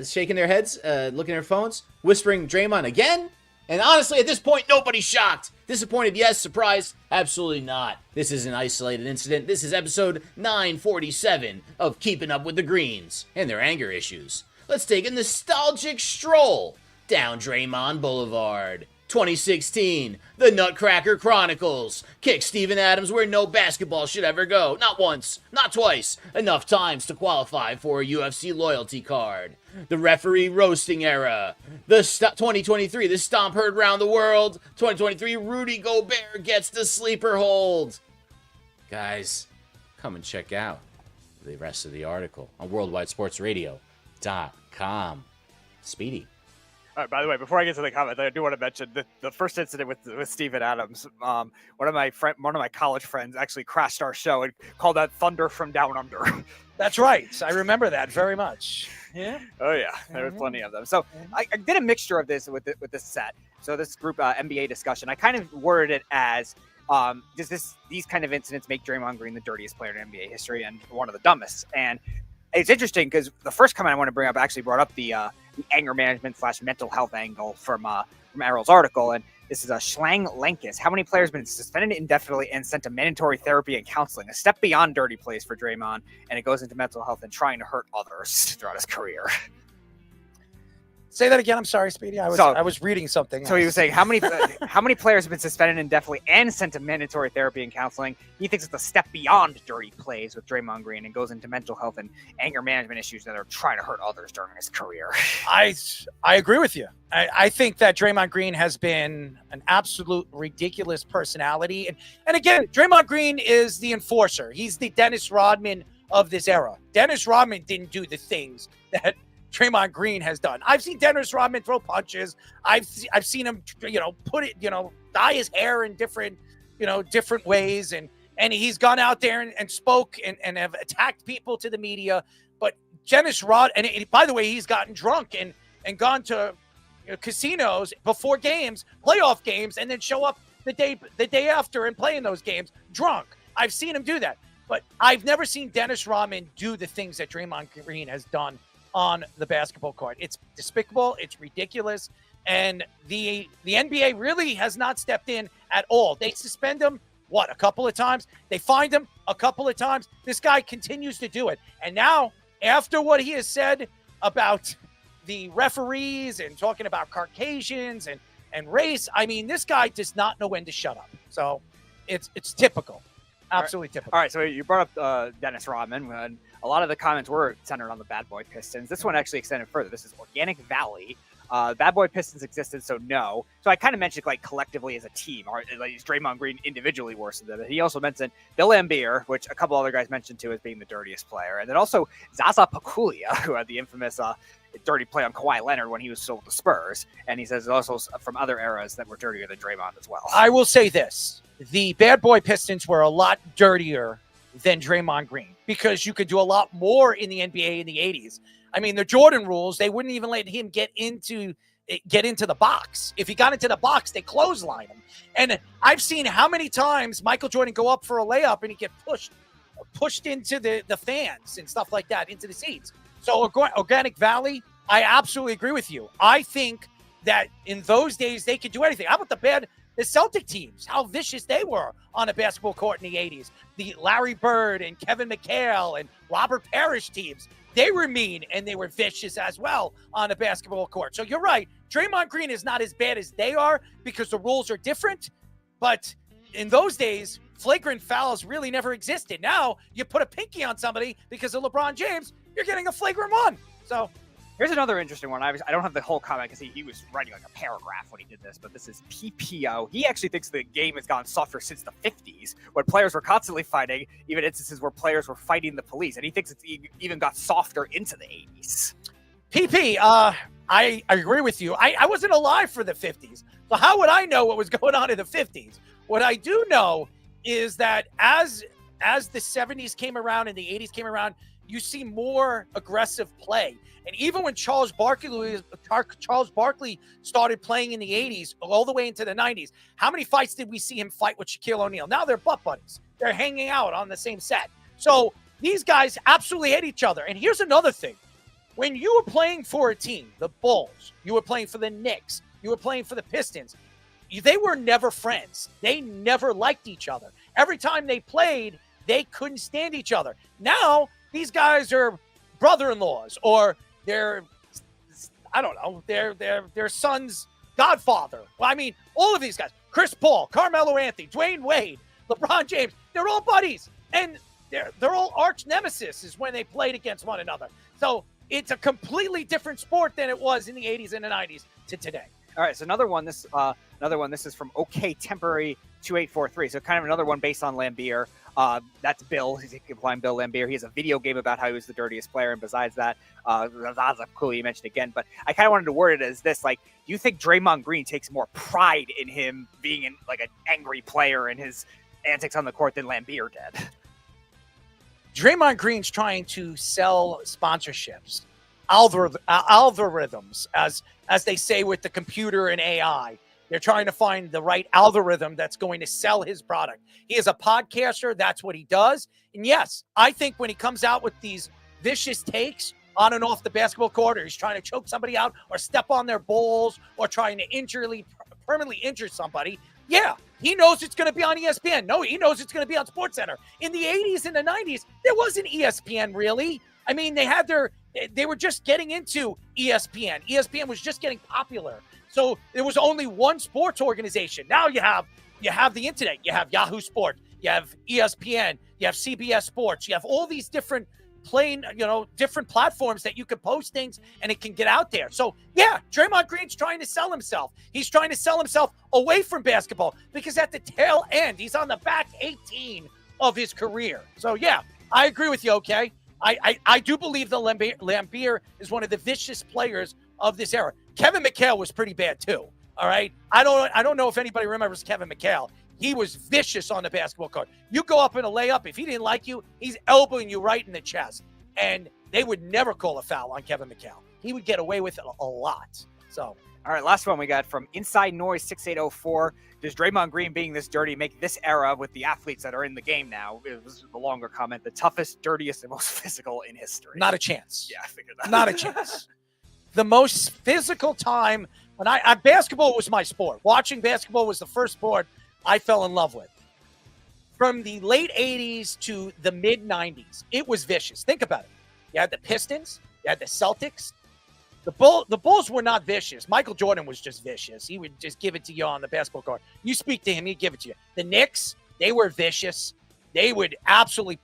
shaking their heads, looking at their phones, whispering, Draymond again? And honestly, at this point, nobody's shocked. Disappointed, yes. Surprised, absolutely not. This is an isolated incident. This is episode 947 of Keeping Up with the Greens and their anger issues. Let's take a nostalgic stroll down Draymond Boulevard. 2016, The Nutcracker Chronicles. Kick Steven Adams where no basketball should ever go. Not once, not twice. Enough times to qualify for a UFC loyalty card. The referee roasting era. 2023, the stomp heard round the world. 2023, Rudy Gobert gets the sleeper hold. Guys, come and check out the rest of the article on worldwidesportsradio.com. Speedy. By the way, before I get to the comment, I do want to mention the first incident with Steven Adams. One of my college friends actually crashed our show and called that Thunder from Down Under. That's right. I remember that very much. Yeah. Oh yeah, there were plenty of them. So I did a mixture of this with this set. So this group NBA discussion, I kind of worded it as, does these kind of incidents make Draymond Green the dirtiest player in NBA history and one of the dumbest? And it's interesting because the first comment I want to bring up actually brought up the anger management / mental health angle from Errol's article. And this is a Schlang Lankus. How many players have been suspended indefinitely and sent to mandatory therapy and counseling? A step beyond dirty plays for Draymond, and it goes into mental health and trying to hurt others throughout his career. Say that again. I'm sorry, Speedy. I was reading something. So he was saying how many players have been suspended indefinitely and sent to mandatory therapy and counseling. He thinks it's a step beyond dirty plays with Draymond Green and goes into mental health and anger management issues that are trying to hurt others during his career. I agree with you. I think that Draymond Green has been an absolute ridiculous personality. And again, Draymond Green is the enforcer. He's the Dennis Rodman of this era. Dennis Rodman didn't do the things that Draymond Green has done. I've seen Dennis Rodman throw punches. I've seen him, dye his hair in different ways. And he's gone out there and spoke and have attacked people to the media. But Dennis Rodman, and by the way, he's gotten drunk and gone to casinos before games, playoff games, and then show up the day after and play in those games drunk. I've seen him do that. But I've never seen Dennis Rodman do the things that Draymond Green has done on the basketball court. It's despicable. It's ridiculous. And the NBA really has not stepped in at all. They suspend him, a couple of times? They find him a couple of times. This guy continues to do it. And now, after what he has said about the referees and talking about Caucasians and race, I mean, this guy does not know when to shut up. So it's typical. Absolutely typical. All right, so you brought up Dennis Rodman, and a lot of the comments were centered on the Bad Boy Pistons. This one actually extended further. This is Organic Valley. Bad Boy Pistons existed, so no. So I kind of mentioned collectively as a team, or is Draymond Green individually worse than them? He also mentioned Bill Laimbeer, which a couple other guys mentioned too as being the dirtiest player, and then also Zaza Pachulia, who had the infamous dirty play on Kawhi Leonard when he was still with the Spurs, and he says also from other eras that were dirtier than Draymond as well. I will say this. the bad boy Pistons were a lot dirtier than Draymond Green because you could do a lot more in the NBA in the 80s. I mean, the Jordan rules, they wouldn't even let him get into the box. If he got into the box, they clothesline him. And I've seen how many times Michael Jordan go up for a layup and he get pushed into the fans and stuff like that, into the seats. So Organic Valley, I absolutely agree with you. I think that in those days they could do anything. How about the Celtic teams, how vicious they were on a basketball court in the 80s. The Larry Bird and Kevin McHale and Robert Parrish teams, they were mean and they were vicious as well on a basketball court. So you're right. Draymond Green is not as bad as they are because the rules are different. But in those days, flagrant fouls really never existed. Now you put a pinky on somebody because of LeBron James, you're getting a flagrant one. So here's another interesting one. I don't have the whole comment because he was writing like a paragraph when he did this, but this is PPO. He actually thinks the game has gone softer since the 50s when players were constantly fighting, even instances where players were fighting the police. And he thinks it's even got softer into the 80s. PP, I agree with you. I wasn't alive for the 50s. So how would I know what was going on in the 50s? What I do know is that as the 70s came around and the 80s came around, you see more aggressive play. And even when Charles Barkley started playing in the 80s all the way into the 90s, how many fights did we see him fight with Shaquille O'Neal? Now they're butt buddies. They're hanging out on the same set. So these guys absolutely hate each other. And here's another thing. When you were playing for a team, the Bulls, you were playing for the Knicks, you were playing for the Pistons, they were never friends. They never liked each other. Every time they played, they couldn't stand each other. Now, these guys are brother-in-laws or they're, I don't know, their son's godfather. Well, I mean, all of these guys, Chris Paul, Carmelo Anthony, Dwayne Wade, LeBron James, they're all buddies. And they're all arch nemesis when they played against one another. So it's a completely different sport than it was in the 80s and the 90s to today. All right, so another one. This is from OK Temporary 2843. So kind of another one based on Lambeer. That's Bill. He's implying Bill Lambeer. He has a video game about how he was the dirtiest player. And besides that, Zaza Cooley you mentioned again. But I kind of wanted to word it as this: like, do you think Draymond Green takes more pride in him being like an angry player and his antics on the court than Lambeer did? Draymond Green's trying to sell sponsorships, algorithms, as they say with the computer and AI. They're trying to find the right algorithm that's going to sell his product. He is a podcaster. That's what he does. And yes, I think when he comes out with these vicious takes on and off the basketball court, or he's trying to choke somebody out or step on their balls or trying to permanently injure somebody, yeah, he knows it's going to be on ESPN. No, he knows it's going to be on SportsCenter. In the 80s and the 90s, there wasn't ESPN really. I mean, they were just getting into ESPN. ESPN was just getting popular. So there was only one sports organization. Now you have the internet. You have Yahoo Sports. You have ESPN. You have CBS Sports. You have all these different different platforms that you can post things and it can get out there. So yeah, Draymond Green's trying to sell himself. He's trying to sell himself away from basketball because at the tail end, he's on the back 18 of his career. So yeah, I agree with you. Okay. I do believe that Lambeer is one of the vicious players of this era. Kevin McHale was pretty bad too. All right. I don't know if anybody remembers Kevin McHale. He was vicious on the basketball court. You go up in a layup. If he didn't like you, he's elbowing you right in the chest. And they would never call a foul on Kevin McHale. He would get away with it a lot. So, all right, last one we got from Inside Noise 6804. Does Draymond Green being this dirty make this era with the athletes that are in the game now, it was the longer comment, the toughest, dirtiest, and most physical in history? Not a chance. Yeah, I figured that. Not a chance. The most physical time when basketball was my sport. Watching basketball was the first sport I fell in love with. From the late 80s to the mid 90s, it was vicious. Think about it. You had the Pistons, you had the Celtics. The Bulls were not vicious. Michael Jordan was just vicious. He would just give it to you on the basketball court. You speak to him, he'd give it to you. The Knicks, they were vicious. They would absolutely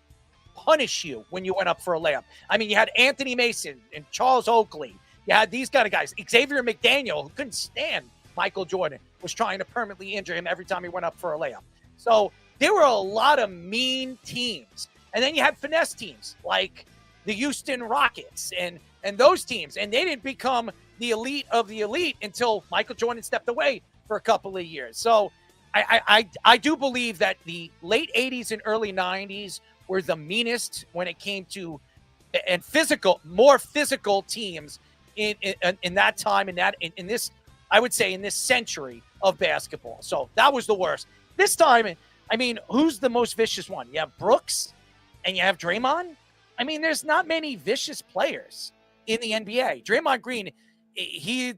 punish you when you went up for a layup. I mean, you had Anthony Mason and Charles Oakley. You had these kind of guys. Xavier McDaniel, who couldn't stand Michael Jordan, was trying to permanently injure him every time he went up for a layup. So there were a lot of mean teams. And then you had finesse teams like the Houston Rockets and those teams. And they didn't become the elite of the elite until Michael Jordan stepped away for a couple of years. So I do believe that the late 80s and early 90s were the meanest when it came to and more physical teams in that time, in this, I would say, in this century of basketball. So that was the worst. This time, I mean, who's the most vicious one? You have Brooks and you have Draymond. I mean, there's not many vicious players in the NBA. Draymond Green,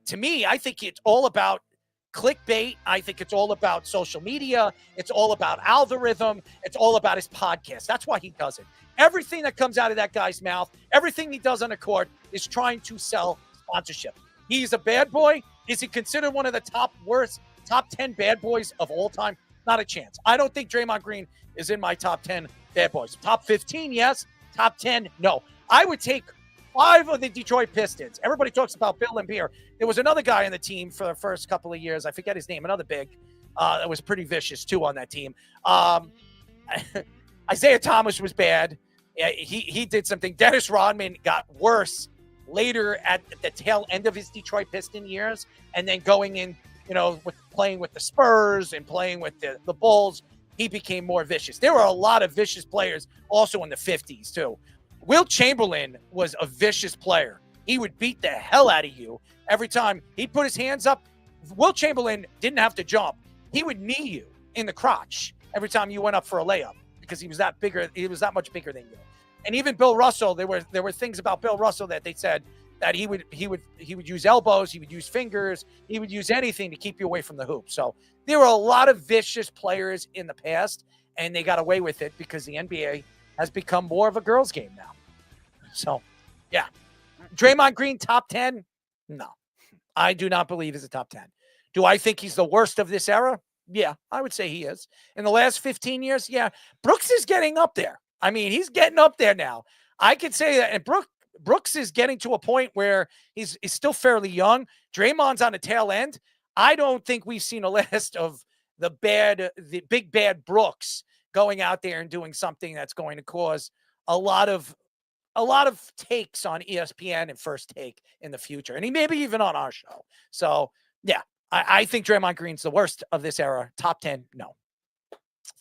to me, I think it's all about clickbait. I think it's all about social media. It's all about algorithm. It's all about his podcast. That's why he does it. Everything that comes out of that guy's mouth, everything he does on the court is trying to sell sponsorship. He's a bad boy. Is he considered one of the top 10 bad boys of all time? Not a chance. I don't think Draymond Green is in my top 10 bad boys. Top 15, yes. Top 10, no. I would take 5 of the Detroit Pistons. Everybody talks about Bill Laimbeer. There was another guy on the team for the first couple of years. I forget his name. Another big that was pretty vicious, too, on that team. Isaiah Thomas was bad. He did something. Dennis Rodman got worse later at the tail end of his Detroit Piston years, and then going in, with playing with the Spurs and playing with the Bulls, he became more vicious. There were a lot of vicious players also in the 50s, too. Wilt Chamberlain was a vicious player. He would beat the hell out of you every time he'd put his hands up. Wilt Chamberlain didn't have to jump. He would knee you in the crotch every time you went up for a layup because he was that bigger. He was that much bigger than you. And even Bill Russell, there were things about Bill Russell that they said that he would use elbows, he would use fingers, he would use anything to keep you away from the hoop. So there were a lot of vicious players in the past, and they got away with it because the NBA has become more of a girls' game now. So, yeah. Draymond Green, top 10? No. I do not believe he's a top 10. Do I think he's the worst of this era? Yeah, I would say he is. In the last 15 years, yeah. Brooks is getting up there. I mean, he's getting up there now. I could say that. And Brooks is getting to a point where he's still fairly young. Draymond's on the tail end. I don't think we've seen a list of the big bad Brooks going out there and doing something that's going to cause a lot of takes on ESPN and First Take in the future. And he maybe even on our show. So, yeah, I think Draymond Green's the worst of this era. Top 10, no.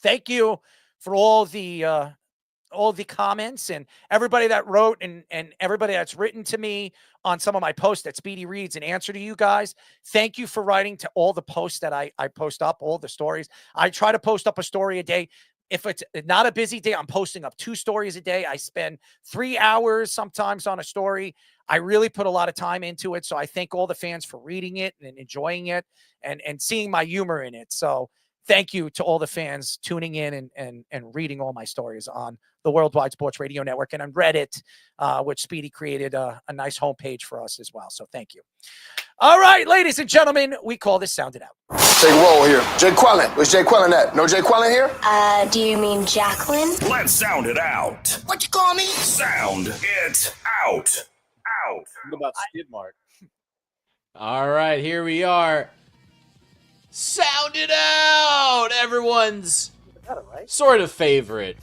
Thank you for all the comments and everybody that wrote and everybody that's written to me on some of my posts that Speedy reads in answer to you guys. Thank you for writing to all the posts that I post up, all the stories. I try to post up a story a day. If it's not a busy day, I'm posting up 2 stories a day. I spend 3 hours sometimes on a story. I really put a lot of time into it. So I thank all the fans for reading it and enjoying it and seeing my humor in it. So thank you to all the fans tuning in and reading all my stories on the Worldwide Sports Radio Network and on Reddit, which Speedy created a nice homepage for us as well. So thank you. All right, ladies and gentlemen, we call this Sound It Out. Take a roll here. Jay Quellen. Where's Jay Quellen at? No Jay Quellen here? Do you mean Jacqueline? Let's sound it out. What you call me? Sound it out. What about skid mark? All right, here we are. Sound it out. Everyone's sort of favorite.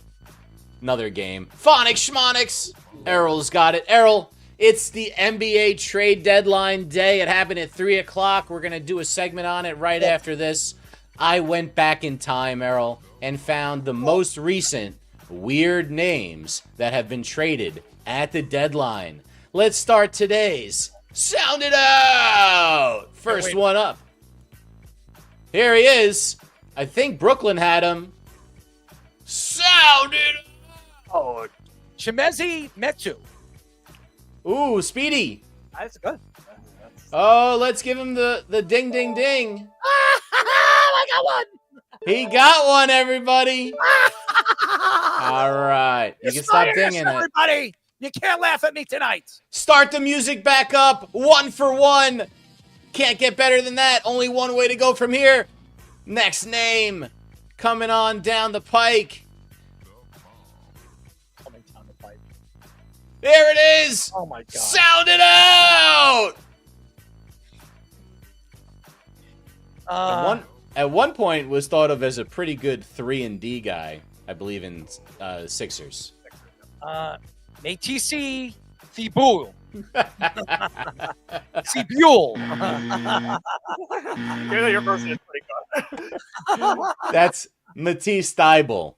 Another game. Phonics Schmonics. Errol's got it. Errol, it's the NBA trade deadline day. It happened at 3 o'clock. We're going to do a segment on it right after this. I went back in time, Errol, and found the most recent weird names that have been traded at the deadline. Let's start today's Sound It Out. First one up. Here he is. I think Brooklyn had him. Sound it out. Oh, Chimezi Metu. Ooh, Speedy. That's good. Oh, let's give him the ding, ding, ding. I got one. He got one, everybody. All right. You can stop dinging everybody. You can't laugh at me tonight. Start the music back up. 1 for 1. Can't get better than that. Only one way to go from here. Next name coming on down the pike. There it is. Oh, my God. Sound it out. At one point was thought of as a pretty good 3-and-D guy, I believe, in Sixers. Matisse Thybulle. See, Buell. Your person is pretty good. That's Matisse Thybulle.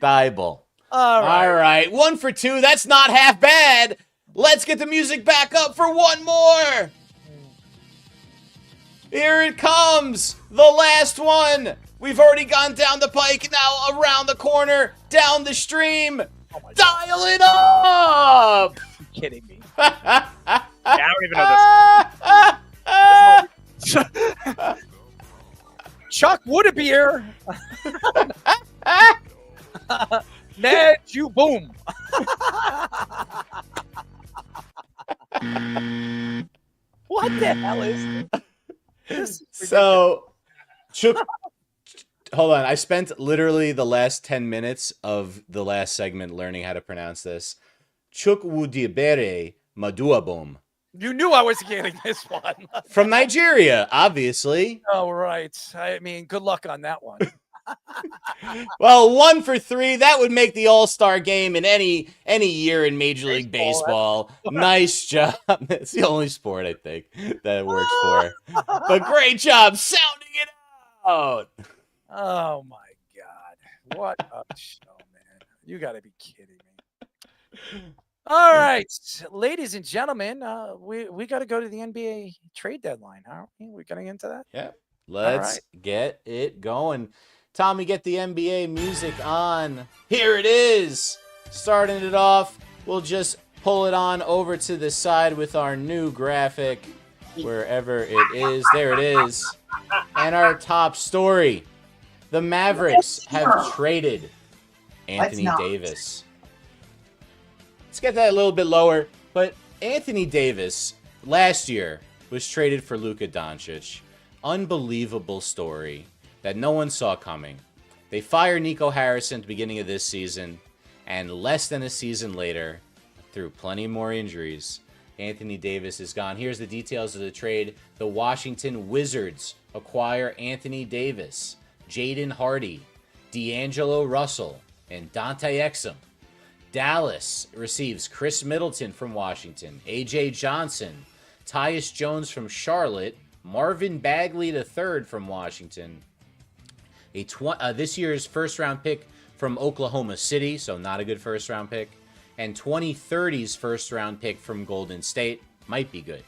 All right. 1 for 2. That's not half bad. Let's get the music back up for one more. Here it comes. The last one. We've already gone down the pike, now around the corner, down the stream. Dial it up. You're kidding me. Yeah, I don't even know this. Chuck Woodabeer. Ned, you boom. What the hell is this? So, Chuck, hold on. I spent literally the last 10 minutes of the last segment learning how to pronounce this. Chuck Woodabeer Maduabum. You knew I was getting this one. From Nigeria, obviously. Oh, right. I mean, good luck on that one. Well, 1 for 3. That would make the All-Star game in any year in Major League Baseball. Nice job. It's the only sport, I think, that it works for. But great job sounding it out. Oh, my God. What a show, man. You got to be kidding me. All right, ladies and gentlemen, we got to go to the NBA trade deadline, aren't we? We're getting into that? Yeah. Let's get it going. Tommy, get the NBA music on. Here it is. Starting it off, we'll just pull it on over to the side with our new graphic, wherever it is. There it is. And our top story. The Mavericks have traded Anthony Davis. Let's get that a little bit lower. But Anthony Davis, last year, was traded for Luka Doncic. Unbelievable story that no one saw coming. They fired Nico Harrison at the beginning of this season, and less than a season later, through plenty more injuries, Anthony Davis is gone. Here's the details of the trade. The Washington Wizards acquire Anthony Davis, Jaden Hardy, D'Angelo Russell, and Dante Exum. Dallas receives Chris Middleton from Washington, A.J. Johnson, Tyus Jones from Charlotte, Marvin Bagley III from Washington, this year's first-round pick from Oklahoma City, so not a good first-round pick, and 2030's first-round pick from Golden State, might be good,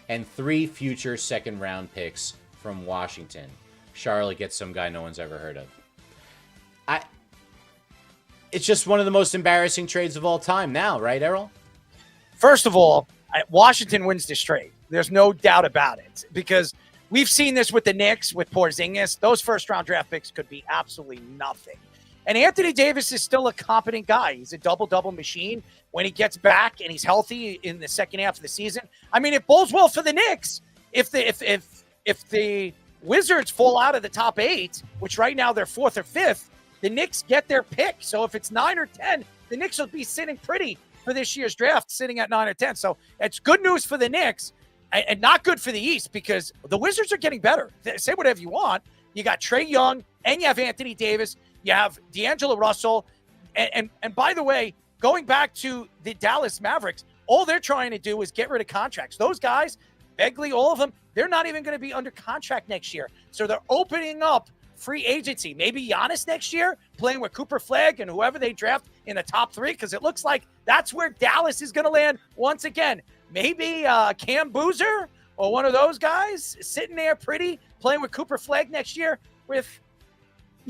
and 3 future second-round picks from Washington. Charlotte gets some guy no one's ever heard of. It's just one of the most embarrassing trades of all time now, right, Errol? First of all, Washington wins this trade. There's no doubt about it, because we've seen this with the Knicks, with Porzingis. Those first-round draft picks could be absolutely nothing. And Anthony Davis is still a competent guy. He's a double-double machine. When he gets back and he's healthy in the second half of the season, I mean, it bodes well for the Knicks. If the Wizards fall out of the top 8, which right now they're 4th or 5th, the Knicks get their pick. So if it's 9 or 10, the Knicks will be sitting pretty for this year's draft, sitting at 9 or 10. So it's good news for the Knicks and not good for the East, because the Wizards are getting better. Say whatever you want. You got Trae Young and you have Anthony Davis. You have D'Angelo Russell. And by the way, going back to the Dallas Mavericks, all they're trying to do is get rid of contracts. Those guys, Begley, all of them, they're not even going to be under contract next year. So they're opening up free agency. Maybe Giannis next year, playing with Cooper Flagg and whoever they draft in the top 3, because it looks like that's where Dallas is going to land once again. Maybe Cam Boozer or one of those guys sitting there pretty, playing with Cooper Flagg next year with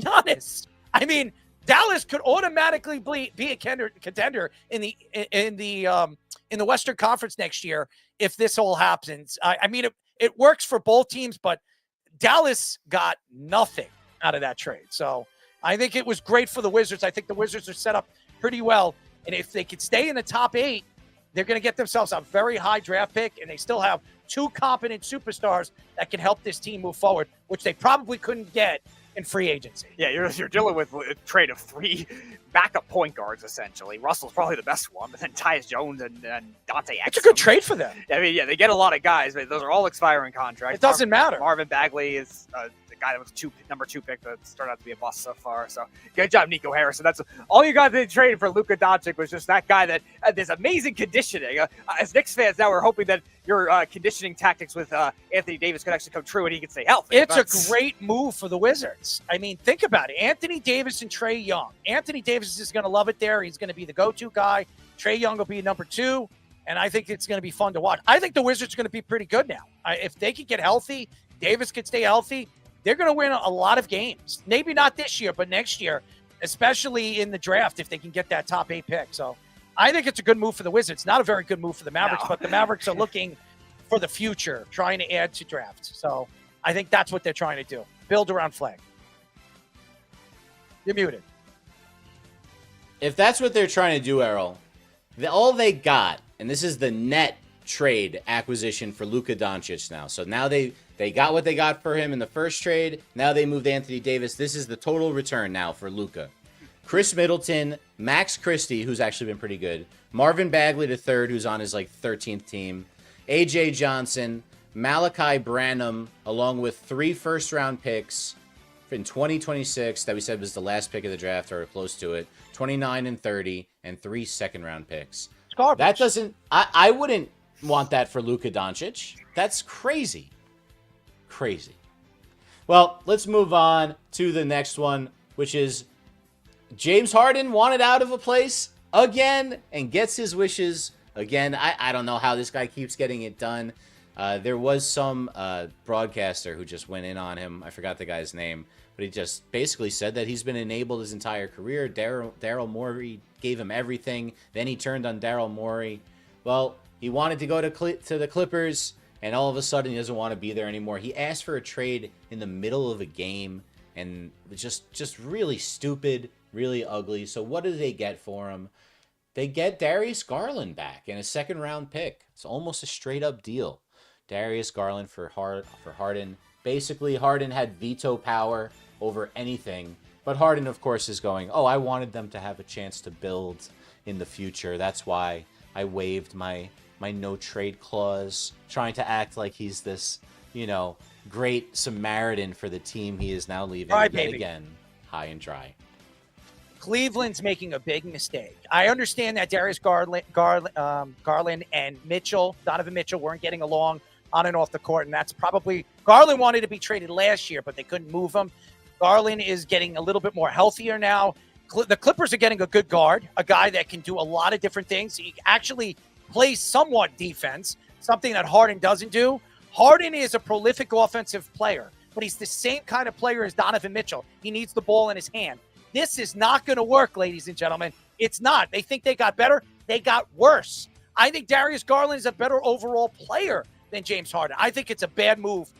Giannis. I mean, Dallas could automatically be a contender in the Western Conference next year if this all happens. I mean, it works for both teams, but Dallas got nothing out of that trade. So I think it was great for the Wizards. I think the Wizards are set up pretty well. And if they could stay in the top 8, they're going to get themselves a very high draft pick, and they still have 2 competent superstars that can help this team move forward, which they probably couldn't get in free agency. Yeah, you're dealing with a trade of 3 backup point guards, essentially. Russell's probably the best one, but then Tyus Jones and Dante Exum. It's a good trade for them. I mean, yeah, they get a lot of guys, but those are all expiring contracts. It doesn't matter. Marvin Bagley is guy that was number 2 pick that's turned out to be a bust so far. So good job, Nico Harrison. That's all you guys did trade for Luka Doncic was just that guy that had this amazing conditioning. As Knicks fans now, we're hoping that your conditioning tactics with Anthony Davis could actually come true and he could stay healthy. It's a great move for the Wizards. I mean, think about it. Anthony Davis and Trae Young. Anthony Davis is going to love it there. He's going to be the go-to guy. Trae Young will be number 2. And I think it's going to be fun to watch. I think the Wizards are going to be pretty good now. If they can get healthy, Davis can stay healthy, they're going to win a lot of games. Maybe not this year, but next year, especially in the draft, if they can get that top 8 pick. So I think it's a good move for the Wizards. Not a very good move for the Mavericks, but the Mavericks are looking for the future, trying to add to drafts. So I think that's what they're trying to do. Build around Flag. You're muted. If that's what they're trying to do, Errol, all they got, and this is the net trade acquisition for Luka Doncic now. So now they got what they got for him in the first trade. Now they moved Anthony Davis. This is the total return now for Luka. Chris Middleton, Max Christie, who's actually been pretty good, Marvin Bagley III, who's on his 13th team, AJ Johnson, Malachi Branham, along with 3 first-round picks in 2026 that we said was the last pick of the draft or close to it, 29 and 30, and 3 second-round picks. Garbage. That doesn't... I wouldn't want that for Luka Doncic. That's crazy. Crazy. Well, let's move on to the next one, which is James Harden wanted out of a place again and gets his wishes again. I don't know how this guy keeps getting it done. There was some broadcaster who just went in on him. I forgot the guy's name, but he just basically said that he's been enabled his entire career. Daryl Morey gave him everything. Then he turned on Daryl Morey. Well, he wanted to go to the Clippers, and all of a sudden he doesn't want to be there anymore. He asked for a trade in the middle of a game, and just really stupid, really ugly. So what do they get for him? They get Darius Garland back and a second-round pick. It's almost a straight-up deal. Darius Garland for Harden. Basically, Harden had veto power over anything. But Harden, of course, is going, I wanted them to have a chance to build in the future. That's why I waived my no-trade clause, trying to act like he's this, great Samaritan for the team he is now leaving again high and dry. Cleveland's making a big mistake. I understand that Darius Garland and Donovan Mitchell weren't getting along on and off the court, and that's probably Garland wanted to be traded last year, but they couldn't move him. Garland is getting a little bit more healthier now. The Clippers are getting a good guard, a guy that can do a lot of different things. He actually plays somewhat defense, something that Harden doesn't do. Harden is a prolific offensive player, but he's the same kind of player as Donovan Mitchell. He needs the ball in his hand. This is not going to work, ladies and gentlemen. It's not. They think they got better. They got worse. I think Darius Garland is a better overall player than James Harden. I think it's a bad move.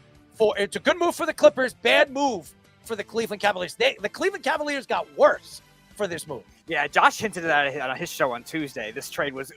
It's a good move for the Clippers, bad move for the Cleveland Cavaliers. The Cleveland Cavaliers got worse for this move. Yeah, Josh hinted at it on his show on Tuesday. This trade was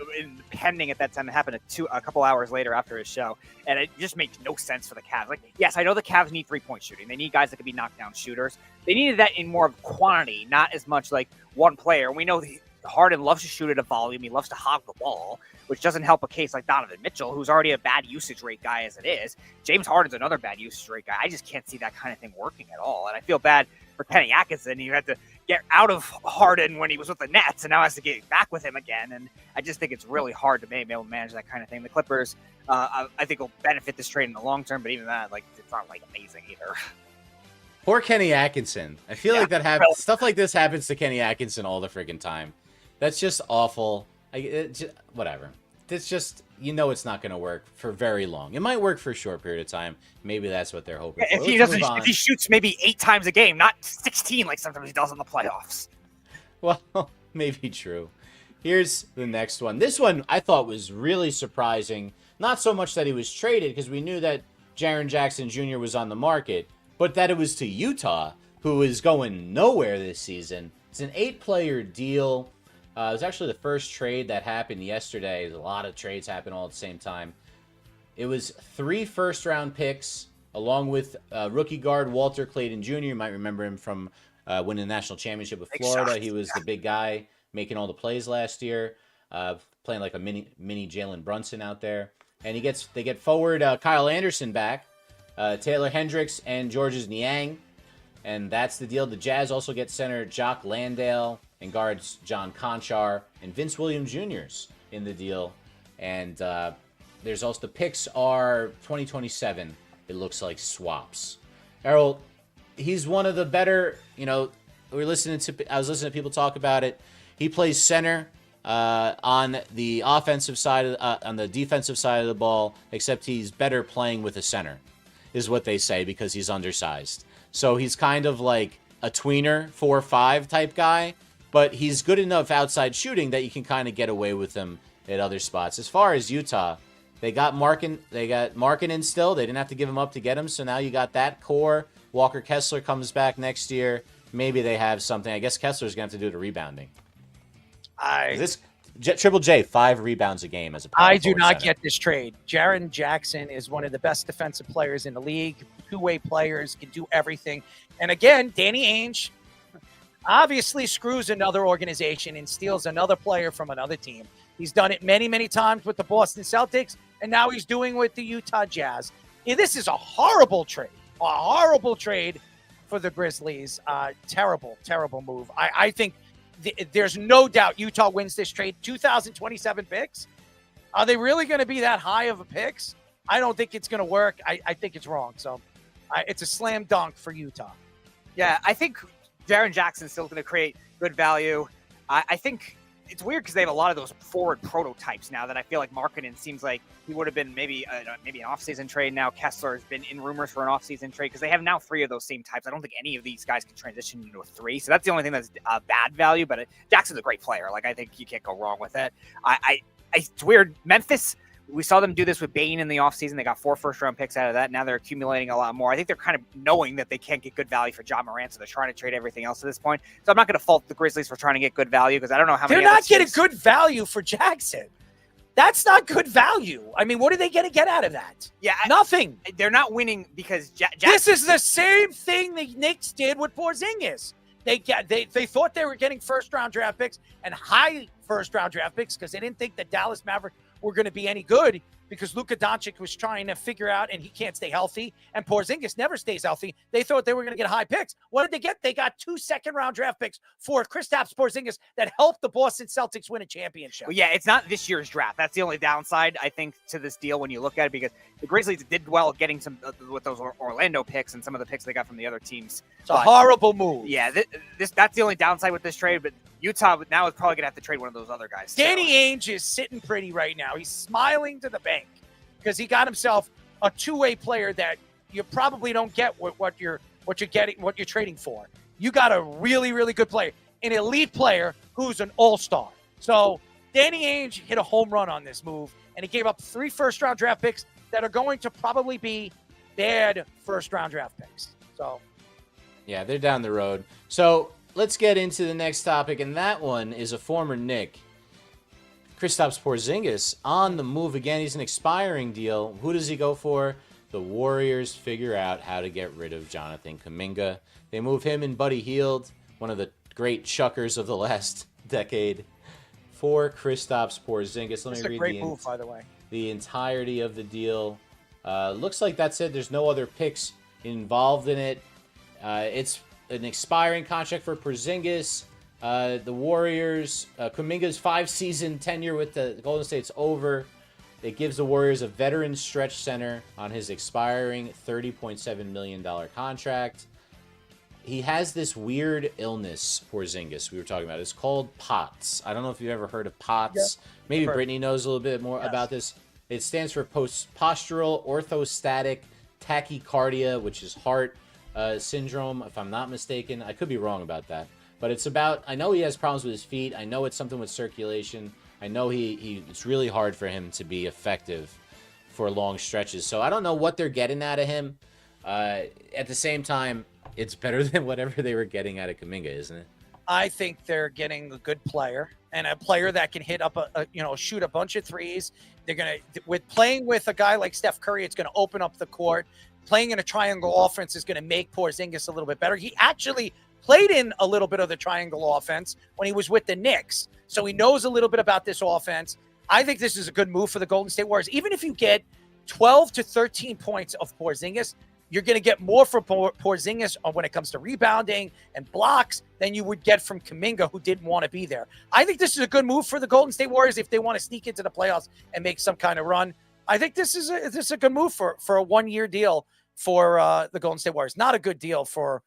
pending at that time. It happened a couple hours later after his show, and it just makes no sense for the Cavs. Yes, I know the Cavs need three-point shooting. They need guys that can be knockdown shooters. They needed that in more of quantity, not as much like one player. And we know Harden loves to shoot at a volume. He loves to hog the ball, which doesn't help a case like Donovan Mitchell, who's already a bad usage rate guy as it is. James Harden's another bad usage rate guy. I just can't see that kind of thing working at all. And I feel bad for Kenny Atkinson. He had to get out of Harden when he was with the Nets, and now has to get back with him again. And I just think it's really hard to be able to manage that kind of thing. The Clippers, I think, will benefit this trade in the long term, but even that, it's not amazing either. Poor Kenny Atkinson. I feel like that happens. Stuff like this happens to Kenny Atkinson all the freaking time. That's just awful. Whatever. It's just, it's not going to work for very long. It might work for a short period of time. Maybe that's what they're hoping for. If he shoots maybe 8 times a game, not 16 like sometimes he does in the playoffs. Well, maybe true. Here's the next one. This one I thought was really surprising. Not so much that he was traded, because we knew that Jaren Jackson Jr. was on the market, but that it was to Utah, who is going nowhere this season. It's an 8-player deal. It was actually the first trade that happened yesterday. A lot of trades happen all at the same time. It was 3 first-round picks, along with rookie guard Walter Clayton Jr. You might remember him from winning the national championship with Florida. He was the big guy making all the plays last year, playing like a mini Jalen Brunson out there. And they get forward Kyle Anderson back, Taylor Hendricks and Georges Niang. And that's the deal. The Jazz also get center Jock Landale and guards John Conchar and Vince Williams Jr.'s in the deal. And there's also the picks are 2027. It looks like swaps. Errol, he's one of the better, I was listening to people talk about it. He plays center on the offensive side, on the defensive side of the ball, except he's better playing with a center, is what they say, because he's undersized. So he's kind of like a tweener, 4-5 type guy, but he's good enough outside shooting that you can kind of get away with him at other spots. As far as Utah, they got Markkanen still. They didn't have to give him up to get him, so now you got that core. Walker Kessler comes back next year. Maybe they have something. I guess Kessler's going to have to do the rebounding. Triple J, 5 rebounds a game as a power I do forward not center. get this trade. Jaren Jackson is one of the best defensive players in the league. Two-way players, can do everything. And again, Danny Ainge obviously screws another organization and steals another player from another team. He's done it many, many times with the Boston Celtics, and now he's doing with the Utah Jazz. This is a horrible trade. A horrible trade for the Grizzlies. Terrible, terrible move. I think there's no doubt Utah wins this trade. 2027 picks. Are they really going to be that high of a picks? I don't think it's going to work. I think it's wrong. So it's a slam dunk for Utah. Yeah, I think Jaren Jackson's still going to create good value. I think it's weird because they have a lot of those forward prototypes now that I feel like Markkanen seems like he would have been maybe an offseason trade. Now Kessler has been in rumors for an offseason trade because they have now 3 of those same types. I don't think any of these guys can transition into a 3. So that's the only thing that's bad value. But Jackson's a great player. Like, I think you can't go wrong with it. It's weird. Memphis, we saw them do this with Bane in the offseason. They got 4 first-round picks out of that. Now they're accumulating a lot more. I think they're kind of knowing that they can't get good value for Ja Morant, so they're trying to trade everything else at this point. So I'm not going to fault the Grizzlies for trying to get good value because I don't know how many. They're not getting good value for Jackson. That's not good value. I mean, what are they going to get out of that? Yeah, nothing. They're not winning because this is the same thing the Knicks did with Porzingis. They thought they were getting first-round draft picks and high first-round draft picks because they didn't think the Dallas Mavericks were going to be any good because Luka Doncic was trying to figure out and he can't stay healthy and Porzingis never stays healthy. They thought they were going to get high picks. What did they get? They got 2 second-round draft picks for Kristaps Porzingis that helped the Boston Celtics win a championship. Well, yeah, it's not this year's draft. That's the only downside, I think, to this deal when you look at it because the Grizzlies did well getting some with those Orlando picks and some of the picks they got from the other teams. It's a horrible move. Yeah, that's the only downside with this trade, but Utah now is probably going to have to trade one of those other guys. Danny Ainge is sitting pretty right now. He's smiling to the bank because he got himself a two-way player that you probably don't get what you're trading for. You got a really, really good player, an elite player who's an all-star. So Danny Ainge hit a home run on this move, and he gave up 3 first-round draft picks that are going to probably be bad first-round draft picks. So, yeah, they're down the road. So let's get into the next topic, and that one is a former Knick. Kristaps Porzingis on the move again. He's an expiring deal. Who does he go for? The Warriors figure out how to get rid of Jonathan Kuminga. They move him and Buddy Hield, one of the great chuckers of the last decade, for Kristaps Porzingis. Let me read great move, by the way. The entirety of the deal. Looks like that's it. There's no other picks involved in it. It's an expiring contract for Porzingis. The Warriors, Kuminga's 5-season tenure with the Golden State's over. It gives the Warriors a veteran stretch center on his expiring $30.7 million contract. He has this weird illness, Porzingis, we were talking about. It's called POTS. I don't know if you've ever heard of POTS. Yeah, maybe Brittany knows a little bit more about this. It stands for postural orthostatic tachycardia, which is heart syndrome, if I'm not mistaken. I could be wrong about that. But it's about, I know he has problems with his feet. I know it's something with circulation. I know it's really hard for him to be effective for long stretches. So I don't know what they're getting out of him. At the same time, it's better than whatever they were getting out of Kuminga, isn't it? I think they're getting a good player and a player that can hit up shoot a bunch of threes. They're going to, with playing with a guy like Steph Curry, it's going to open up the court. Playing in a triangle offense is going to make Porzingis a little bit better. He actually played in a little bit of the triangle offense when he was with the Knicks. So he knows a little bit about this offense. I think this is a good move for the Golden State Warriors. Even if you get 12 to 13 points of Porzingis, you're going to get more from Porzingis when it comes to rebounding and blocks than you would get from Kuminga, who didn't want to be there. I think this is a good move for the Golden State Warriors if they want to sneak into the playoffs and make some kind of run. I think this is a good move for a 1-year deal for the Golden State Warriors. Not a good deal for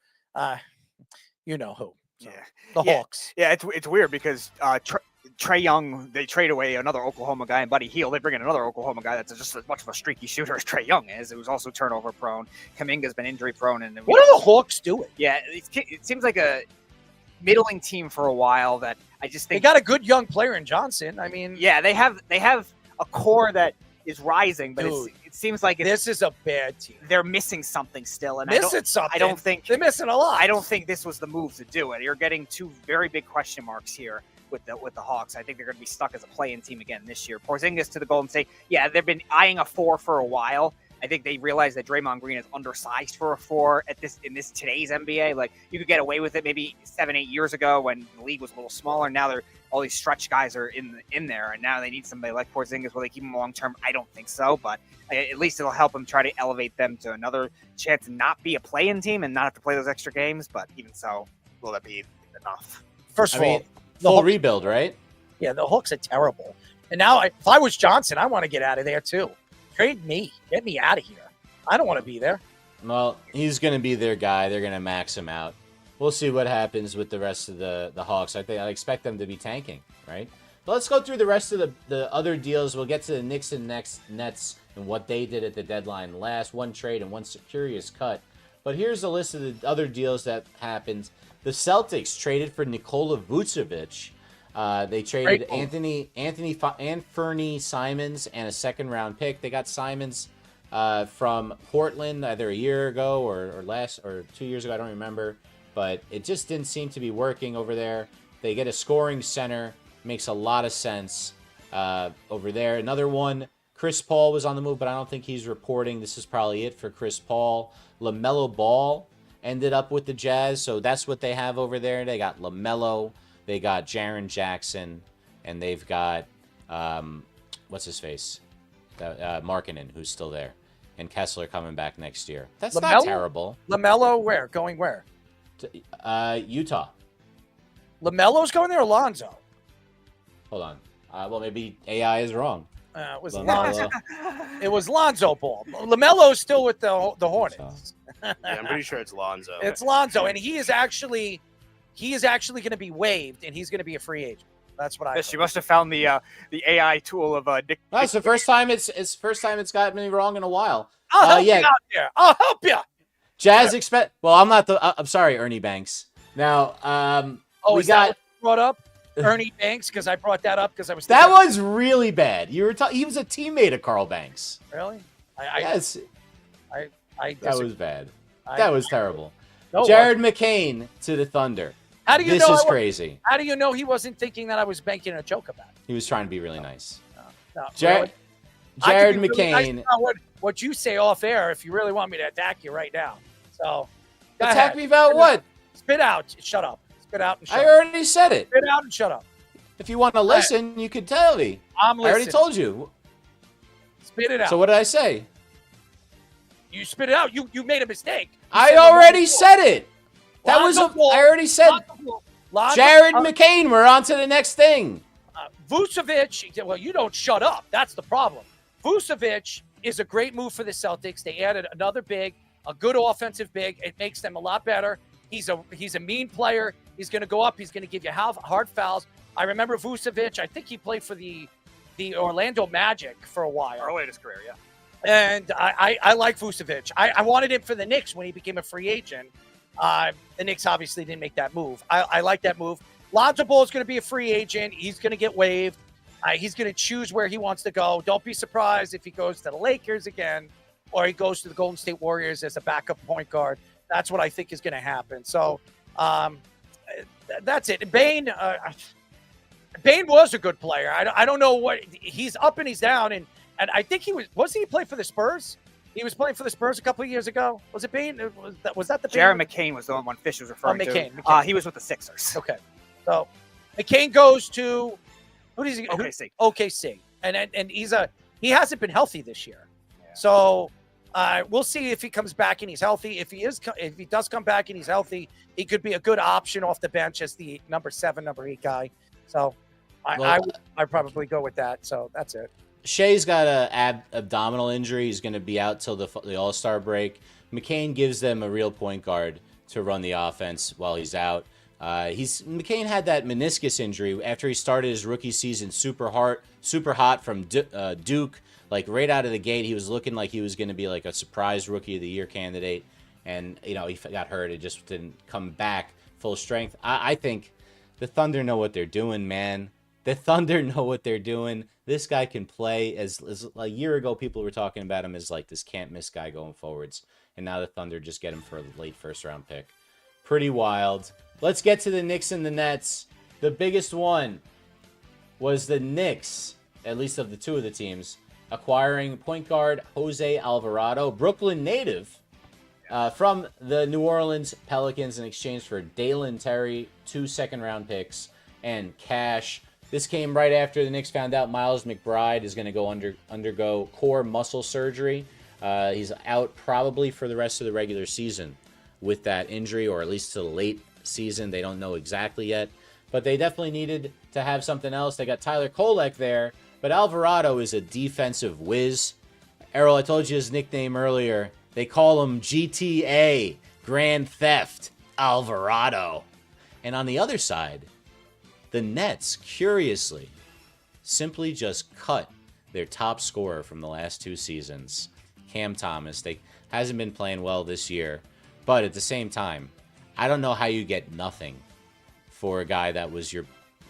you know who. So, the Hawks. Yeah, it's weird because Trae Young, they trade away another Oklahoma guy, and Buddy Hield, they bring in another Oklahoma guy that's just as much of a streaky shooter as Trae Young is. It was also turnover prone. Kuminga's been injury prone. And what are the Hawks doing? Yeah, it seems like a middling team for a while that I just think they got a good young player in Johnson. I mean, yeah, they have a core that is rising, but it seems like this is a bad team. They're missing something still, and I don't think they're missing a lot. I don't think this was the move to do it. You're getting two very big question marks here with the Hawks. I think they're going to be stuck as a play-in team again this year. Porzingis to the Golden State. Yeah, they've been eyeing a 4 for a while. I think they realize that Draymond Green is undersized for a 4 in today's NBA. Like, you could get away with it maybe 7-8 years ago when the league was a little smaller. Now all these stretch guys are in there, and now they need somebody like Porzingis. Will they keep him long term? I don't think so, but at least it'll help them try to elevate them to another chance to not be a play-in team and not have to play those extra games. But even so, will that be enough? First of all, full rebuild, right? Yeah, the Hawks are terrible. And now, if I was Johnson, I want to get out of there too. Trade me. Get me out of here. I don't want to be there. Well, he's going to be their guy. They're going to max him out. We'll see what happens with the rest of the Hawks. I expect them to be tanking, right? But let's go through the rest of the other deals. We'll get to the Knicks and Nets and what they did at the deadline last. One trade and one curious cut. But here's a list of the other deals that happened. The Celtics traded for Nikola Vucevic. They traded Anthony Simons and a second-round pick. They got Simons from Portland either a year ago or 2 years ago. I don't remember. But it just didn't seem to be working over there. They get a scoring center. Makes a lot of sense over there. Another one, Chris Paul was on the move, but I don't think he's reporting. This is probably it for Chris Paul. LaMelo Ball ended up with the Jazz, so that's what they have over there. They got LaMelo. They got Jaren Jackson, and they've got, what's his face? Markkanen, who's still there. And Kessler coming back next year. That's not terrible. LaMelo where? Going where? Utah. LaMelo's going there or Lonzo? Hold on. Well, maybe AI is wrong. It was Lonzo. It was Lonzo Ball. LaMelo's still with the Hornets. Yeah, I'm pretty sure it's Lonzo. It's Lonzo, and he is actually going to be waived, and he's going to be a free agent. That's what I. Yes, you must have found the AI tool of Nick. That's the first time it's gotten me wrong in a while. I'll help you out there. I'll help you. Jazz expect. Well, I'm not the. I'm sorry, Ernie Banks. Now, we got brought up Ernie Banks because I brought that up because I was. That was really bad. You were. He was a teammate of Carl Banks. Really? Yes. That was bad. That was terrible. No, Jared McCain to the Thunder. How do you this know? This is crazy. How do you know he wasn't thinking that I was making a joke about it? He was trying to be really nice. No, Jared McCain. Really nice about what you say off air if you really want me to attack you right now. So attack me about what? Spit out. Shut up. Spit out and shut up. I already said it. Spit out and shut up. If you want to listen, you could tell me. I'm listening. I already told you. Spit it out. So what did I say? You spit it out. You made a mistake. I already said it. I already said. Jared McCain. We're on to the next thing. Vucevic. Well, you don't shut up. That's the problem. Vucevic is a great move for the Celtics. They added another big, a good offensive big. It makes them a lot better. He's a mean player. He's going to go up. He's going to give you hard fouls. I remember Vucevic. I think he played for the Orlando Magic for a while. Early in his career, yeah. And I like Vucevic. I wanted him for the Knicks when he became a free agent. The Knicks obviously didn't make that move. I like that move. Lonzo Ball is going to be a free agent. He's going to get waived. He's going to choose where he wants to go. Don't be surprised if he goes to the Lakers again or he goes to the Golden State Warriors as a backup point guard. That's what I think is going to happen. So that's it. Bane was a good player. I don't know what he's up and he's down. And I think wasn't he play for the Spurs? He was playing for the Spurs a couple of years ago. Was it Bane? Was that the Jared McCain was the one Fish was referring to. McCain. He was with the Sixers. Okay. So McCain goes to who does he? OKC. OKC. And he hasn't been healthy this year. Yeah. So we'll see if he comes back and he's healthy. If he does come back and he's healthy, he could be a good option off the bench as the number 7, number 8 guy. So I'd probably go with that. So that's it. Shea's got a abdominal injury. He's going to be out till the All-Star break. McCain gives them a real point guard to run the offense while he's out. McCain had that meniscus injury after he started his rookie season super hot from Duke. Like right out of the gate, he was looking like he was going to be like a surprise Rookie of the Year candidate. And, he got hurt. It just didn't come back full strength. I think the Thunder know what they're doing, man. The Thunder know what they're doing. This guy can play. As a year ago, people were talking about him as like this can't-miss guy going forwards. And now the Thunder just get him for a late first-round pick. Pretty wild. Let's get to the Knicks and the Nets. The biggest one was the Knicks, at least of the two of the teams, acquiring point guard Jose Alvarado, Brooklyn native, from the New Orleans Pelicans in exchange for Dalen Terry, 2 second-round picks, and cash. This came right after the Knicks found out Miles McBride is going to go undergo core muscle surgery. He's out probably for the rest of the regular season with that injury, or at least to the late season. They don't know exactly yet, but they definitely needed to have something else. They got Tyler Kolek there, but Alvarado is a defensive whiz. Errol, I told you his nickname earlier. They call him GTA, Grand Theft Alvarado. And on the other side, the Nets, curiously, simply just cut their top scorer from the last 2 seasons, Cam Thomas. They hasn't been playing well this year, but at the same time, I don't know how you get nothing for a guy that was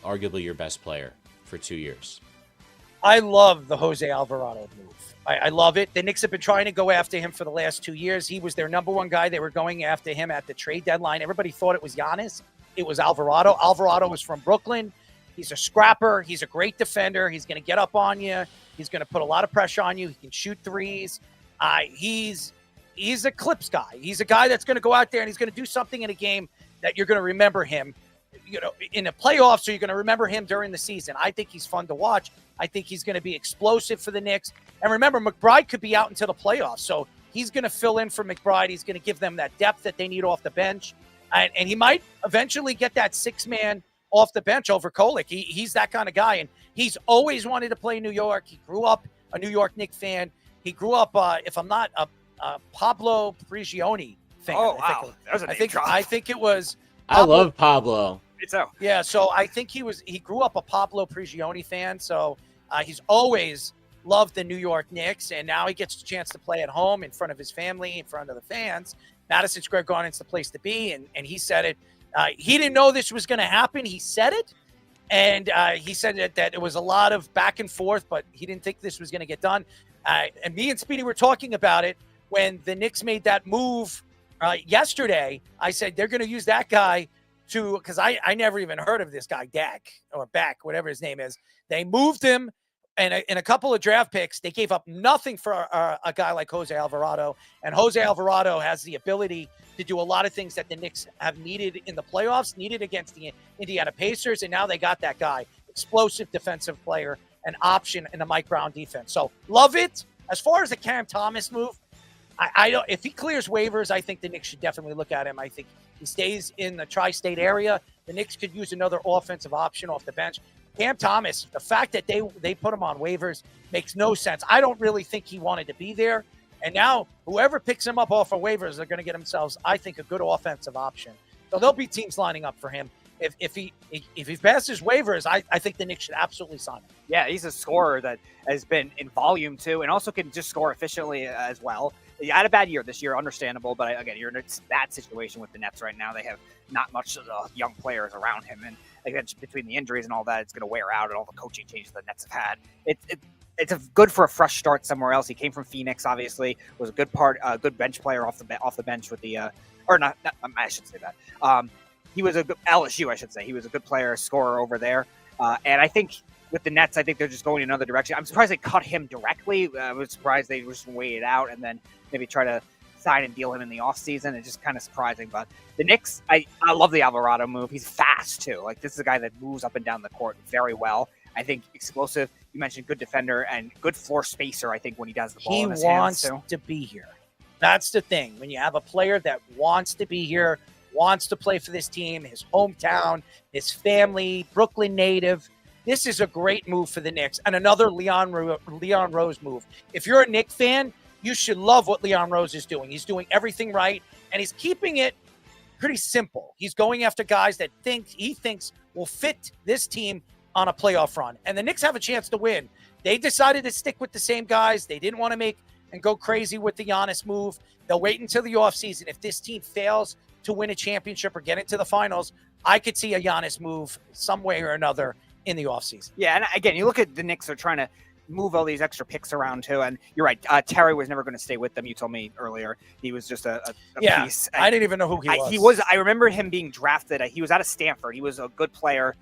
arguably your best player for 2 years. I love the Jose Alvarado move. I love it. The Knicks have been trying to go after him for the last 2 years. He was their number 1 guy. They were going after him at the trade deadline. Everybody thought it was Giannis. It was Alvarado. Alvarado was from Brooklyn. He's a scrapper. He's a great defender. He's going to get up on you. He's going to put a lot of pressure on you. He can shoot threes. He's a Clips guy. He's a guy that's going to go out there and he's going to do something in a game that you're going to remember him. In the playoffs, or you're going to remember him during the season. I think he's fun to watch. I think he's going to be explosive for the Knicks. And remember, McBride could be out until the playoffs, so he's going to fill in for McBride. He's going to give them that depth that they need off the bench. And he might eventually get that 6-man off the bench over Kolek. He's that kind of guy, and he's always wanted to play New York. He grew up a New York Knicks fan. He grew up, if I'm not, a Pablo Prigioni fan. Oh, wow. That was a name drop. I think it was Pablo. I love Pablo. So. Yeah, so I think he grew up a Pablo Prigioni fan, so he's always loved the New York Knicks, and now he gets a chance to play at home in front of his family, in front of the fans. Madison Square Garden's the place to be, and he said it. He didn't know this was going to happen. He said it, and he said that it was a lot of back and forth, but he didn't think this was going to get done. And me and Speedy were talking about it when the Knicks made that move yesterday. I said they're going to use that guy because I never even heard of this guy, Dak, or Beck, whatever his name is. They moved him, and in a couple of draft picks, they gave up nothing for a guy like Jose Alvarado. And Jose Alvarado has the ability to do a lot of things that the Knicks have needed in the playoffs, needed against the Indiana Pacers, and now they got that guy, explosive defensive player, an option in the Mike Brown defense. So love it. As far as the Cam Thomas move, I don't. If he clears waivers, I think the Knicks should definitely look at him. I think he stays in the tri-state area. The Knicks could use another offensive option off the bench. Cam Thomas, the fact that they put him on waivers makes no sense. I don't really think he wanted to be there. And now whoever picks him up off of waivers, they're going to get themselves, I think, a good offensive option. So there'll be teams lining up for him. If he passes waivers, I think the Knicks should absolutely sign him. Yeah, he's a scorer that has been in volume too, and also can just score efficiently as well. He had a bad year this year, understandable, but again, you're in a bad situation with the Nets right now. They have not much of the young players around him, and again, between the injuries and all that, it's going to wear out, and all the coaching changes the Nets have had. It's good for a fresh start somewhere else. He came from Phoenix, obviously, was a good bench player off the bench with the or not. I should say that. He was a good LSU, I should say. He was a good player, scorer over there, and I think. With the Nets, I think they're just going another direction. I'm surprised they cut him directly. I was surprised they just waited out and then maybe try to sign and deal him in the offseason. It's just kind of surprising. But the Knicks, I love the Alvarado move. He's fast, too. Like, this is a guy that moves up and down the court very well. I think explosive. You mentioned good defender and good floor spacer, I think, when he does the ball He in his wants hands, too. to be here. That's the thing. When you have a player that wants to be here, wants to play for this team, his hometown, his family, Brooklyn native, this is a great move for the Knicks. And another Leon Rose move. If you're a Knicks fan, you should love what Leon Rose is doing. He's doing everything right, and he's keeping it pretty simple. He's going after guys that he thinks will fit this team on a playoff run. And the Knicks have a chance to win. They decided to stick with the same guys. They didn't want to make and go crazy with the Giannis move. They'll wait until the offseason. If this team fails to win a championship or get into the finals, I could see a Giannis move some way or another in the offseason. Yeah, and again, you look at the Knicks are trying to move all these extra picks around too, and you're right. Terry was never going to stay with them. You told me earlier he was just a piece. I didn't even know who he was. I remember him being drafted. He was out of Stanford. He was a good player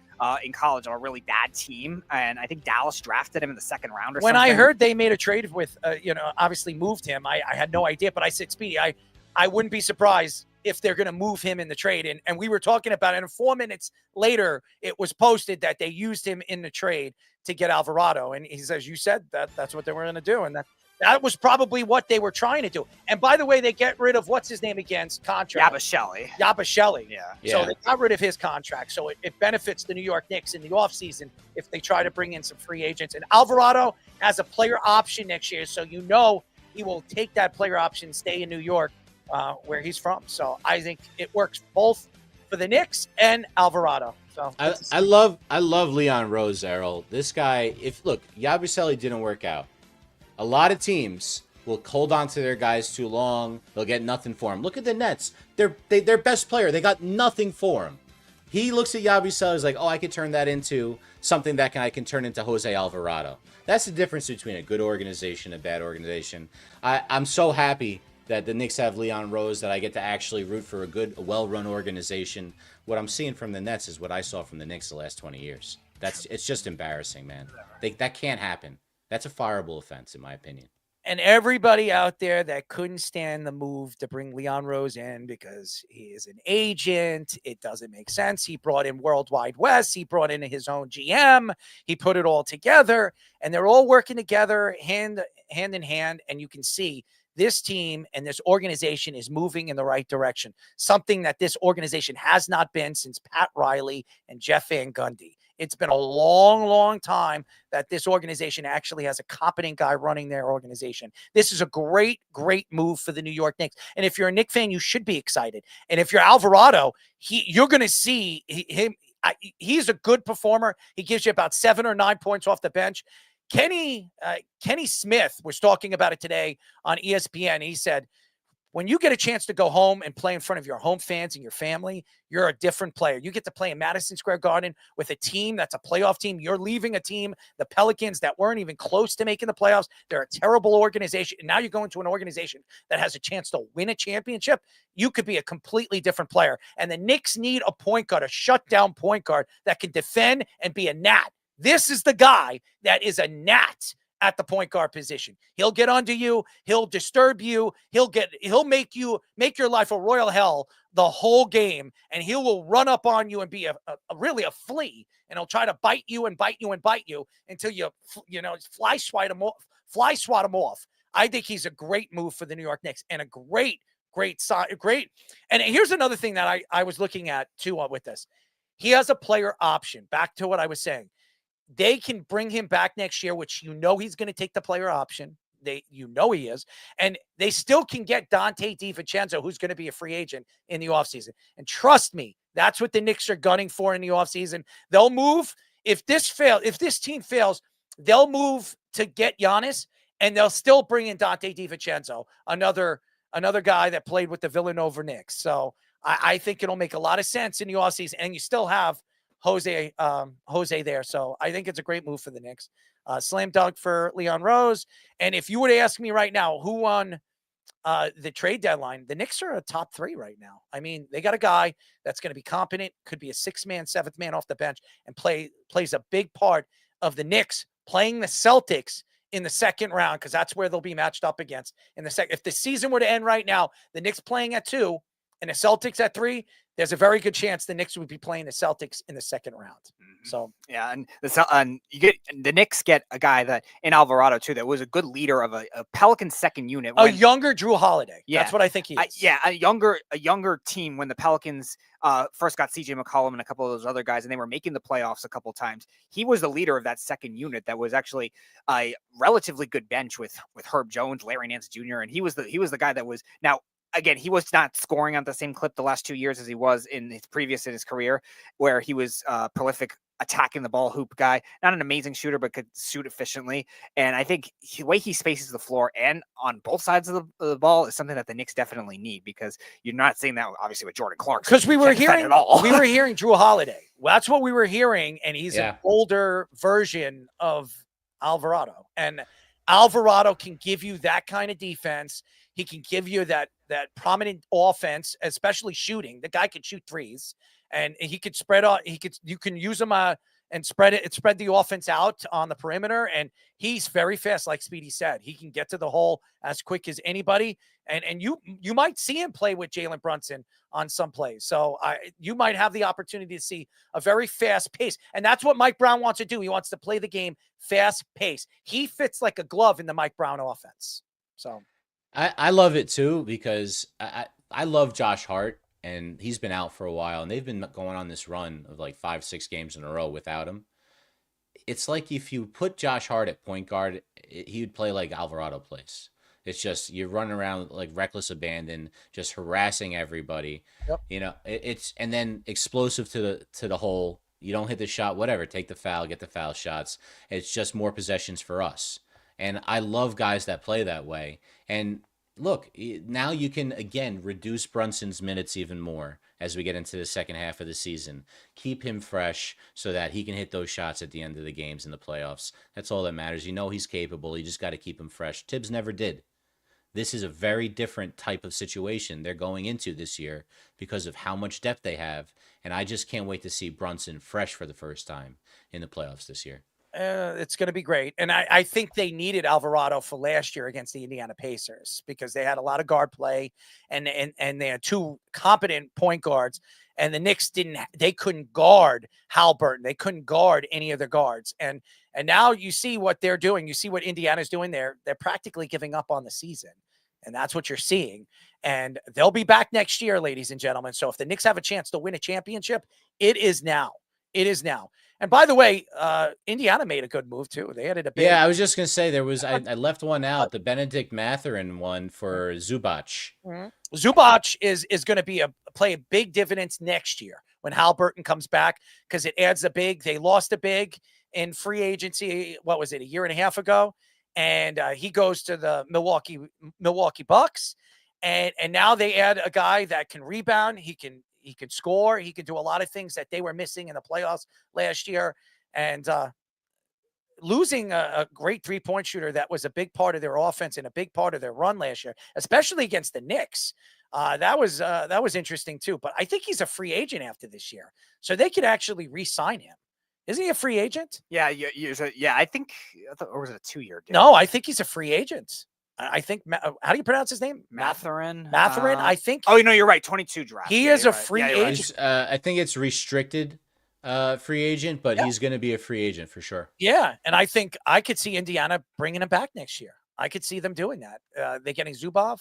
in college on a really bad team, and I think Dallas drafted him in the second round or something. When I heard they made a trade with, obviously moved him, I had no idea, but I said, Speedy, I wouldn't be surprised if they're going to move him in the trade. And we were talking about it, and 4 minutes later, it was posted that they used him in the trade to get Alvarado. And he says, you said that's what they were going to do. And that was probably what they were trying to do. And by the way, they get rid of, what's his name again's contract? Yabusele. Yeah. So they got rid of his contract. So it benefits the New York Knicks in the offseason if they try to bring in some free agents. And Alvarado has a player option next year. So he will take that player option, stay in New York, where he's from. So I think it works both for the Knicks and Alvarado. So I love Leon Rose, Errol. This guy, Yabusele didn't work out. A lot of teams will hold on to their guys too long. They'll get nothing for him. Look at the Nets. Their best player, they got nothing for him. He looks at Yabusele as like, I could turn that into something that I can turn into Jose Alvarado. That's the difference between a good organization and a bad organization. I'm so happy that the Knicks have Leon Rose, that I get to actually root for a well-run organization. What I'm seeing from the Nets is what I saw from the Knicks the last 20 years. It's just embarrassing, man. That can't happen. That's a fireable offense, in my opinion. And everybody out there that couldn't stand the move to bring Leon Rose in because he is an agent, it doesn't make sense. He brought in Worldwide West. He brought in his own GM. He put it all together, and they're all working together hand in hand, and you can see this team and this organization is moving in the right direction, something that this organization has not been since Pat Riley and Jeff Van Gundy. It's been a long, long time that this organization actually has a competent guy running their organization. This is a great, great move for the New York Knicks. And if you're a Knicks fan, you should be excited. And if you're Alvarado, you're going to see him. He's a good performer. He gives you about 7 or 9 points off the bench. Kenny Smith was talking about it today on ESPN. He said, when you get a chance to go home and play in front of your home fans and your family, you're a different player. You get to play in Madison Square Garden with a team that's a playoff team. You're leaving a team, the Pelicans, that weren't even close to making the playoffs. They're a terrible organization. And now you go into an organization that has a chance to win a championship. You could be a completely different player. And the Knicks need a point guard, a shutdown point guard that can defend and be a gnat. This is the guy that is a gnat at the point guard position. He'll get under you. He'll disturb you. He'll make your life a royal hell the whole game. And he will run up on you and be really a flea. And he'll try to bite you and bite you and bite you until you fly swat him off. I think he's a great move for the New York Knicks and a great. And here's another thing that I was looking at too with this. He has a player option. Back to what I was saying. They can bring him back next year, which he's going to take the player option. He is. And they still can get Dante DiVincenzo, who's going to be a free agent in the offseason. And trust me, that's what the Knicks are gunning for in the offseason. They'll move. If this team fails, they'll move to get Giannis, and they'll still bring in Dante DiVincenzo, another guy that played with the Villanova Knicks. So I think it'll make a lot of sense in the offseason, and you still have Jose there. So I think it's a great move for the Knicks. Slam dunk for Leon Rose. And if you were to ask me right now, who won the trade deadline, the Knicks are a top 3 right now. I mean, they got a guy that's going to be competent, could be a 6-man, 7th man off the bench, and plays a big part of the Knicks playing the Celtics in the second round, because that's where they'll be matched up against in the second. If the season were to end right now, the Knicks playing at 2 and the Celtics at 3, there's a very good chance the Knicks would be playing the Celtics in the second round. So yeah, and the Knicks get a guy that in Alvarado too that was a good leader of a Pelican second unit. A younger Drew Holiday. Yeah, that's what I think he is. A younger team when the Pelicans first got CJ McCollum and a couple of those other guys, and they were making the playoffs a couple of times. He was the leader of that second unit that was actually a relatively good bench with Herb Jones, Larry Nance Jr., and he was the guy that was now. Again, he was not scoring at the same clip the last 2 years as he was in his career, where he was prolific attacking the ball hoop guy. Not an amazing shooter, but could shoot efficiently. And I think the way he spaces the floor and on both sides of the ball is something that the Knicks definitely need, because you're not seeing that obviously with Jordan Clarkson. Because we were hearing Drew Holiday. Well, that's what we were hearing, and he's an older version of Alvarado. And Alvarado can give you that kind of defense. He can give you that prominent offense, especially shooting. The guy could shoot threes, and he could spread out. You can use him and spread the offense out on the perimeter. And he's very fast, like Speedy said. He can get to the hole as quick as anybody. And you might see him play with Jalen Brunson on some plays. So you might have the opportunity to see a very fast pace. And that's what Mike Brown wants to do. He wants to play the game fast pace. He fits like a glove in the Mike Brown offense. So I love it too, because I love Josh Hart, and he's been out for a while, and they've been going on this run of like 5-6 games in a row without him. It's like if you put Josh Hart at point guard, he would play like Alvarado plays. It's just you're running around like reckless abandon, just harassing everybody. Yep. You know, it's and then explosive to the hole. You don't hit the shot, whatever. Take the foul, get the foul shots. It's just more possessions for us. And I love guys that play that way. And look, now you can, again, reduce Brunson's minutes even more as we get into the second half of the season. Keep him fresh so that he can hit those shots at the end of the games in the playoffs. That's all that matters. You know he's capable. You just got to keep him fresh. Tibbs never did. This is a very different type of situation they're going into this year because of how much depth they have. And I just can't wait to see Brunson fresh for the first time in the playoffs this year. It's going to be great. And I think they needed Alvarado for last year against the Indiana Pacers because they had a lot of guard play and they had two competent point guards, and the Knicks couldn't guard Halliburton. They couldn't guard any of their guards. And now you see what they're doing. You see what Indiana's doing there. They're practically giving up on the season. And that's what you're seeing. And they'll be back next year, ladies and gentlemen. So if the Knicks have a chance to win a championship, it is now. It is now. And by the way, Indiana made a good move too. They added a big. Yeah, I was just gonna say there was I left one out, the Benedict Mathurin one for Zubac. Mm-hmm. Zubac is going to play a big dividends next year when Halliburton comes back, because it adds a big. They lost a big in free agency. What was it, a year and a half ago? And he goes to the Milwaukee Bucks, and now they add a guy that can rebound. He can score. He can do a lot of things that they were missing in the playoffs last year. And losing a great three-point shooter that was a big part of their offense and a big part of their run last year, especially against the Knicks, that was interesting too. But I think he's a free agent after this year, so they could actually re-sign him. Isn't he a free agent? Yeah, I think, or was it a 2-year deal? No, I think he's a free agent. I think, how do you pronounce his name? Mathurin. I think. Oh, no, you're right. 22 draft. He is a free agent. I think it's restricted free agent, but he's going to be a free agent for sure. Yeah, and I think I could see Indiana bringing him back next year. I could see them doing that. They're getting Zubac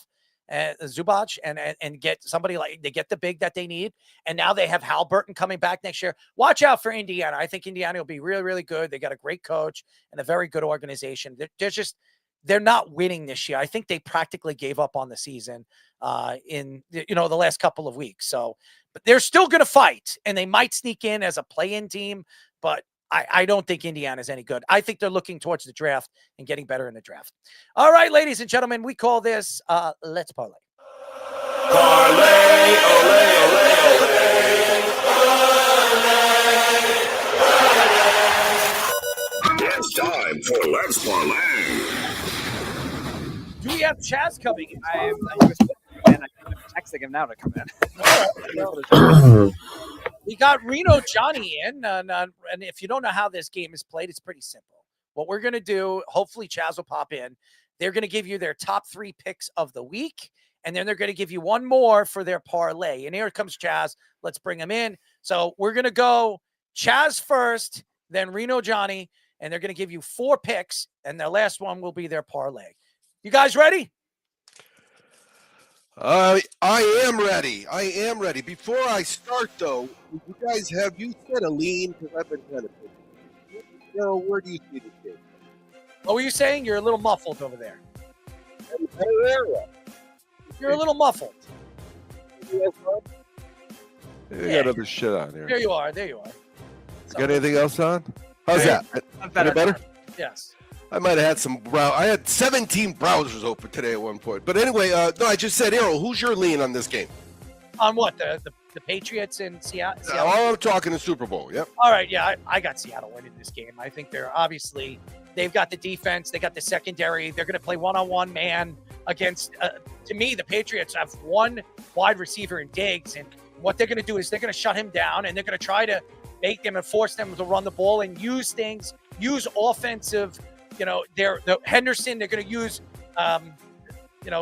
and get somebody they get the big that they need. And now they have Halliburton coming back next year. Watch out for Indiana. I think Indiana will be really, really good. They got a great coach and a very good organization. They're not winning this year. I think they practically gave up on the season in the last couple of weeks. So, but they're still going to fight, and they might sneak in as a play-in team, but I don't think Indiana's any good. I think they're looking towards the draft and getting better in the draft. All right, ladies and gentlemen, we call this Let's Parlay. Parlay, ole, ole, ole. It's time for Let's Parlay. Do we have Chaz coming in? I'm texting him now to come in. We got Reno Johnny in, and if you don't know how this game is played, it's pretty simple. What we're going to do, hopefully Chaz will pop in. They're going to give you their top 3 picks of the week, and then they're going to give you one more for their parlay. And here comes Chaz. Let's bring him in. So we're going to go Chaz first, then Reno Johnny, and they're going to give you 4 picks, and their last one will be their parlay. You guys ready? I am ready. I am ready. Before I start, though, you guys have you said a lean? Because I've been kind of thinking. Where do you see this game? What were you saying? You're a little muffled over there. You're a little muffled. You got other shit on here. There you are. There you are. Got anything else on? How's that? Any better? Yes. I might have had some I had 17 browsers open today at one point. But anyway, no, I just said, Errol, who's your lean on this game? On what? The Patriots in Seattle? I'm talking the Super Bowl. Yep. All right. Yeah, I got Seattle winning this game. I think they've got the defense. They got the secondary. They're going to play one-on-one man against, to me, the Patriots have one wide receiver in Diggs. And what they're going to do is they're going to shut him down, and they're going to try to make them and force them to run the ball and use offensive. The Henderson, they're going to use,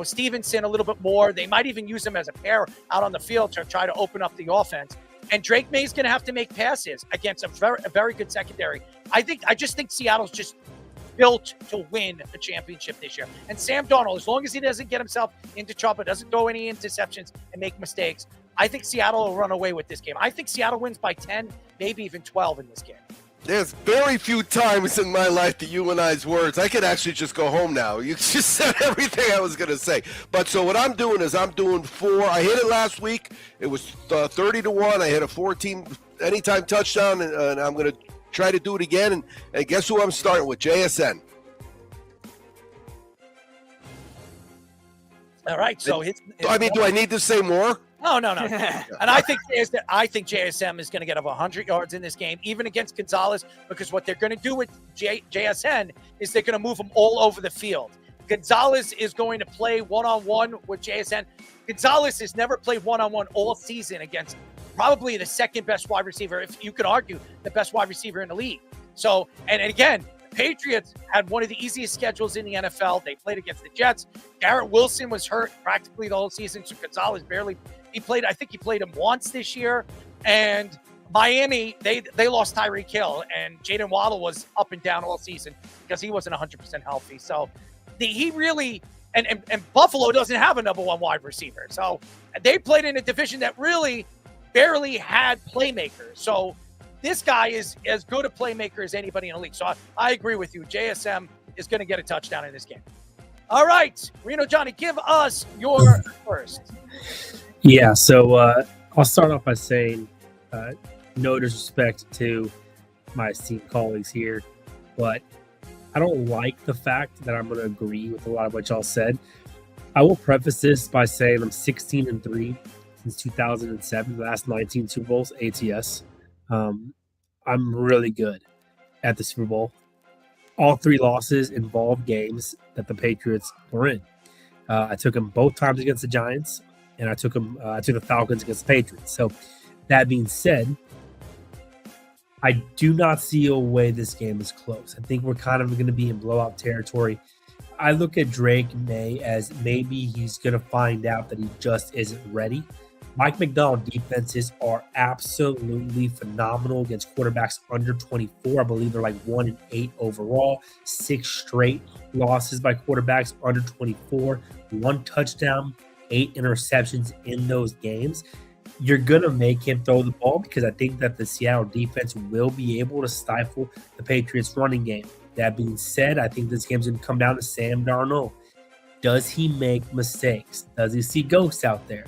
Stevenson a little bit more. They might even use them as a pair out on the field to try to open up the offense. And Drake May's going to have to make passes against a very good secondary. I just think Seattle's just built to win a championship this year. And Sam Darnold, as long as he doesn't get himself into trouble, doesn't throw any interceptions and make mistakes, I think Seattle will run away with this game. I think Seattle wins by 10, maybe even 12 in this game. There's very few times in my life that you and I's words. I could actually just go home now. You just said everything I was going to say. But so what I'm doing is I'm doing 4. I hit it last week. It was 30-1. I hit a 14 anytime touchdown, and I'm going to try to do it again. And guess who I'm starting with? JSN. All right. So do I need to say more? No. And I think JSM is going to get over 100 yards in this game, even against Gonzalez, because what they're going to do with JSN is they're going to move him all over the field. Gonzalez is going to play one-on-one with JSN. Gonzalez has never played one-on-one all season against probably the second best wide receiver, if you could argue the best wide receiver in the league. So, and again, the Patriots had one of the easiest schedules in the NFL. They played against the Jets. Garrett Wilson was hurt practically the whole season, so Gonzalez I think he played him once this year. And Miami, they lost Tyreek Hill, and Jaden Waddle was up and down all season because he wasn't 100% healthy. So he really, and Buffalo doesn't have a number one wide receiver. So they played in a division that really barely had playmakers. So this guy is as good a playmaker as anybody in the league. So I agree with you. JSM is going to get a touchdown in this game. All right, Reno Johnny, give us your first. Yeah, so I'll start off by saying no disrespect to my esteemed colleagues here, but I don't like the fact that I'm going to agree with a lot of what y'all said. I will preface this by saying I'm 16-3 since 2007, the last 19 Super Bowls, ATS. I'm really good at the Super Bowl. All 3 losses involved games that the Patriots were in. I took them both times against the Giants, and I took the Falcons against the Patriots. So that being said, I do not see a way this game is close. I think we're kind of going to be in blowout territory. I look at Drake May as maybe he's going to find out that he just isn't ready. Mike McDonald defenses are absolutely phenomenal against quarterbacks under 24. I believe they're like 1-8 overall. 6 straight losses by quarterbacks under 24. 1 touchdown, 8 interceptions in those games. You're going to make him throw the ball because I think that the Seattle defense will be able to stifle the Patriots running game. That being said, I think this game's going to come down to Sam Darnold. Does he make mistakes? Does he see ghosts out there?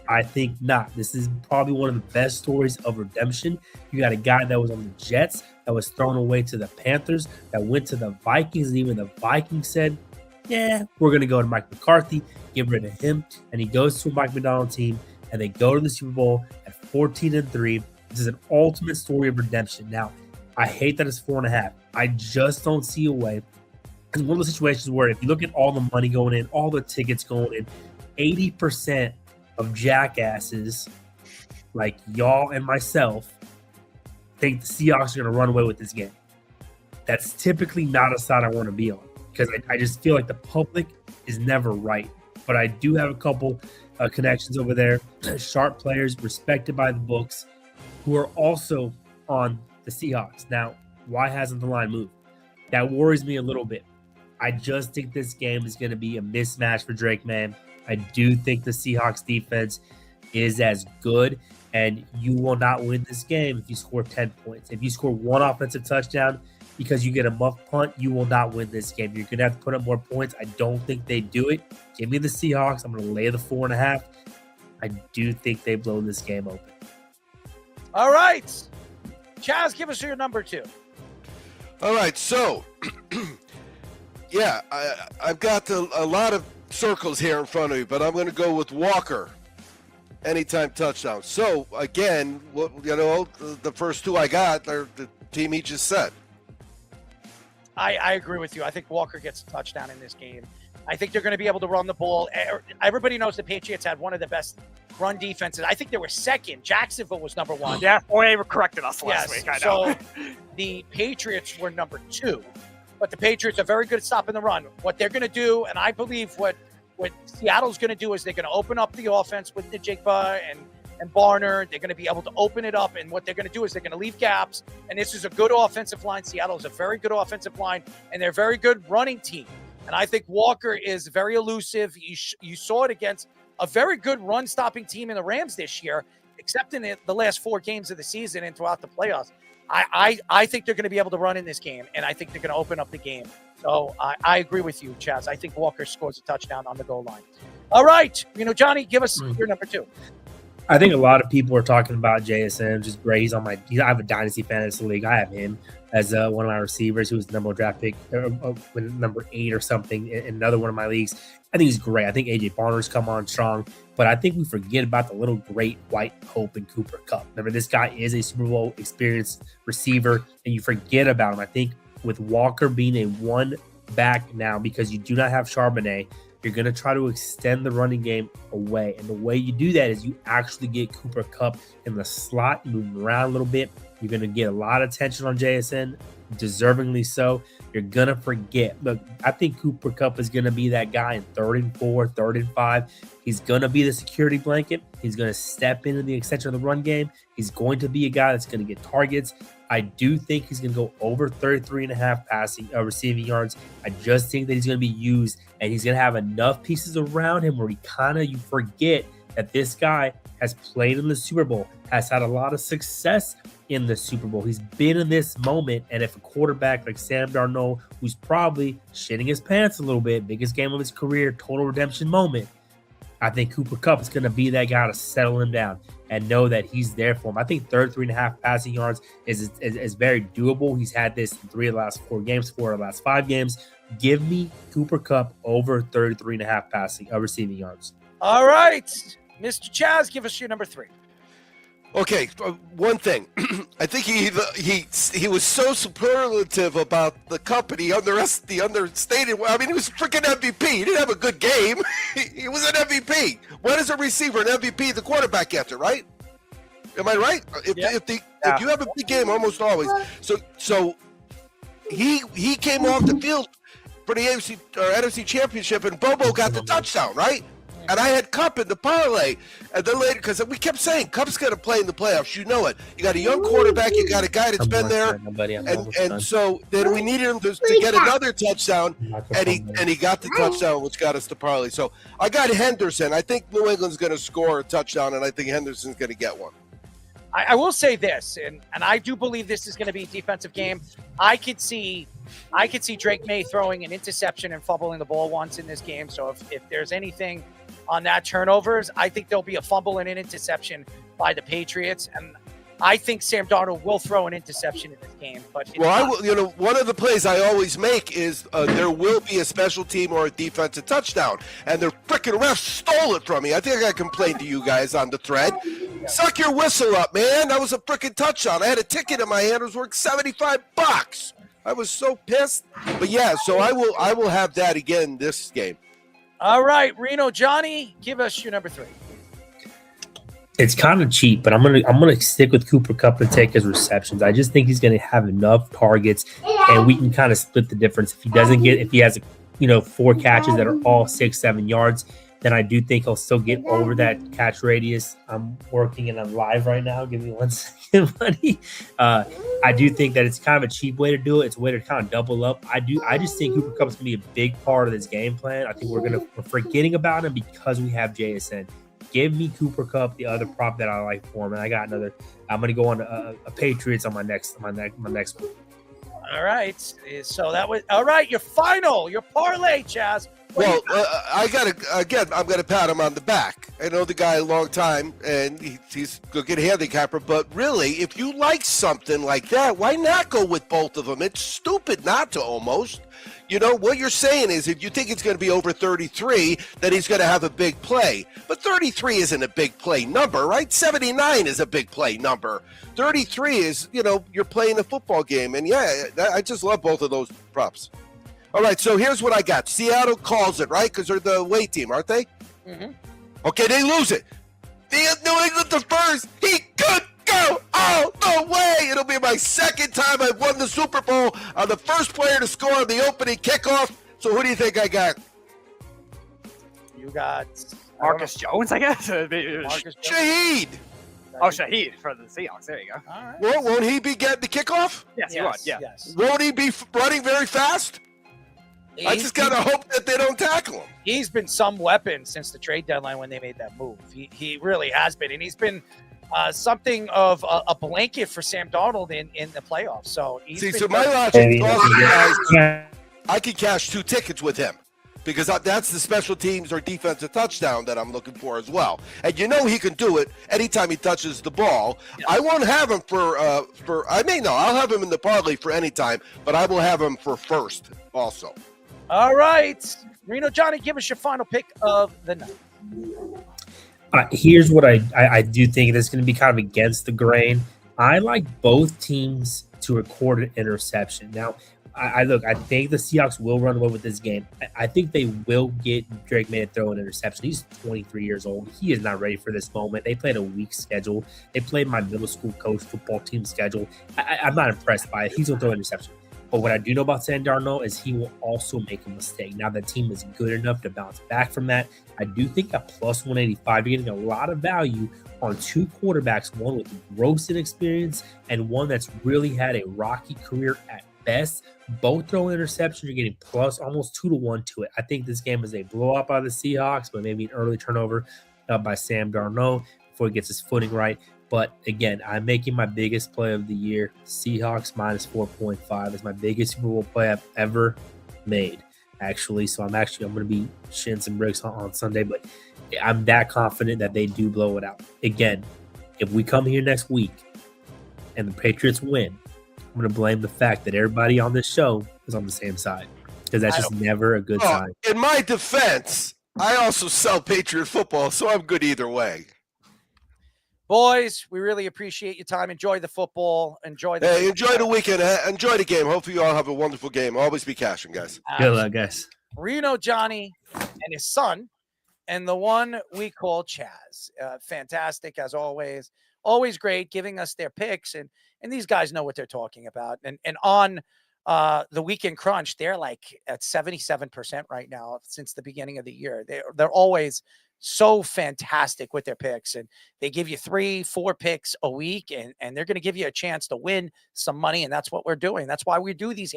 I think not. This is probably one of the best stories of redemption. You got a guy that was on the Jets, that was thrown away to the Panthers, that went to the Vikings, and even the Vikings said, yeah, we're going to go to Mike McCarthy, get rid of him, and he goes to a Mike McDonald team, and they go to the Super Bowl at 14-3. This is an ultimate story of redemption. Now, I hate that it's 4.5. I just don't see a way. It's one of those situations where if you look at all the money going in, all the tickets going in, 80% of jackasses like y'all and myself think the Seahawks are going to run away with this game. That's typically not a side I want to be on because I just feel like the public is never right. but I do have a couple connections over there. Sharp players, respected by the books, who are also on the Seahawks. Now, why hasn't the line moved? That worries me a little bit. I just think this game is going to be a mismatch for Drake May. I do think the Seahawks defense is as good, and you will not win this game if you score 10 points. If you score one offensive touchdown because you get a muff punt, you will not win this game. You're going to have to put up more points. I don't think they do it. Give me the Seahawks. I'm going to lay the 4.5. I do think they blow this game open. All right. Chaz, give us your number 2. All right, so, yeah, I've got a lot of circles here in front of me, but I'm going to go with Walker, anytime touchdown. So, again, the first 2 I got are the team he just said. I agree with you. I think Walker gets a touchdown in this game. I think they're going to be able to run the ball. Everybody knows the Patriots had one of the best run defenses. I think they were second. Jacksonville was number 1. Yeah, boy, they corrected us last week. I know. So the Patriots were number 2, but the Patriots are very good at stopping the run. What they're going to do, and I believe what Seattle's going to do, is they're going to open up the offense with Njigba and Barner. They're going to be able to open it up, and what they're going to do is they're going to leave gaps, and this is a good offensive line. Seattle is a very good offensive line, and they're a very good running team. And I think Walker is very elusive. You saw it against a very good run-stopping team in the Rams this year, except in the last 4 games of the season and throughout the playoffs. I think they're going to be able to run in this game, and I think they're going to open up the game. So I agree with you, Chaz. I think Walker scores a touchdown on the goal line. All right. Johnny, give us your number 2. I think a lot of people are talking about JSN, which is great. He's on I have a dynasty fantasy league. I have him as one of my receivers who was the number 1 draft pick, number 8 or something in another one of my leagues. I think he's great. I think AJ Barner's come on strong, but I think we forget about the little great white hope in Cooper Kupp. Remember, this guy is a Super Bowl experienced receiver, and you forget about him. I think with Walker being a 1 back now, because you do not have Charbonnet, you're going to try to extend the running game away. And the way you do that is you actually get Cooper Kupp in the slot, you move him around a little bit. You're going to get a lot of attention on JSN, deservingly so. You're going to forget. Look, I think Cooper Kupp is going to be that guy in 3rd and 4, 3rd and 5. He's going to be the security blanket. He's going to step into the extension of the run game. He's going to be a guy that's going to get targets. I do think he's going to go over 33.5 receiving yards. I just think that he's going to be used, and he's going to have enough pieces around him where you forget that this guy has played in the Super Bowl, has had a lot of success in the Super Bowl. He's been in this moment, and if a quarterback like Sam Darnold, who's probably shitting his pants a little bit, biggest game of his career, total redemption moment, I think Cooper Kupp is going to be that guy to settle him down and know that he's there for him. I think 33.5 passing yards is very doable. He's had this in 3 of the last 4 games, 4 of the last 5 games. Give me Cooper Kupp over 33.5 receiving yards. All right. Mr. Chaz, give us your number 3. Okay, one thing. I think he was so superlative about the company, he understated. I mean, he was freaking MVP. He didn't have a good game. He was an MVP. When is a receiver an MVP? The quarterback gets it, right? Am I right? If you have a big game, almost always. So he came off the field for the AFC or NFC Championship, and Bobo got the touchdown, right? And I had Kupp in the parlay, and then later, because we kept saying Kupp's going to play in the playoffs. You know it. You got a young quarterback. You got a guy that's been there, and so then we needed him to get another touchdown, and he got the touchdown, which got us the parlay. So I got Henderson. I think New England's going to score a touchdown, and I think Henderson's going to get one. I will say this, and I do believe this is going to be a defensive game. I could see Drake May throwing an interception and fumbling the ball once in this game. So if there's anything on that turnovers, I think there'll be a fumble and an interception by the Patriots, and I think Sam Darnold will throw an interception in this game. But one of the plays I always make is there will be a special team or a defensive touchdown, and the freaking refs stole it from me. I think I complained to you guys on the thread. Suck your whistle up, man! That was a freaking touchdown. I had a ticket in my hand. It was worth $75. I was so pissed. But yeah, so I will have that again this game. All right, Reno, Johnny, give us your number 3. It's kind of cheap, but I'm gonna stick with Cooper Kupp and take his receptions. I just think he's gonna have enough targets, and we can kind of split the difference. If he has 4 catches that are all 6-7 yards, then I do think he'll still get over that catch radius. I'm working in a live right now. Give me 1 second, buddy. I do think that it's kind of a cheap way to do it. It's a way to kind of double up. I just think Cooper Kupp's gonna be a big part of this game plan. I think we're forgetting about him because we have JSN. Give me Cooper Kupp, the other prop that I like for him. And I got another. I'm gonna go on a Patriots on my next one. All right. So that was all right. Your parlay, Chaz. Well, I'm going to pat him on the back. I know the guy a long time, and he's a good handicapper. But really, if you like something like that, why not go with both of them? It's stupid not to almost. You know, what you're saying is if you think it's going to be over 33, then he's going to have a big play. But 33 isn't a big play number, right? 79 is a big play number. 33 is, you're playing a football game. And, yeah, I just love both of those props. All right, so here's what I got. Seattle calls it, right? Because they're the away team, aren't they? Mm-hmm. Okay, they lose it. New England the first. He could go. Oh, no way. It'll be my second time I've won the Super Bowl. I'm the first player to score on the opening kickoff. So who do you think I got? You got Marcus Jones, I guess. Shaheed. Oh, Shaheed for the Seahawks. There you go. All right. Well, won't he be getting the kickoff? Yes, he would. Yeah. Yes. Won't he be running very fast? I just got to hope that they don't tackle him. He's been some weapon since the trade deadline when they made that move. He really has been. And he's been something of a blanket for Sam Darnold in the playoffs. So my logic, guys, I could cash 2 tickets with him because that's the special teams or defensive touchdown that I'm looking for as well. And he can do it anytime he touches the ball. Yeah. I won't have him I'll have him in the parlay for any time, but I will have him for first also. All right. Reno Johnny, give us your final pick of the night. Here's what I do think that's going to be kind of against the grain. I like both teams to record an interception. Now, I think the Seahawks will run away with this game. I think they will get Drake May to throw an interception. He's 23 years old. He is not ready for this moment. They played a weak schedule. They played my middle school coach football team schedule. I'm not impressed by it. He's going to throw an interception. But what I do know about Sam Darnold is he will also make a mistake. Now, the team is good enough to bounce back from that. I do think at plus 185, you're getting a lot of value on 2 quarterbacks, one with gross inexperience and one that's really had a rocky career at best. Both throwing interceptions, you're getting plus almost 2-1 to it. I think this game is a blowout by the Seahawks, but maybe an early turnover by Sam Darnold before he gets his footing right. But again, I'm making my biggest play of the year. Seahawks minus 4.5 is my biggest Super Bowl play I've ever made, actually. So I'm going to be shitting some bricks on Sunday, but I'm that confident that they do blow it out. Again, if we come here next week and the Patriots win, I'm going to blame the fact that everybody on this show is on the same side because that's just never a good sign. In my defense, I also sell Patriot football, so I'm good either way. Boys, we really appreciate your time. Enjoy the football. Enjoy the weekend. Enjoy the game. Hopefully you all have a wonderful game. Always be cashing, guys. Good luck, guys. Reno Johnny and his son and the one we call Chaz. Fantastic, as always. Always great giving us their picks. And these guys know what they're talking about. And on the weekend crunch, they're like at 77% right now since the beginning of the year. They're always so fantastic with their picks, and they give you 3-4 picks a week, and they're going to give you a chance to win some money. And that's what we're doing. That's why we do these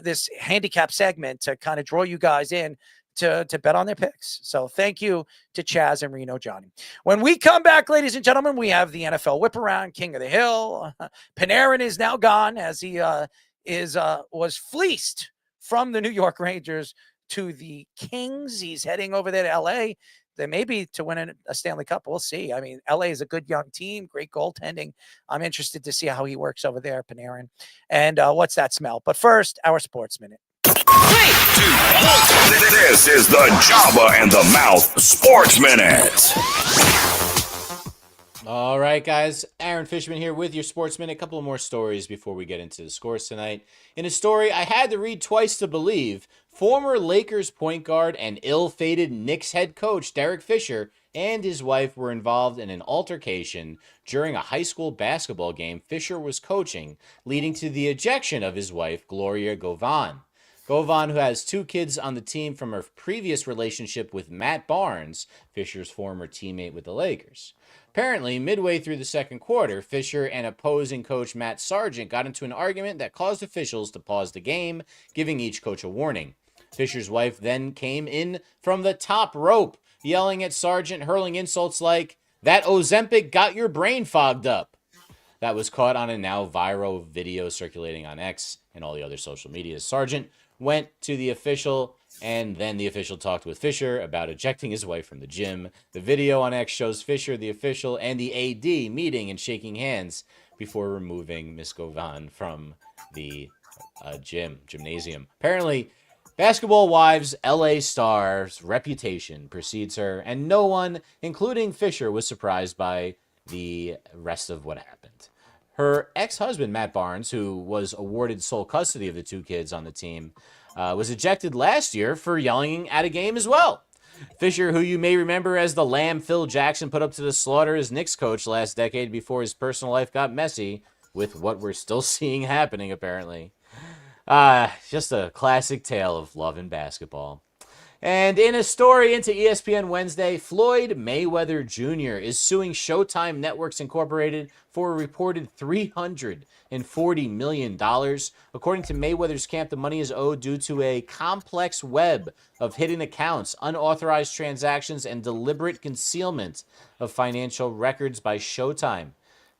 this handicap segment to kind of draw you guys in to bet on their picks. So thank you to Chaz and Reno Johnny. When we come back, ladies and gentlemen, we have the NFL whip around, King of the Hill. Panarin is now gone as he was fleeced from the New York Rangers to the Kings. He's heading over there to LA. They maybe to win a Stanley Cup. We'll see. I mean, LA is a good young team, great goaltending. I'm interested to see how he works over there, Panarin. And what's that smell? But first, our Sports Minute. 3, 2, 1. This is the Jabba and the Mouth Sports Minute. All right, guys. Aaron Fishman here with your Sports Minute. A couple of more stories before we get into the scores tonight. In a story I had to read twice to believe, former Lakers point guard and ill-fated Knicks head coach Derek Fisher and his wife were involved in an altercation during a high school basketball game Fisher was coaching, leading to the ejection of his wife, Gloria Govan. Govan, who has 2 kids on the team from her previous relationship with Matt Barnes, Fisher's former teammate with the Lakers. Apparently, midway through the second quarter, Fisher and opposing coach Matt Sargent got into an argument that caused officials to pause the game, giving each coach a warning. Fisher's wife then came in from the top rope, yelling at Sargent, hurling insults like, "That Ozempic got your brain fogged up." That was caught on a now viral video circulating on X and all the other social media. Sargent went to the official, and then the official talked with Fisher about ejecting his wife from the gym. The video on X shows Fisher, the official, and the AD meeting and shaking hands before removing Miss Govan from the gymnasium. Apparently, Basketball Wives' LA star's reputation precedes her, and no one, including Fisher, was surprised by the rest of what happened. Her ex-husband, Matt Barnes, who was awarded sole custody of the 2 kids on the team, was ejected last year for yelling at a game as well. Fisher, who you may remember as the lamb Phil Jackson put up to the slaughter as Knicks coach last decade before his personal life got messy, with what we're still seeing happening, apparently. Just a classic tale of love and basketball. And in a story into ESPN Wednesday, Floyd Mayweather Jr. is suing Showtime Networks Incorporated for a reported $340 million. According to Mayweather's camp, the money is owed due to a complex web of hidden accounts, unauthorized transactions, and deliberate concealment of financial records by Showtime.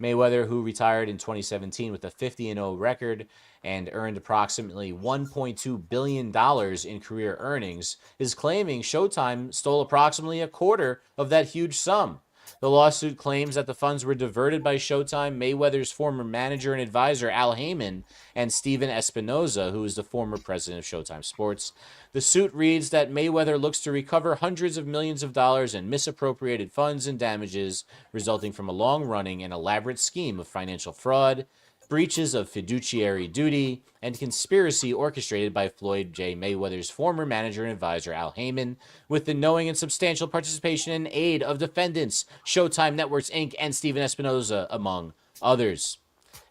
Mayweather, who retired in 2017 with a 50-0 record and earned approximately $1.2 billion in career earnings, is claiming Showtime stole approximately a quarter of that huge sum. The lawsuit claims that the funds were diverted by Showtime, Mayweather's former manager and advisor Al Heyman, and Steven Espinoza, who is the former president of Showtime Sports. The suit reads that Mayweather looks to recover hundreds of millions of dollars in misappropriated funds and damages resulting from a long-running and elaborate scheme of financial fraud, breaches of fiduciary duty, and conspiracy orchestrated by Floyd J. Mayweather's former manager and advisor Al Heyman, with the knowing and substantial participation and aid of defendants Showtime Networks Inc. and Steven Espinoza, among others.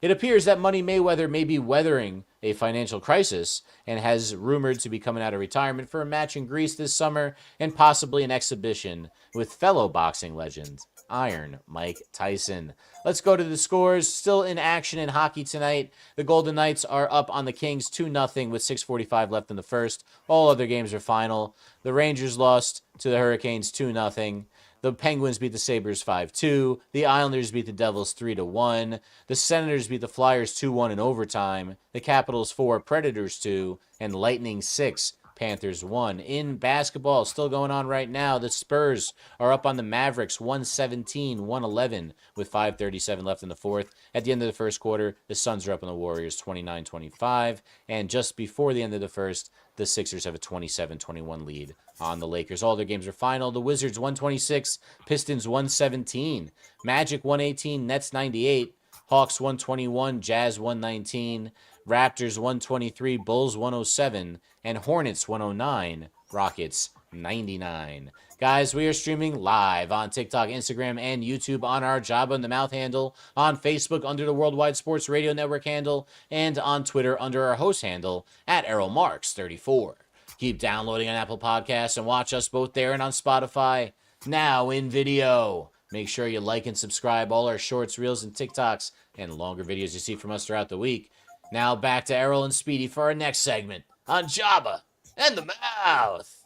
It appears that Money Mayweather may be weathering a financial crisis and has rumored to be coming out of retirement for a match in Greece this summer and possibly an exhibition with fellow boxing legend Iron Mike Tyson. Let's go to the scores. Still in action in hockey tonight. The Golden Knights are up on the Kings 2-0 with 6:45 left in the first. All other games are final. The Rangers lost to the Hurricanes 2-0. The Penguins beat the Sabres 5-2. The Islanders beat the Devils 3-1. The Senators beat the Flyers 2-1 in overtime. The Capitals 4, Predators 2, and Lightning 6. Panthers 1. In basketball, still going on right now, the Spurs are up on the Mavericks 117-111 with 5:37 left in the fourth. At the end of the first quarter, the Suns are up on the Warriors 29-25. And just before the end of the first, the Sixers have a 27-21 lead on the Lakers. All their games are final. The Wizards 126, Pistons 117, Magic 118, Nets 98, Hawks 121, Jazz 119, Raptors 123, Bulls 107, and Hornets 109, Rockets 99. Guys, we are streaming live on TikTok, Instagram, and YouTube on our Jabba in the Mouth handle, on Facebook under the Worldwide Sports Radio Network handle, and on Twitter under our host handle at ErrolMarks34. Keep downloading on Apple Podcasts and watch us both there and on Spotify. Now in video. Make sure you like and subscribe all our shorts, reels, and TikToks, and longer videos you see from us throughout the week. Now back to Errol and Speedy for our next segment on Jabba and the Mouth.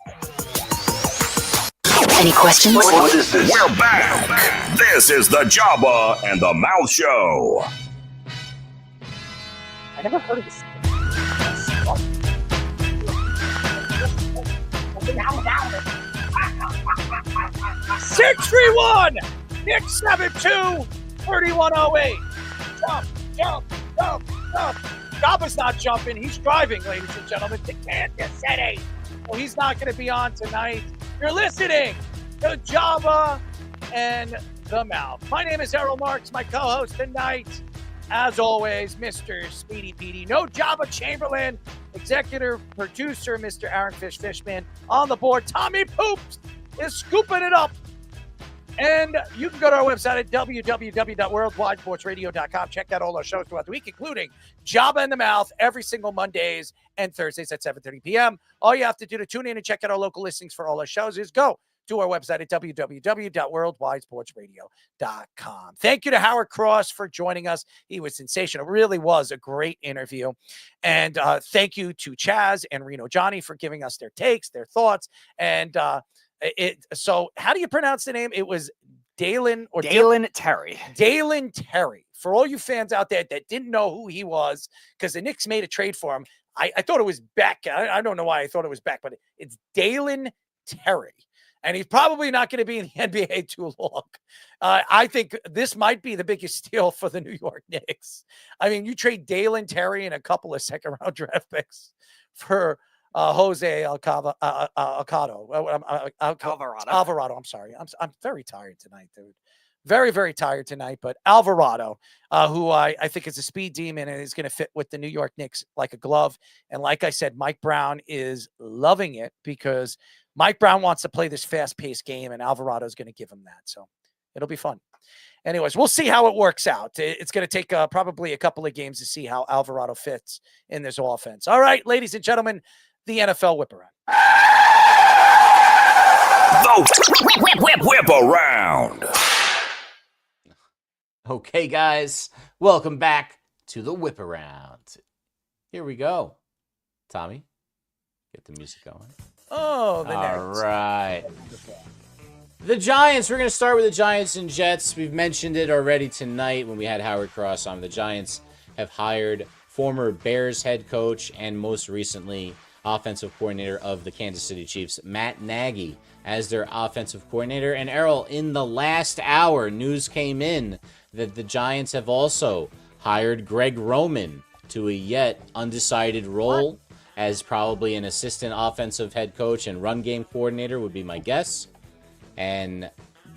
Any questions? What is this? We're back. This is the Jabba and the Mouth Show. I never heard of this. 631, Nick 72, 3108. Jump, jump, jump, jump. Jabba's not jumping. He's driving, ladies and gentlemen, to Kansas City. Well, he's not going to be on tonight. You're listening to Jabba and the Mouth. My name is Errol Marks, my co-host tonight. As always, Mr. Speedy Petey. No Jabba Chamberlain. Executive producer, Mr. Aaron Fishman. On the board, Tommy Poops is scooping it up And you can go to our website at www.worldwidesportsradio.com. Check out all our shows throughout the week, including Jabba in the Mouth every single Mondays and Thursdays at 7:30 p.m. All you have to do to tune in and check out our local listings for all our shows is go to our website at www.worldwidesportsradio.com. Thank you to Howard Cross for joining us. He was sensational. It really was a great interview. And thank you to Chaz and Reno Johnny for giving us their takes, their thoughts. And so how do you pronounce the name? It was Dalen Terry. Dalen Terry. For all you fans out there that didn't know who he was, because the Knicks made a trade for him. I thought it was Beck. I don't know why I thought it was Beck, but it's Dalen Terry. And he's probably not going to be in the NBA too long. I think this might be the biggest steal for the New York Knicks. I mean, you trade Dalen Terry and a couple of second-round draft picks for Jose Alvarado. I'm sorry. I'm very tired tonight, dude. Very, very tired tonight. But Alvarado, who I think is a speed demon and is going to fit with the New York Knicks like a glove. And like I said, Mike Brown is loving it because Mike Brown wants to play this fast-paced game, and Alvarado is going to give him that. So it'll be fun. Anyways, we'll see how it works out. It's going to take probably a couple of games to see how Alvarado fits in this offense. All right, ladies and gentlemen, the NFL Whip Around. The Whip Around. Okay, guys, welcome back to the Whip Around. Here we go. Tommy, get the music going. Oh, all right. The Giants. We're going to start with the Giants and Jets. We've mentioned it already tonight when we had Howard Cross on. The Giants have hired former Bears head coach and most recently offensive coordinator of the Kansas City Chiefs, Matt Nagy, as their offensive coordinator. And Errol, in the last hour, news came in that the Giants have also hired Greg Roman to a yet undecided role as probably an assistant offensive head coach and run game coordinator would be my guess. And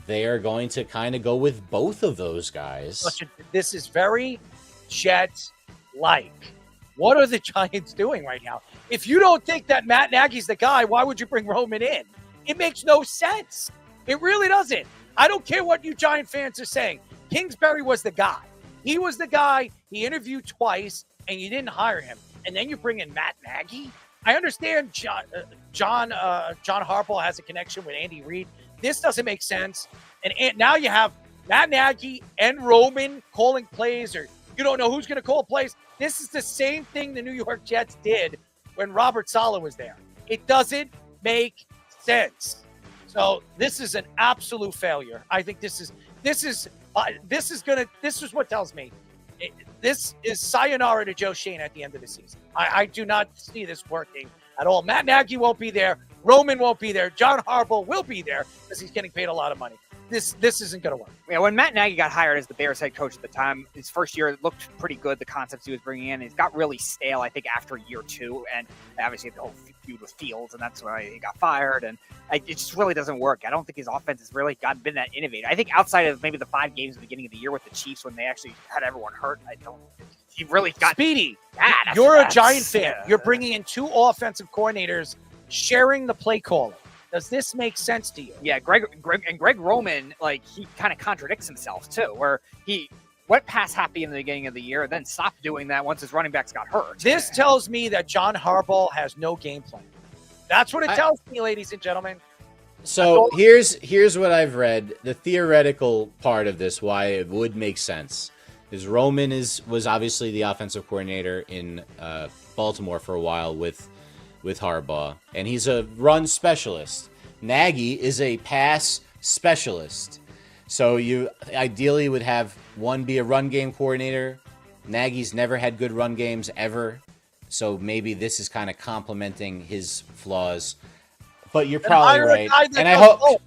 they are going to kind of go with both of those guys. This is very Jets-like. What are the Giants doing right now? If you don't think that Matt Nagy's the guy, why would you bring Roman in? It makes no sense. It really doesn't. I don't care what you Giant fans are saying. Kingsbury was the guy. He was the guy. He interviewed twice, and you didn't hire him. And then you bring in Matt Nagy? I understand John Harbaugh has a connection with Andy Reid. This doesn't make sense. And now you have Matt Nagy and Roman calling plays, or you don't know who's going to call plays. This is the same thing the New York Jets did when Robert Saleh was there. It doesn't make sense. So this is an absolute failure. I think this is what tells me this is sayonara to Joe Shane at the end of the season. I do not see this working at all. Matt Nagy won't be there. Roman won't be there. John Harbaugh will be there because he's getting paid a lot of money. This isn't going to work. Yeah, when Matt Nagy got hired as the Bears head coach at the time, his first year, it looked pretty good, the concepts he was bringing in. It got really stale, I think, after year two. And obviously the whole feud with Fields, and that's why he got fired. And it just really doesn't work. I don't think his offense has really been that innovative. I think outside of maybe the 5 games at the beginning of the year with the Chiefs when they actually had everyone hurt, he really got Speedy. bad. You're a Giant fan. You're bringing in 2 offensive coordinators sharing the play calling. Does this make sense to you? Yeah, Greg Roman, he kind of contradicts himself too, where he went pass happy in the beginning of the year, then stopped doing that once his running backs got hurt. This tells me that John Harbaugh has no game plan. That's what it tells me, ladies and gentlemen. So here's what I've read. The theoretical part of this, why it would make sense, is Roman was obviously the offensive coordinator in Baltimore for a while with Harbaugh, and he's a run specialist. Nagy is a pass specialist. So you ideally would have one be a run game coordinator. Nagy's never had good run games ever. So maybe this is kind of complementing his flaws. But you're probably right. And I hope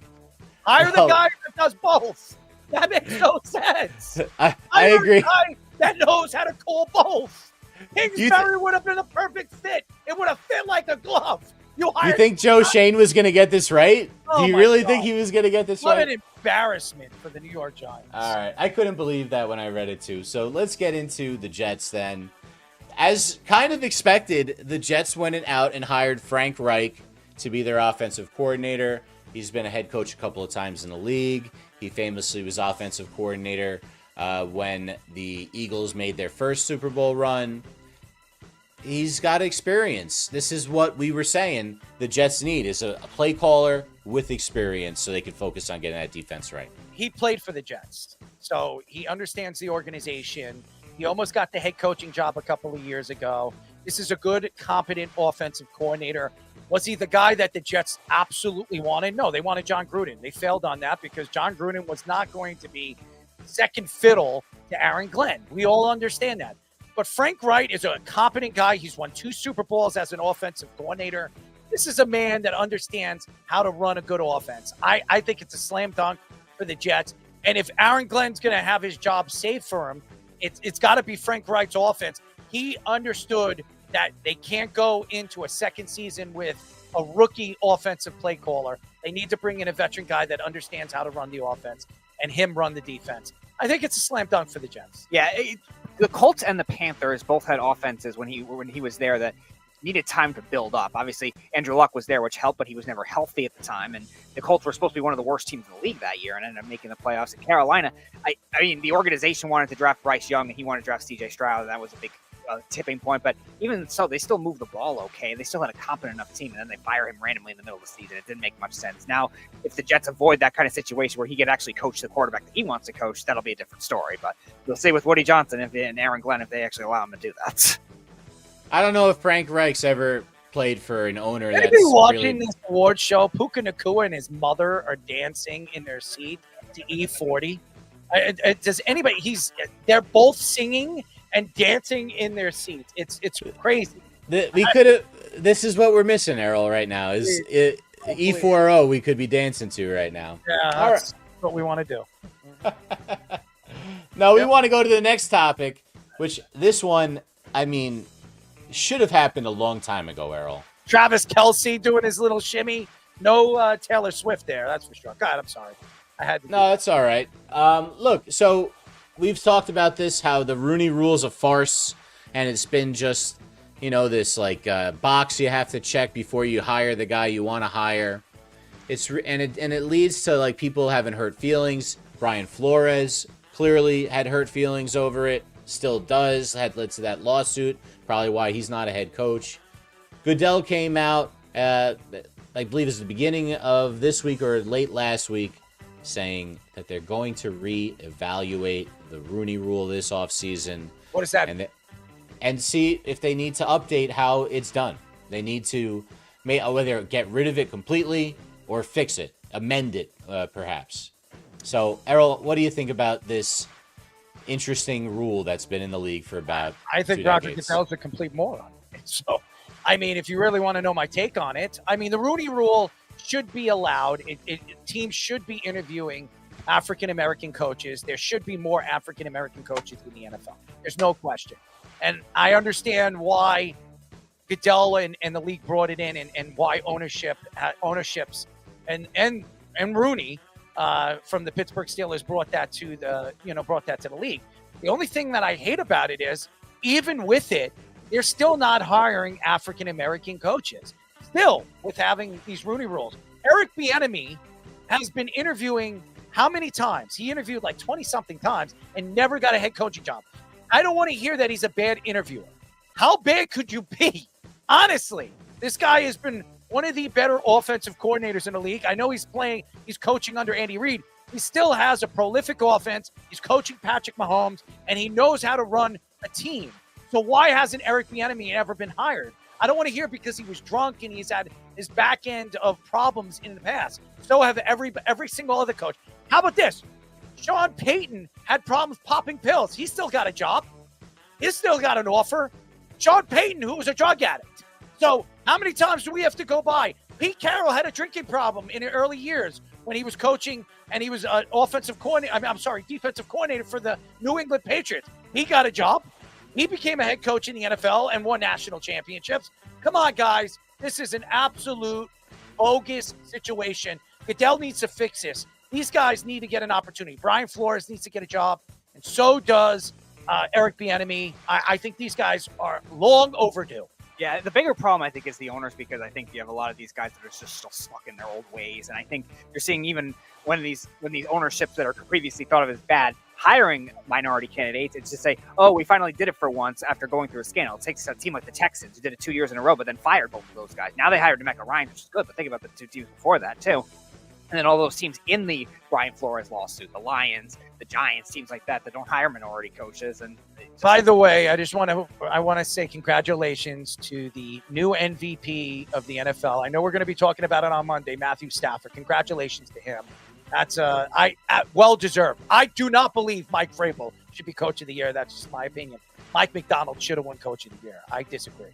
hire the guy that does both. That makes no sense. I agree. The guy that knows how to call both. Kingsbury would have been a perfect fit. It would have fit like a glove. You think Joe Shane was going to get this right? Oh, do you really think he was going to get this right? What an embarrassment for the New York Giants. All right. I couldn't believe that when I read it too. So let's get into the Jets then. As kind of expected, the Jets went out and hired Frank Reich to be their offensive coordinator. He's been a head coach a couple of times in the league. He famously was offensive coordinator when the Eagles made their first Super Bowl run. He's got experience. This is what we were saying the Jets need, is a play caller with experience so they can focus on getting that defense right. He played for the Jets, so he understands the organization. He almost got the head coaching job a couple of years ago. This is a good, competent offensive coordinator. Was he the guy that the Jets absolutely wanted? No, they wanted John Gruden. They failed on that because John Gruden was not going to be second fiddle to Aaron Glenn. We all understand that. But Frank Wright is a competent guy. He's won 2 Super Bowls as an offensive coordinator. This is a man that understands how to run a good offense. I think it's a slam dunk for the Jets. And if Aaron Glenn's going to have his job saved for him, it's got to be Frank Wright's offense. He understood that they can't go into a second season with a rookie offensive play caller. They need to bring in a veteran guy that understands how to run the offense and him run the defense. I think it's a slam dunk for the Jets. Yeah, the Colts and the Panthers both had offenses when he was there that needed time to build up. Obviously, Andrew Luck was there, which helped, but he was never healthy at the time. And the Colts were supposed to be one of the worst teams in the league that year and ended up making the playoffs. In Carolina, I mean, the organization wanted to draft Bryce Young, and he wanted to draft C.J. Stroud, and that was a big tipping point. But even so, they still moved the ball okay. They still had a competent enough team, and then they fire him randomly in the middle of the season. It didn't make much sense. Now, if the Jets avoid that kind of situation where he could actually coach the quarterback that he wants to coach, that'll be a different story. But we'll see with Woody Johnson and Aaron Glenn if they actually allow him to do that. I don't know if Frank Reich's ever played for an owner that's watching this award show. Puka Nacua and his mother are dancing in their seat to E40. Does anybody? They're both singing and dancing in their seats. It's crazy. We could have. This is what we're missing, Errol, right now. Is E40 we could be dancing to right now. Yeah, that's what we want to do. No, we want to go to the next topic, which this one, I mean, should have happened a long time ago, Errol. Travis Kelce doing his little shimmy. No Taylor Swift there, that's for sure. God, I'm sorry. I had to. No, that's all right. Look, so we've talked about this, how the Rooney Rule is a farce, and it's been just, this like box you have to check before you hire the guy you want to hire. It leads to like people having hurt feelings. Brian Flores clearly had hurt feelings over it. Still does. Had led to that lawsuit. Probably why he's not a head coach. Goodell came out, I believe it's the beginning of this week or late last week, saying that they're going to reevaluate the Rooney Rule this offseason. What is that? And see if they need to update how it's done. They need to whether get rid of it completely or fix it, amend it, perhaps. So, Errol, what do you think about this interesting rule that's been in the league for about I think Roger Goodell's a complete moron. So, I mean, if you really want to know my take on it, I mean, the Rooney Rule should be allowed. Teams should be interviewing African-American coaches. There should be more African-American coaches in the NFL. There's no question. And I understand why Goodell and the league brought it in and why ownerships and Rooney from the Pittsburgh Steelers brought that to the league. The only thing that I hate about it is, even with it, they're still not hiring African-American coaches. Still, with having these Rooney Rules. Eric Bieniemy has been interviewing how many times? He interviewed like 20-something times and never got a head coaching job. I don't want to hear that he's a bad interviewer. How bad could you be? Honestly, this guy has been one of the better offensive coordinators in the league. I know he's coaching under Andy Reid. He still has a prolific offense. He's coaching Patrick Mahomes, and he knows how to run a team. So why hasn't Eric Bieniemy ever been hired? I don't want to hear because he was drunk and he's had his back end of problems in the past. So have every single other coach. How about this? Sean Payton had problems popping pills. He still got a job. He's still got an offer. Sean Payton, who was a drug addict. So how many times do we have to go by? Pete Carroll had a drinking problem in the early years when he was coaching and he was an defensive coordinator for the New England Patriots. He got a job. He became a head coach in the NFL and won national championships. Come on, guys. This is an absolute bogus situation. Goodell needs to fix this. These guys need to get an opportunity. Brian Flores needs to get a job, and so does Eric Bieniemy. I think these guys are long overdue. Yeah, the bigger problem, I think, is the owners, because I think you have a lot of these guys that are just still stuck in their old ways. And I think you're seeing even when these ownerships that are previously thought of as bad, hiring minority candidates, it's just say, oh, we finally did it for once after going through a scandal. It takes a team like the Texans, who did it 2 years in a row, but then fired both of those guys. Now they hired Demeco Ryans, which is good, but think about the 2 teams before that, too. And then all those teams in the Brian Flores lawsuit, the Lions, the Giants, teams like that don't hire minority coaches. And by the way, I want to say congratulations to the new MVP of the NFL. I know we're going to be talking about it on Monday, Matthew Stafford. Congratulations to him. That's well deserved. I do not believe Mike Vrabel should be coach of the year. That's just my opinion. Mike McDonald should have won coach of the year. I disagree.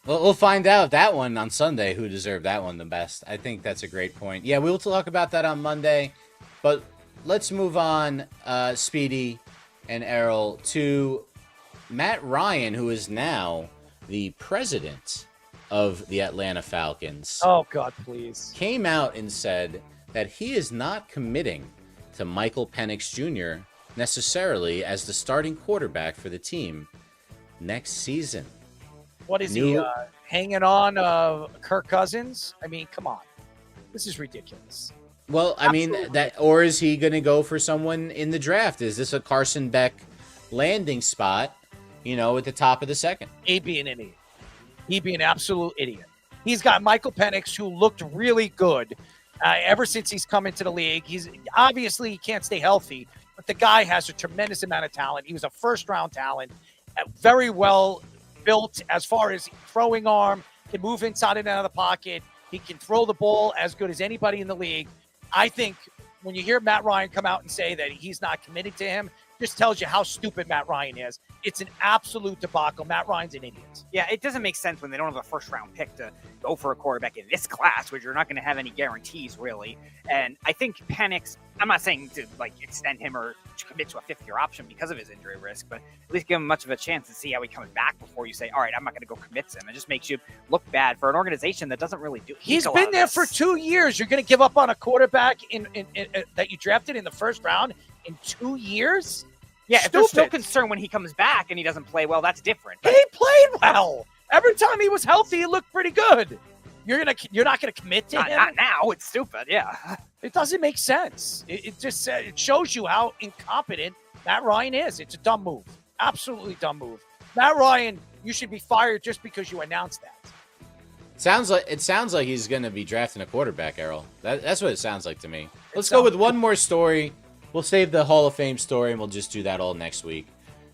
Well, we'll find out that one on Sunday, who deserved that one the best. I think that's a great point. Yeah, we'll talk about that on Monday. But let's move on, Speedy and Errol, to Matt Ryan, who is now the president of the Atlanta Falcons. Oh, God, please. Came out and said that he is not committing to Michael Penix Jr. necessarily as the starting quarterback for the team next season. What is he, hanging on Kirk Cousins? I mean, come on. This is ridiculous. Well, I mean, or is he going to go for someone in the draft? Is this a Carson Beck landing spot, at the top of the second? He'd be an idiot. He'd be an absolute idiot. He's got Michael Penix, who looked really good ever since he's come into the league. He's obviously he can't stay healthy, but the guy has a tremendous amount of talent. He was a first-round talent, very well built as far as throwing arm, can move inside and out of the pocket. He can throw the ball as good as anybody in the league. I think when you hear Matt Ryan come out and say that he's not committed to him, just tells you how stupid Matt Ryan is. It's an absolute debacle. Matt Ryan's an idiot. Yeah, it doesn't make sense when they don't have a first-round pick to go for a quarterback in this class, which you're not going to have any guarantees, really. And I think Penix, I'm not saying to extend him or commit to a fifth-year option because of his injury risk, but at least give him much of a chance to see how he comes back before you say, all right, I'm not going to go commit to him. It just makes you look bad for an organization that doesn't really do. He's been there for 2 years. You're going to give up on a quarterback in that you drafted in the first round in 2 years? Yeah, if there's still concern when he comes back and he doesn't play well, that's different. He played well. Every time he was healthy, he looked pretty good. You're not gonna commit to him? Not now. It's stupid. Yeah, it doesn't make sense. It just it shows you how incompetent Matt Ryan is. It's a dumb move. Absolutely dumb move. Matt Ryan, you should be fired just because you announced that. It sounds like he's going to be drafting a quarterback, Errol. That's what it sounds like to me. Let's go with one more story. We'll save the Hall of Fame story, and we'll just do that all next week.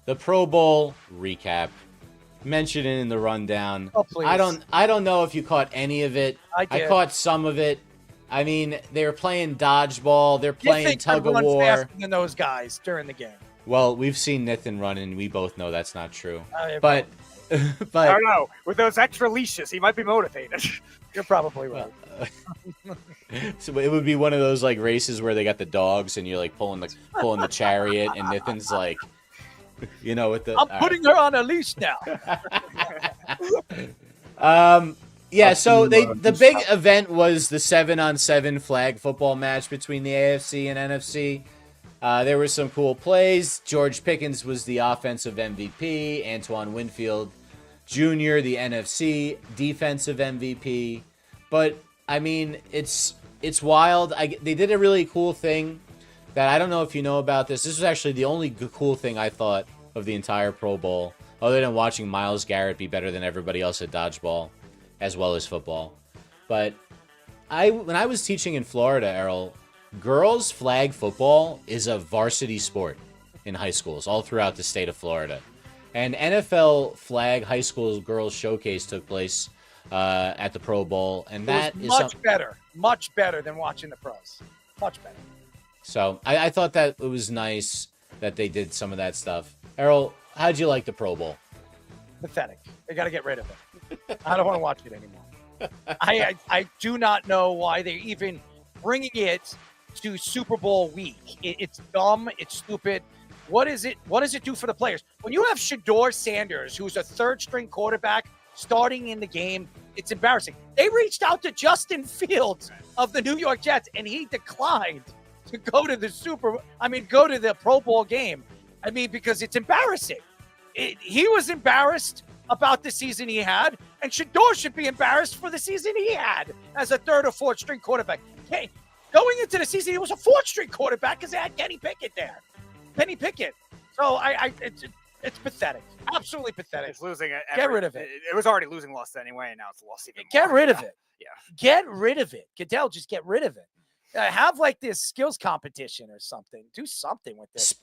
The Pro Bowl recap. Mention it in the rundown. Oh, please. I don't know if you caught any of it. I caught some of it. I mean, they were playing dodgeball. They're playing tug of war. Faster than those guys during the game. Well, we've seen Nathan run, and we both know that's not true. But I don't know. With those extra leashes, he might be motivated. You're probably right. So it would be one of those races where they got the dogs, and you're pulling the chariot, and Nathan's with the. I'm putting her on a leash now. Yeah. So the big event was the 7-on-7 flag football match between the AFC and NFC. There were some cool plays. George Pickens was the offensive MVP. Antoine Winfield Jr., the NFC defensive MVP. But I mean, it's wild. They did a really cool thing that I don't know if you know about this. This was actually the only cool thing I thought of the entire Pro Bowl, other than watching Myles Garrett be better than everybody else at dodgeball, as well as football. But when I was teaching in Florida, Errol, girls flag football is a varsity sport in high schools all throughout the state of Florida. And NFL flag high school girls showcase took place at the Pro Bowl, and that is much better than watching the pros. Much better. So I thought that it was nice that they did some of that stuff. Errol, how'd you like the Pro Bowl? Pathetic. They got to get rid of it. I don't want to watch it anymore. I do not know why they're even bringing it to Super Bowl week. It's dumb. It's stupid. What does it do for the players? When you have Shedeur Sanders, who's a third-string quarterback, starting in the game, it's embarrassing. They reached out to Justin Fields of the New York Jets, and he declined to go to the Pro Bowl game. I mean, because it's embarrassing. He was embarrassed. about the season he had, and Shador should be embarrassed for the season he had as a third or fourth string quarterback. Okay, going into the season, he was a fourth string quarterback because they had Kenny Pickett there. Kenny Pickett. So it's pathetic. Absolutely pathetic. It's losing it. Get rid of it. It was already losing loss anyway, and now it's lost even more. Get rid of it. Yeah. Get rid of it. Goodell, just get rid of it. Have like this skills competition or something. Do something with this.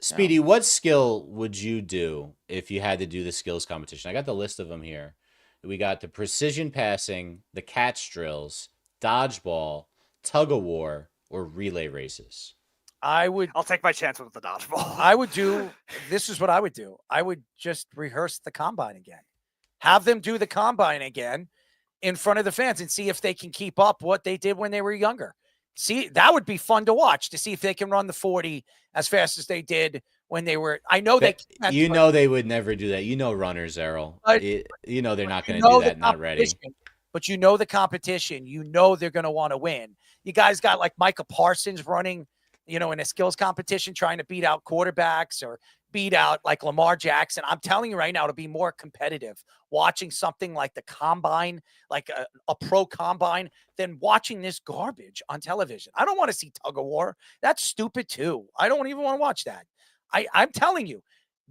Speedy, what skill would you do if you had to do the skills competition? I got the list of them here. We got the precision passing, the catch drills, dodgeball, tug of war, or relay races. I'll take my chance with the dodgeball. This is what I would do. I would just rehearse the combine again. Have them do the combine again in front of the fans and see if they can keep up what they did when they were younger. See, that would be fun to watch, to see if they can run the 40 as fast as they did when they were. I know they can't. You know they would never do that. You know runners, Errol. You know they're not going to do that, not ready. But you know the competition. You know they're going to want to win. You guys got like Micah Parsons running, in a skills competition, trying to beat out quarterbacks or beat out like Lamar Jackson. I'm telling you right now, to be more competitive, watching something like the combine, like a pro combine, than watching this garbage on television. I don't want to see tug of war. That's stupid too. I don't even want to watch that. I'm telling you,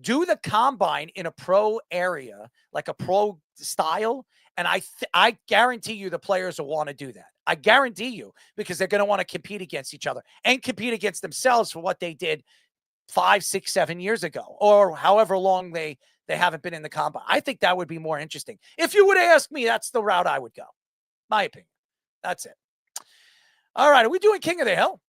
do the combine in a pro area, like a pro style. And I guarantee you the players will want to do that. I guarantee you, because they're going to want to compete against each other and compete against themselves for what they did 5, 6, 7 years ago, or however long they haven't been in the combine. I think that would be more interesting. If you would ask me, that's the route I would go. My opinion. That's it. All right. Are we doing King of the Hill?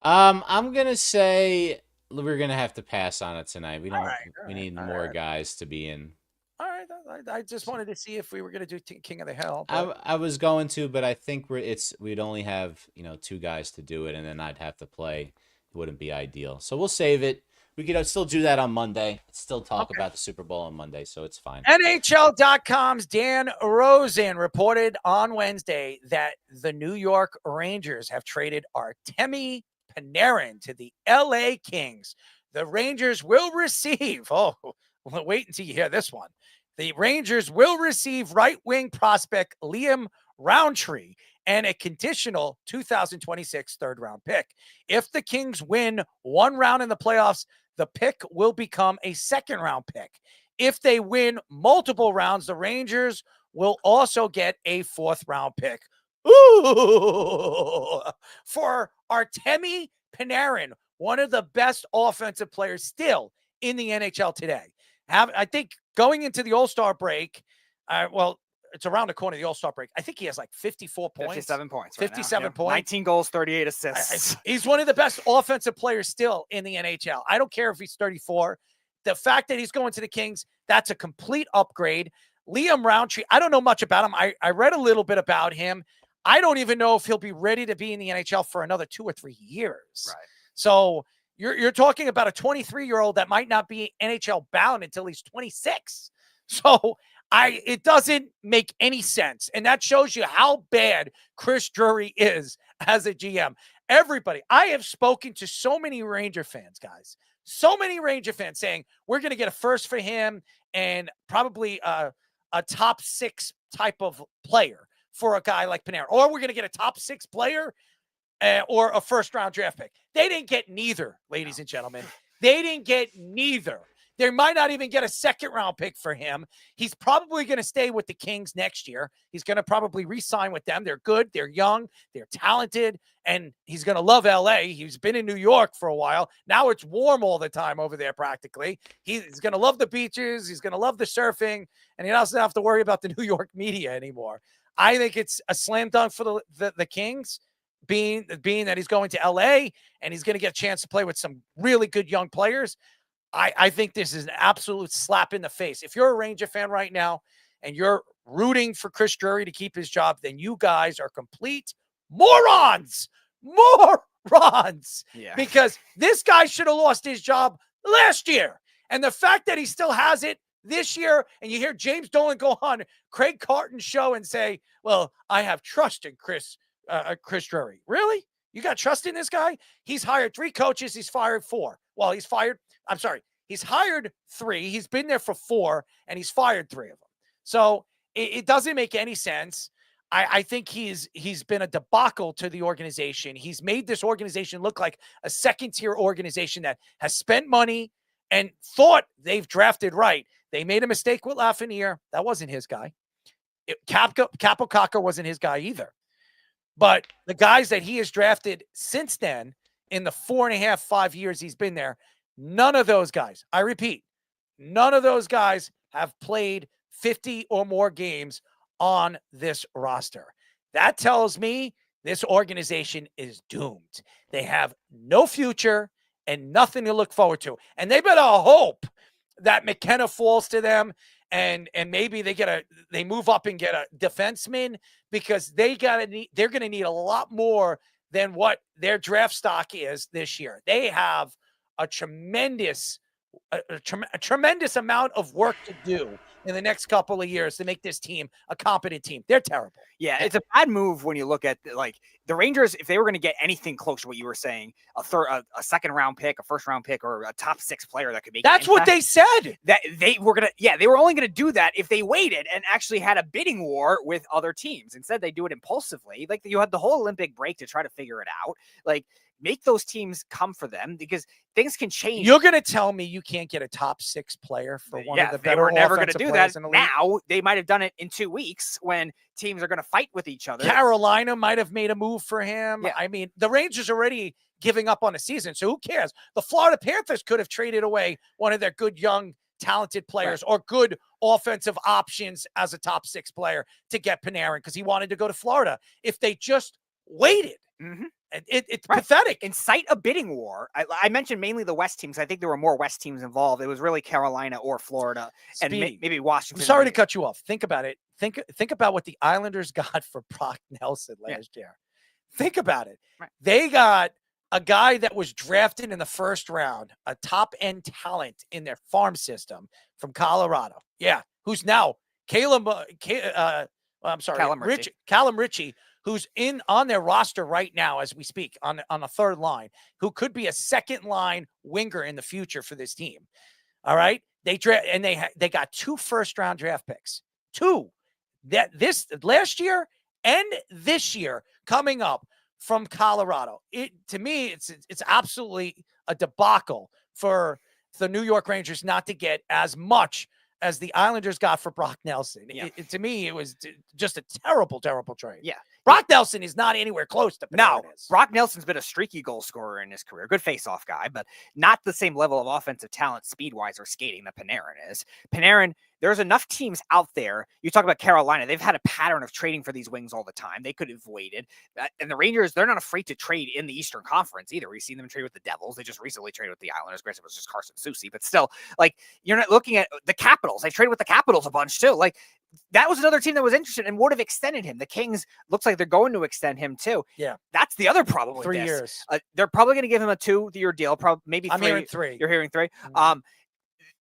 I'm going to say we're going to have to pass on it tonight. We don't. We need more guys to be in. All right. I just wanted to see if we were going to do King of the Hill. I was going to, but I think we'd only have 2 guys to do it, and then I'd have to play. It wouldn't be ideal. So we'll save it. We could still do that on Monday. Still talk about the Super Bowl on Monday, so it's fine. NHL.com's Dan Rosen reported on Wednesday that the New York Rangers have traded Artemi Panarin to the LA Kings. The Rangers will receive, wait until you hear this one. The Rangers will receive right-wing prospect Liam Roundtree and a conditional 2026 third-round pick. If the Kings win one round in the playoffs, the pick will become a second-round pick. If they win multiple rounds, the Rangers will also get a fourth-round pick. Ooh! For Artemi Panarin, one of the best offensive players still in the NHL today. I think going into the All-Star break, it's around the corner of the All-Star break. I think he has like 54 points. 57 points. 57 points. 19 goals, 38 assists. He's one of the best offensive players still in the NHL. I don't care if he's 34. The fact that he's going to the Kings, that's a complete upgrade. Liam Roundtree, I don't know much about him. I read a little bit about him. I don't even know if he'll be ready to be in the NHL for another 2 or 3 years. Right. So you're talking about a 23-year-old that might not be NHL bound until he's 26. So it doesn't make any sense. And that shows you how bad Chris Drury is as a GM. Everybody, I have spoken to so many Ranger fans, guys. So many Ranger fans saying, we're going to get a first for him and probably a top 6 type of player for a guy like Panarin. Or we're going to get a top 6 player or a first-round draft pick. They didn't get neither, ladies and gentlemen. They didn't get neither. They might not even get a second-round pick for him. He's probably going to stay with the Kings next year. He's going to probably re-sign with them. They're good. They're young. They're talented. And he's going to love L.A. He's been in New York for a while. Now it's warm all the time over there practically. He's going to love the beaches. He's going to love the surfing. And he doesn't have to worry about the New York media anymore. I think it's a slam dunk for the Kings, being that he's going to L.A. and he's going to get a chance to play with some really good young players. I think this is an absolute slap in the face. If you're a Ranger fan right now and you're rooting for Chris Drury to keep his job, then you guys are complete morons. Morons. Yeah. Because this guy should have lost his job last year. And the fact that he still has it this year, and you hear James Dolan go on Craig Carton's show and say, well, I have trust in Chris Drury. Really? You got trust in this guy? He's hired 3 coaches. He's fired 4. Well, He's hired 3. He's been there for 4, and he's fired 3 of them. So it doesn't make any sense. I think he's been a debacle to the organization. He's made this organization look like a second-tier organization that has spent money and thought they've drafted right. They made a mistake with Lafreniere. That wasn't his guy. Capo wasn't his guy either. But the guys that he has drafted since then, in the 4.5, 5 years he's been there, none of those guys, I repeat, none of those guys have played 50 or more games on this roster. That tells me this organization is doomed. They have no future and nothing to look forward to. And they better hope that McKenna falls to them and maybe they move up and get a defenseman, because they're going to need a lot more than what their draft stock is this year. They have a tremendous amount of work to do in the next couple of years to make this team a competent team. They're terrible. Yeah, it's a bad move when you look at the Rangers. If they were going to get anything close to what you were saying, a second round pick, a first round pick, or a top 6 player that could make. That's what they said. That they were gonna. Yeah, they were only going to do that if they waited and actually had a bidding war with other teams. Instead, they do it impulsively. Like, you had the whole Olympic break to try to figure it out. Like, make those teams come for them, because things can change. You're going to tell me you can't get a top 6 player for one of the better. They were never going to offensive do players that. in the league? Now they might have done it in 2 weeks when teams are going to fight with each other. Carolina might have made a move for him. Yeah. I mean, the Rangers already giving up on the season, so who cares? The Florida Panthers could have traded away one of their good, young, talented players or good offensive options as a top 6 player to get Panarin, because he wanted to go to Florida. If they just waited. Mm-hmm. It's pathetic. Incite a bidding war. I mentioned mainly the West teams. I think there were more West teams involved. It was really Carolina or Florida, and maybe Washington. I'm sorry to cut you off. Think about it. Think about what the Islanders got for Brock Nelson last year. Think about it. Right. They got a guy that was drafted in the first round, a top-end talent in their farm system from Colorado. Yeah, who's now Callum Ritchie, who's on their roster right now as we speak on a third line, who could be a second line winger in the future for this team. All right, they got 2 first-round draft picks, 2 this last year and this year coming up from Colorado. To me, it's absolutely a debacle for the New York Rangers not to get as much as the Islanders got for Brock Nelson. Yeah. To me, it was just a terrible, terrible trade. Yeah. Brock Nelson is not anywhere close to Panarin. No, Brock Nelson's been a streaky goal scorer in his career. Good face-off guy, but not the same level of offensive talent, speed-wise, or skating that Panarin is. Panarin, there's enough teams out there. You talk about Carolina. They've had a pattern of trading for these wings all the time. They could have waited. And the Rangers, they're not afraid to trade in the Eastern Conference either. We've seen them trade with the Devils. They just recently traded with the Islanders. Granted, it was just Carson Soucy, but still, you're not looking at the Capitals. They traded with the Capitals a bunch too. That was another team that was interested and would have extended him. The Kings looks like they're going to extend him too. Yeah. That's the other problem with 3 this. years. They're probably going to give him a 2-year deal. Probably maybe 3. I'm hearing 3. You're hearing 3. Mm-hmm.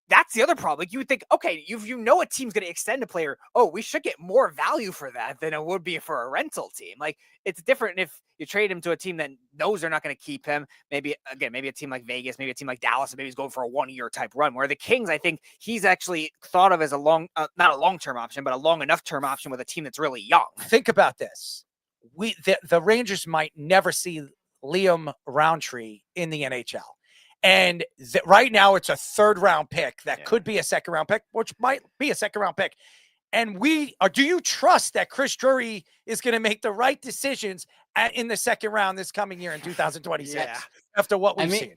That's the other problem. You would think, okay, you know a team's going to extend a player. Oh, we should get more value for that than it would be for a rental team. It's different if you trade him to a team that knows they're not going to keep him. Maybe a team like Vegas, maybe a team like Dallas, and maybe he's going for a 1-year type run. Where the Kings, I think he's actually thought of as a not a long-term option, but a long enough term option with a team that's really young. Think about this. The Rangers might never see Liam Roundtree in the NHL. And right now it's a 3rd-round pick that could be a 2nd-round pick, which might be a 2nd-round pick. And do you trust that Chris Drury is going to make the right decisions in the 2nd round this coming year in 2026 after what we've seen?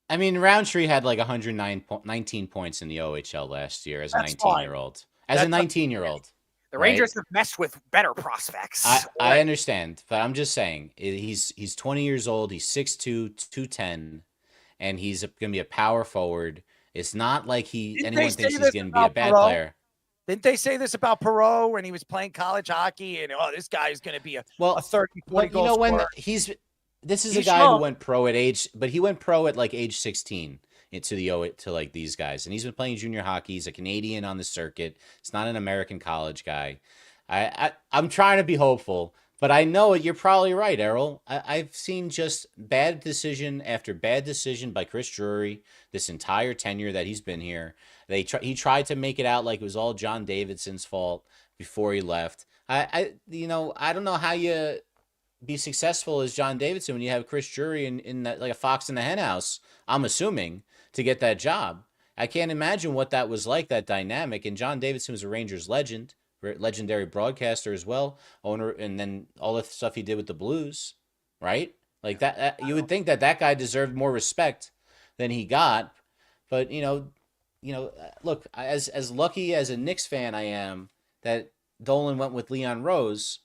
I mean, Roundtree had 119 points in the OHL last year as a 19-year-old. As a 19-year-old. The Rangers have messed with better prospects. I understand, but I'm just saying he's 20 years old. He's 6'2", 210. And he's going to be a power forward. It's not like anyone thinks he's going to be a bad player. Didn't they say this about Perot when he was playing college hockey? And this guy is going to be a 30, 40 goal scorer. This is a guy who went pro at he went pro at age 16 to these guys, and he's been playing junior hockey. He's a Canadian on the circuit. It's not an American college guy. I'm trying to be hopeful, But I know you're probably right, Errol. I've seen just bad decision after bad decision by Chris Drury this entire tenure that he's been here. He tried to make it out like it was all John Davidson's fault before he left. I don't know how you be successful as John Davidson when you have Chris Drury in that, like a fox in the henhouse, I'm assuming, to get that job. I can't imagine what that was like, that dynamic. And John Davidson was a Rangers legend, legendary broadcaster as well, owner, and then all the stuff he did with the Blues, right? Like that you would think that guy deserved more respect than he got. But look, as lucky as a Knicks fan I am that Dolan went with Leon Rose,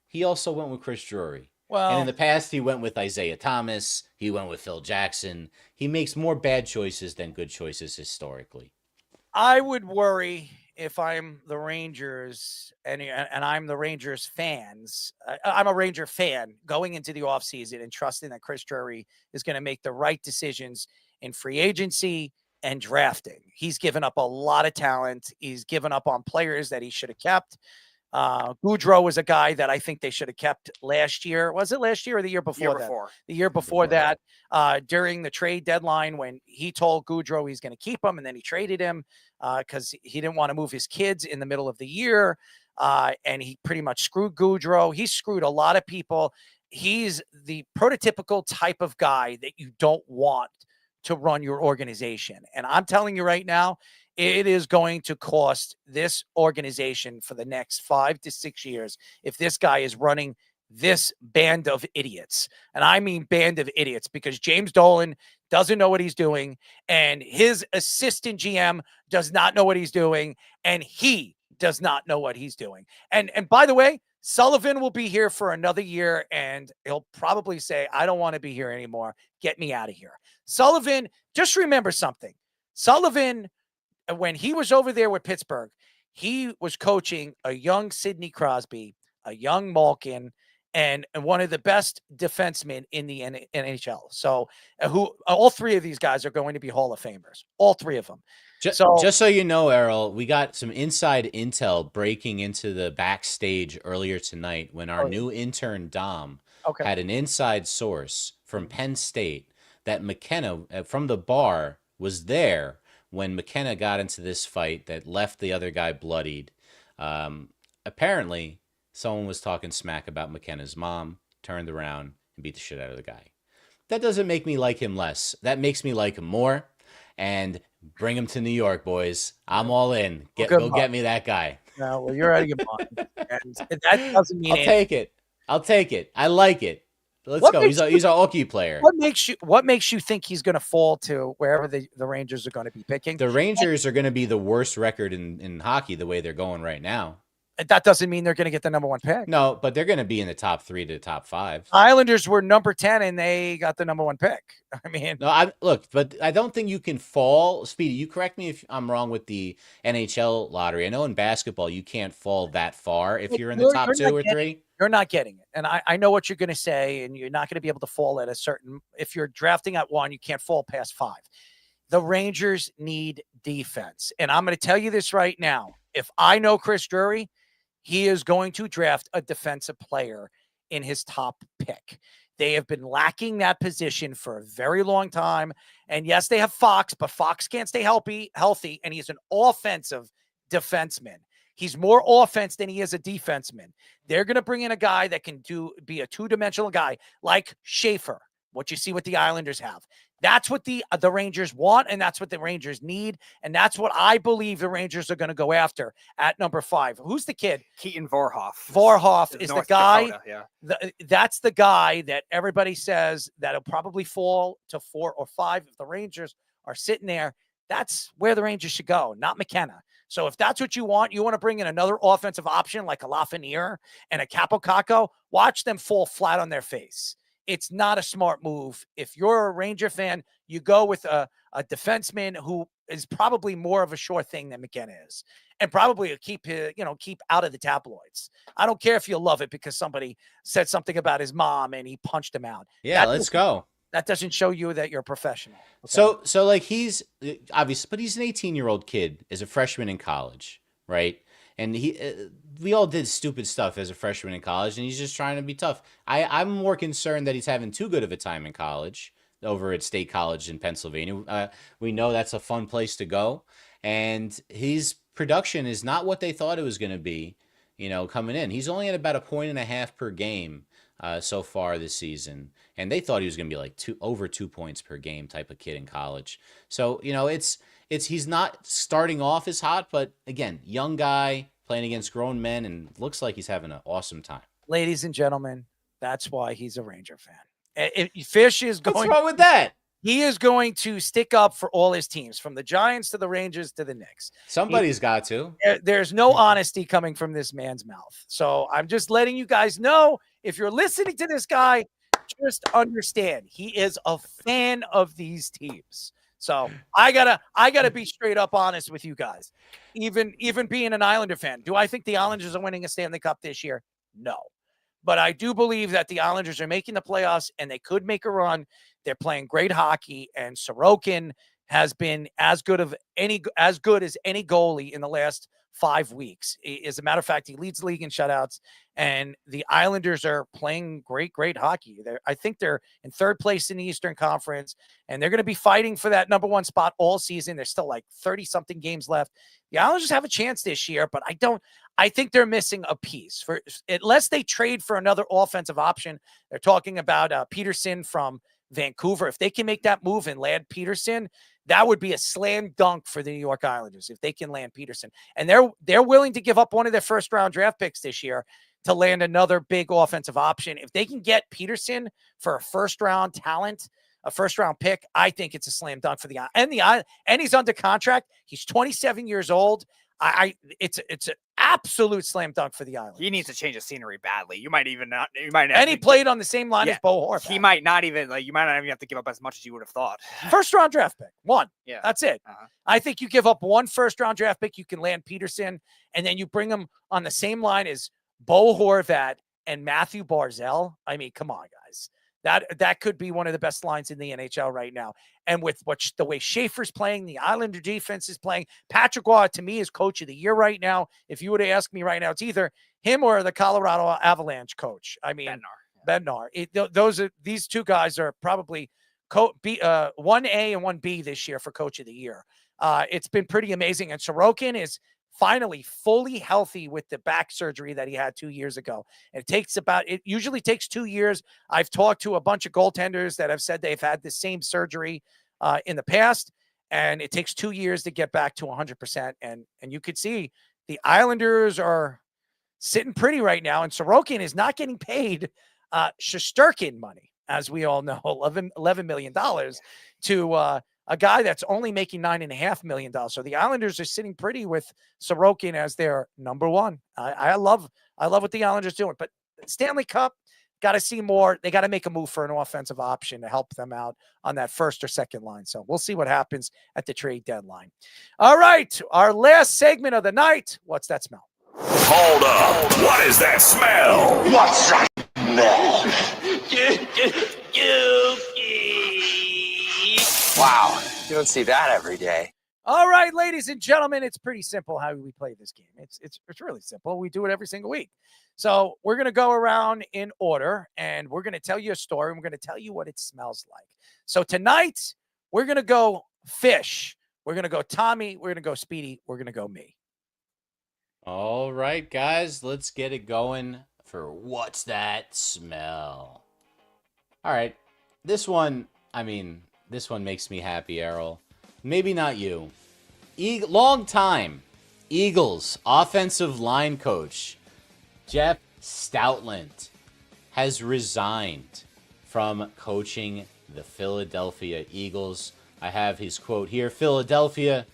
he also went with Chris Drury. Well, and in the past, he went with Isaiah Thomas. He went with Phil Jackson. He makes more bad choices than good choices historically. I would worry if I'm the Rangers and I'm the Rangers fans. I'm a Ranger fan going into the offseason and trusting that Chris Drury is going to make the right decisions in free agency and drafting. He's given up a lot of talent. He's given up on players that he should have kept. Goudreau was a guy that I think they should have kept last year. Was it last year or the year before that? The year before that, during the trade deadline, when he told Goudreau he's going to keep him, and then he traded him because he didn't want to move his kids in the middle of the year. And he pretty much screwed Goudreau. He screwed a lot of people. He's the prototypical type of guy that you don't want to run your organization. And I'm telling you right now, it is going to cost this organization for the next 5 to 6 years if this guy is running this band of idiots. And I mean band of idiots, because James Dolan doesn't know what he's doing, and his assistant GM does not know what he's doing, and he does not know what he's doing. And by the way, Sullivan will be here for another year, and he'll probably say, I don't want to be here anymore. Get me out of here. Sullivan, just remember something. Sullivan, when he was over there with Pittsburgh, he was coaching a young Sidney Crosby, a young Malkin, and one of the best defensemen in the NHL. So all three of these guys are going to be Hall of Famers, all three of them. Just so you know, Errol, we got some inside intel breaking into the backstage earlier tonight when our new intern, Dom, had an inside source from Penn State that McKenna from the bar was there when McKenna got into this fight that left the other guy bloodied. Apparently, someone was talking smack about McKenna's mom, turned around, and beat the shit out of the guy. That doesn't make me like him less. That makes me like him more. And bring him to New York, boys. I'm all in. Go get me that guy. No, well, you're out of your mind. And that doesn't mean I'll take it. I like it. Let's go. He's an Okie player. What makes you think he's going to fall to wherever the Rangers are going to be picking? The Rangers are going to be the worst record in hockey the way they're going right now. That doesn't mean they're going to get the number 1 pick. No, but they're going to be in the top 3 to the top 5. Islanders were number 10 and they got the number 1 pick. I mean, but I don't think you can fall. Speedy, you correct me if I'm wrong with the NHL lottery. I know in basketball you can't fall that far if you're in the top 2 or 3. You're not getting it. And I know what you're going to say, and you're not going to be able to fall at a certain, if you're drafting at 1, you can't fall past 5. The Rangers need defense. And I'm going to tell you this right now. If I know Chris Drury, he is going to draft a defensive player in his top pick. They have been lacking that position for a very long time. And yes, they have Fox, but Fox can't stay healthy, and he's an offensive defenseman. He's more offense than he is a defenseman. They're going to bring in a guy that can be a two-dimensional guy like Schaefer, what you see what the Islanders have. That's what the Rangers want, and that's what the Rangers need, and that's what I believe the Rangers are going to go after at number 5. Who's the kid? Keaton Vorhoff. Vorhoff is the guy. Dakota, yeah. That's the guy that everybody says that'll probably fall to 4 or 5 if the Rangers are sitting there. That's where the Rangers should go, not McKenna. So if that's what you want to bring in another offensive option like a Lafreniere and a Capo Caco, watch them fall flat on their face. It's not a smart move. If you're a Ranger fan, you go with a defenseman who is probably more of a sure thing than McKenna is, and probably keep out of the tabloids. I don't care if you love it because somebody said something about his mom and he punched him out. Yeah, let's go. That doesn't show you that you're a professional. Okay? So like he's obviously, but he's an 18-year-old kid as a freshman in college, right? And we all did stupid stuff as a freshman in college, and he's just trying to be tough. I'm more concerned that he's having too good of a time in college over at State College in Pennsylvania. We know that's a fun place to go, and his production is not what they thought it was going to be, coming in. He's only at about 1.5 points per game so far this season, and they thought he was going to be like over 2 points per game type of kid in college. So, he's not starting off as hot, but again, young guy playing against grown men, and looks like he's having an awesome time. Ladies and gentlemen, that's why he's a Ranger fan. Fish is going. What's wrong with that? He is going to stick up for all his teams, from the Giants to the Rangers to the Knicks. Somebody's got to. There's no honesty coming from this man's mouth. So I'm just letting you guys know, if you're listening to this guy, just understand he is a fan of these teams. So I gotta be straight up honest with you guys. Even being an Islander fan, do I think the Islanders are winning a Stanley Cup this year? No. But I do believe that the Islanders are making the playoffs, and they could make a run. They're playing great hockey, and Sorokin has been as good as any goalie in the last 5 weeks. As a matter of fact, he leads the league in shutouts, and the Islanders are playing great hockey. I think they're in third place in the Eastern Conference, and they're going to be fighting for that number 1 spot all season. There's still like 30-something games left. The Islanders have a chance this year, but I think they're missing a piece. Unless they trade for another offensive option. They're talking about Peterson from Vancouver. If they can make that move and land Peterson, that would be a slam dunk for the New York Islanders if they can land Peterson. And they're willing to give up one of their first-round draft picks this year to land another big offensive option. If they can get Peterson for a first-round talent, a first-round pick, I think it's a slam dunk for the Islanders. And he's under contract. He's 27 years old. It's an absolute slam dunk for the Islanders. He needs to change the scenery badly. You might not. And he played on the same line as Bo Horvath. He might not even you might not even have to give up as much as you would have thought. First round draft pick, 1. Yeah, that's it. I think you give up 1 first round draft pick, you can land Peterson, and then you bring him on the same line as Bo Horvath and Matthew Barzal. I mean, come on, guys. That could be one of the best lines in the NHL right now. And with the way Schaefer's playing, the Islander defense is playing, Patrick Waugh, to me, is coach of the year right now. If you were to ask me right now, it's either him or the Colorado Avalanche coach. I mean, Bednar. These two guys are probably 1A and 1B this year for coach of the year. It's been pretty amazing. And Sorokin is finally fully healthy with the back surgery that he had 2 years ago. It usually takes 2 years. I've talked to a bunch of goaltenders that have said they've had the same surgery in the past, and it takes 2 years to get back to 100%. And you could see the Islanders are sitting pretty right now, and Sorokin is not getting paid Shesterkin money, as we all know, $11 million to a guy that's only making $9.5 million. So the Islanders are sitting pretty with Sorokin as their number 1. I love what the Islanders are doing, but Stanley Cup, got to see more. They got to make a move for an offensive option to help them out on that first or second line. So we'll see what happens at the trade deadline. All right. Our last segment of the night. What's that smell? Hold up. What is that smell? What's that Wow, you don't see that every day. All right, ladies and gentlemen, it's pretty simple how we play this game. It's really simple. We do it every single week. So we're going to go around in order, and we're going to tell you a story, and we're going to tell you what it smells like. So tonight, we're going to go Fish. We're going to go Tommy. We're going to go Speedy. We're going to go me. All right, guys, let's get it going for What's That Smell? All right, this one makes me happy, Errol. Maybe not you. Long time Eagles offensive line coach Jeff Stoutland has resigned from coaching the Philadelphia Eagles. I have his quote here. Philadelphia,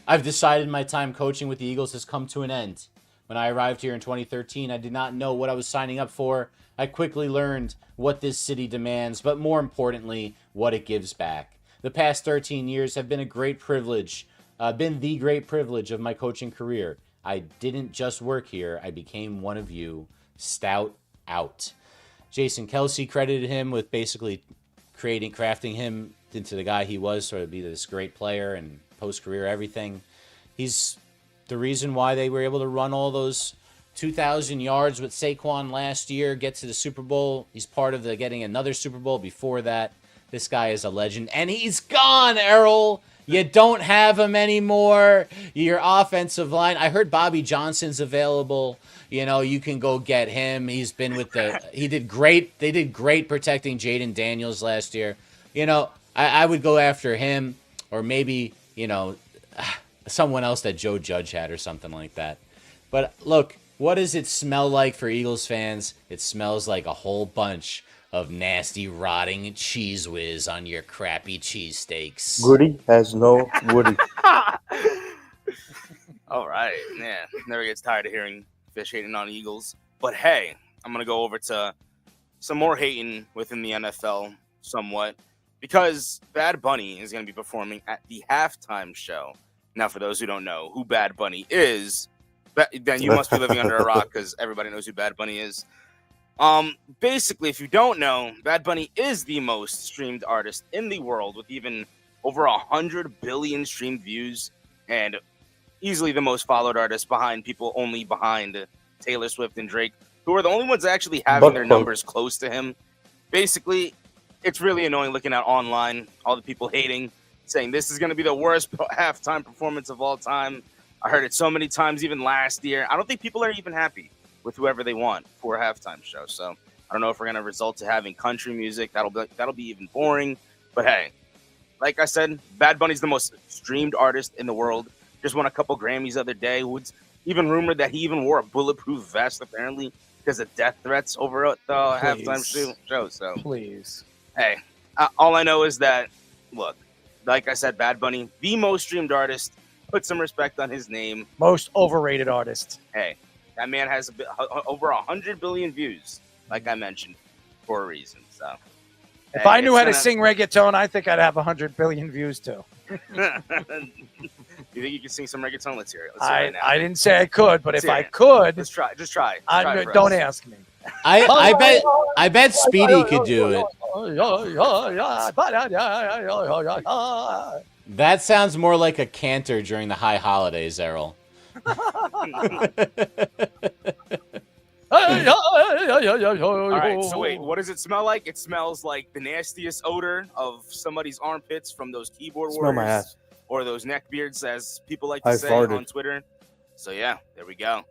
I've decided my time coaching with the Eagles has come to an end. When I arrived here in 2013, I did not know what I was signing up for. I quickly learned what this city demands, but more importantly, what it gives back. The past 13 years have been the great privilege of my coaching career. I didn't just work here. I became one of you. Stout out. Jason Kelsey credited him with basically crafting him into the guy he was, sort of be this great player and post-career everything. He's the reason why they were able to run all those 2,000 yards with Saquon last year, get to the Super Bowl. He's part of the getting another Super Bowl before that. This guy is a legend, and he's gone, Errol. You don't have him anymore. Your offensive line. I heard Bobby Johnson's available. You know, you can go get him. He's been with he did great. They did great protecting Jaden Daniels last year. You know, I would go after him, or maybe, you know, someone else that Joe Judge had or something like that. But look, what does it smell like for Eagles fans? It smells like a whole bunch of nasty, rotting cheese whiz on your crappy cheesesteaks. Woody has no Woody. All right, yeah. Never gets tired of hearing Fish hating on Eagles. But hey, I'm going to go over to some more hating within the NFL somewhat, because Bad Bunny is going to be performing at the halftime show. Now, for those who don't know who Bad Bunny is, then you must be living under a rock, because everybody knows who Bad Bunny is. Basically, if you don't know, Bad Bunny is the most streamed artist in the world, with even over 100 billion streamed views, and easily the most followed artist behind Taylor Swift and Drake, who are the only ones actually having their numbers close to him. Basically, it's really annoying looking at online, all the people hating, saying this is going to be the worst halftime performance of all time. I heard it so many times, even last year. I don't think people are even happy with whoever they want for a halftime show. So I don't know if we're going to result to having country music. That'll be even boring. But hey, like I said, Bad Bunny's the most streamed artist in the world. Just won a couple Grammys the other day. It's even rumored that he even wore a bulletproof vest, apparently, because of death threats over at the halftime show. So please, hey, all I know is that, look, like I said, Bad Bunny, the most streamed artist. Put some respect on his name. Most overrated artist. Hey, that man has over 100 billion views, like I mentioned, for a reason. So, if I knew how to sing reggaeton, I think I'd have 100 billion views too. You think you can sing some reggaeton? Let's hear it. I didn't say I could, but if I could, let's try. Just try. Don't ask me. I bet Speedy could do it. That sounds more like a cantor during the high holidays, Errol. All right, so wait, what does it smell like? It smells like the nastiest odor of somebody's armpits from those keyboard Smell my warriors, ass. or those neck beards, as people like to I say farted. on Twitter. So yeah, there we go.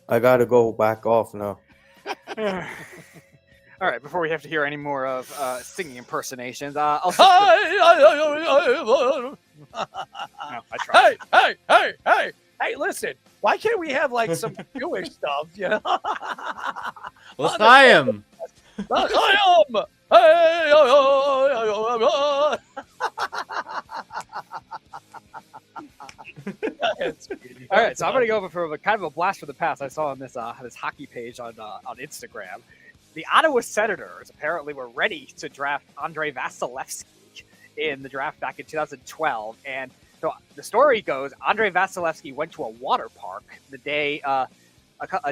I gotta go back off now. All right, before we have to hear any more of singing impersonations, I'll I tried. Hey, listen, why can't we have like some Jewish stuff, you know? L'chaim. All right, so I'm going to go over for kind of a blast from the past. I saw on this this hockey page on Instagram. The Ottawa Senators apparently were ready to draft Andrei Vasilevsky in the draft back in 2012. And so the story goes, Andrei Vasilevsky went to a water park the day, a